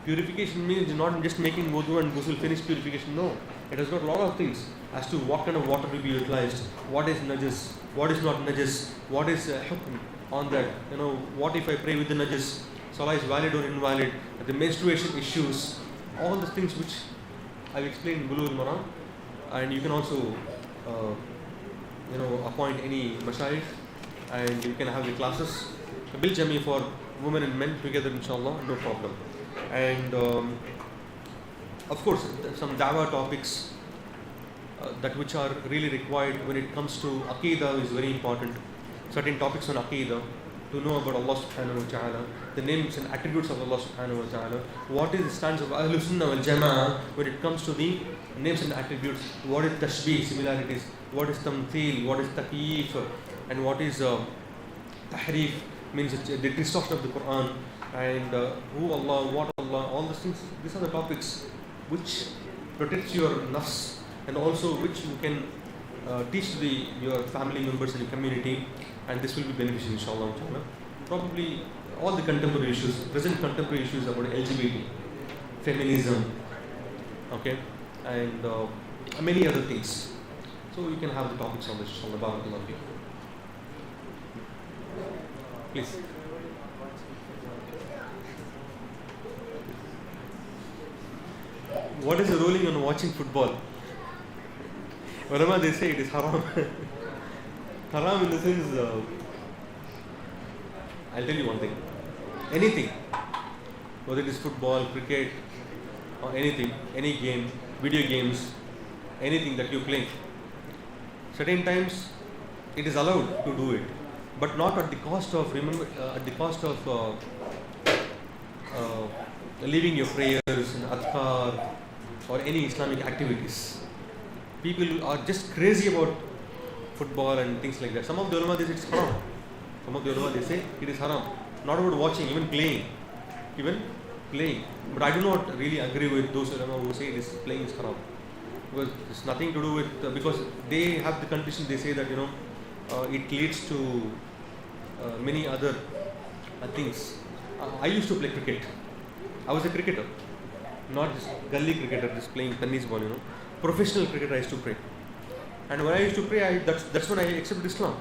Purification means not just making wudu and ghusl, finish purification. No, it has got a lot of things as to what kind of water will be utilized, what is najas, what is not najas, what is hukm on that. What if I pray with the najas, salah is valid or invalid, the menstruation issues, all the things which I've explained in Bulugh al-Maram. And you can also appoint any mashayikh, and you can have the classes bil jami for women and men together, inshallah, no problem. And of course, some da'wah topics that which are really required when it comes to Aqidah is very important. Certain topics on Aqidah, to know about Allah subhanahu wa ta'ala, the names and attributes of Allah subhanahu wa ta'ala, what is the stance of Ahlul Sunnah wal Jama'ah when it comes to the names and attributes, what is tashbih, similarities, what is tamthil, what is takyif, and what is tahrif, means the distortion of the Quran, and who Allah, what Allah, all these things. These are the topics which protects your nafs, and also which you can teach to your family members and your community, and this will be beneficial, inshallah. Probably all the contemporary issues, present contemporary issues about LGBT, feminism, okay, and many other things. So you can have the topics on this, inshallah. Barakallahu feekum. Please. What is the ruling on watching football? Ulama, they say it is haram. Haram in the sense, I'll tell you one thing. Anything, whether it is football, cricket, or anything, any game, video games, anything that you play, certain times it is allowed to do it, but not at the cost of leaving your prayers and adhkar or any Islamic activities. People are just crazy about football and things like that. Some of the ulama, they say it's haram. Some of the ulama, they say it is haram. Not about watching, even playing. But I do not really agree with those ulama who say this playing is haram. Because it's nothing to do with, because they have the condition, they say that, it leads to many other things. I used to play cricket. I was a cricketer. Not just gully cricketer, just playing tennis ball, Professional cricketer I used to play. And when I used to pray, that's when I accepted Islam.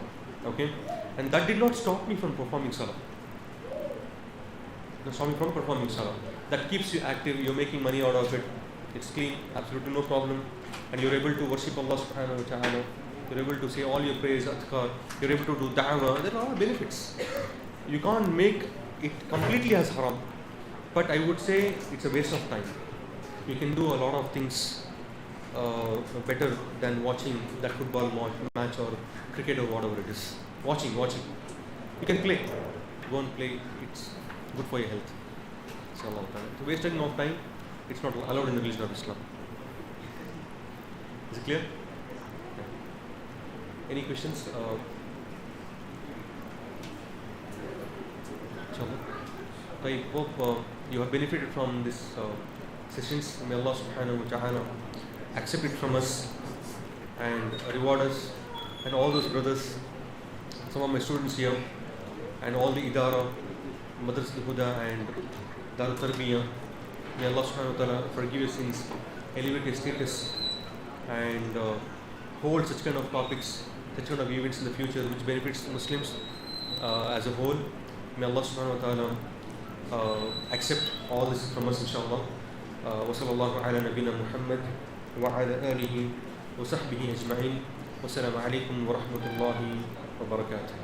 Okay? And that did not stop me from performing salah. That stopped me from performing salah. That keeps you active, you're making money out of it. It's clean, absolutely no problem. And you're able to worship Allah subhanahu wa ta'ala. You're able to say all your prayers, adhkar. You're able to do da'wah. There are benefits. You can't make it completely as haram. But I would say it's a waste of time. You can do a lot of things better than watching that football match or cricket or whatever it is. Watching. You can play. Go and play. It's good for your health. It's a long time. So wasting of time, it's not allowed in the religion of Islam. Is it clear? Yeah. Any questions? I hope you have benefited from this sessions. May Allah subhanahu wa ta'ala accept it from us and reward us and all those brothers, some of my students here, and all the idara, Madrasa al-Huda and Darul Tarbiyah. May Allah subhanahu wa ta'ala forgive your sins, elevate your status, and hold such kind of topics, such kind of events in the future which benefits Muslims as a whole. May Allah subhanahu wa ta'ala accept all this from us, inshallah. Wa sallallahu ala nabina Muhammad wa ala alihi وصحبه أجمعين. والسلام عليكم ورحمة الله وبركاته.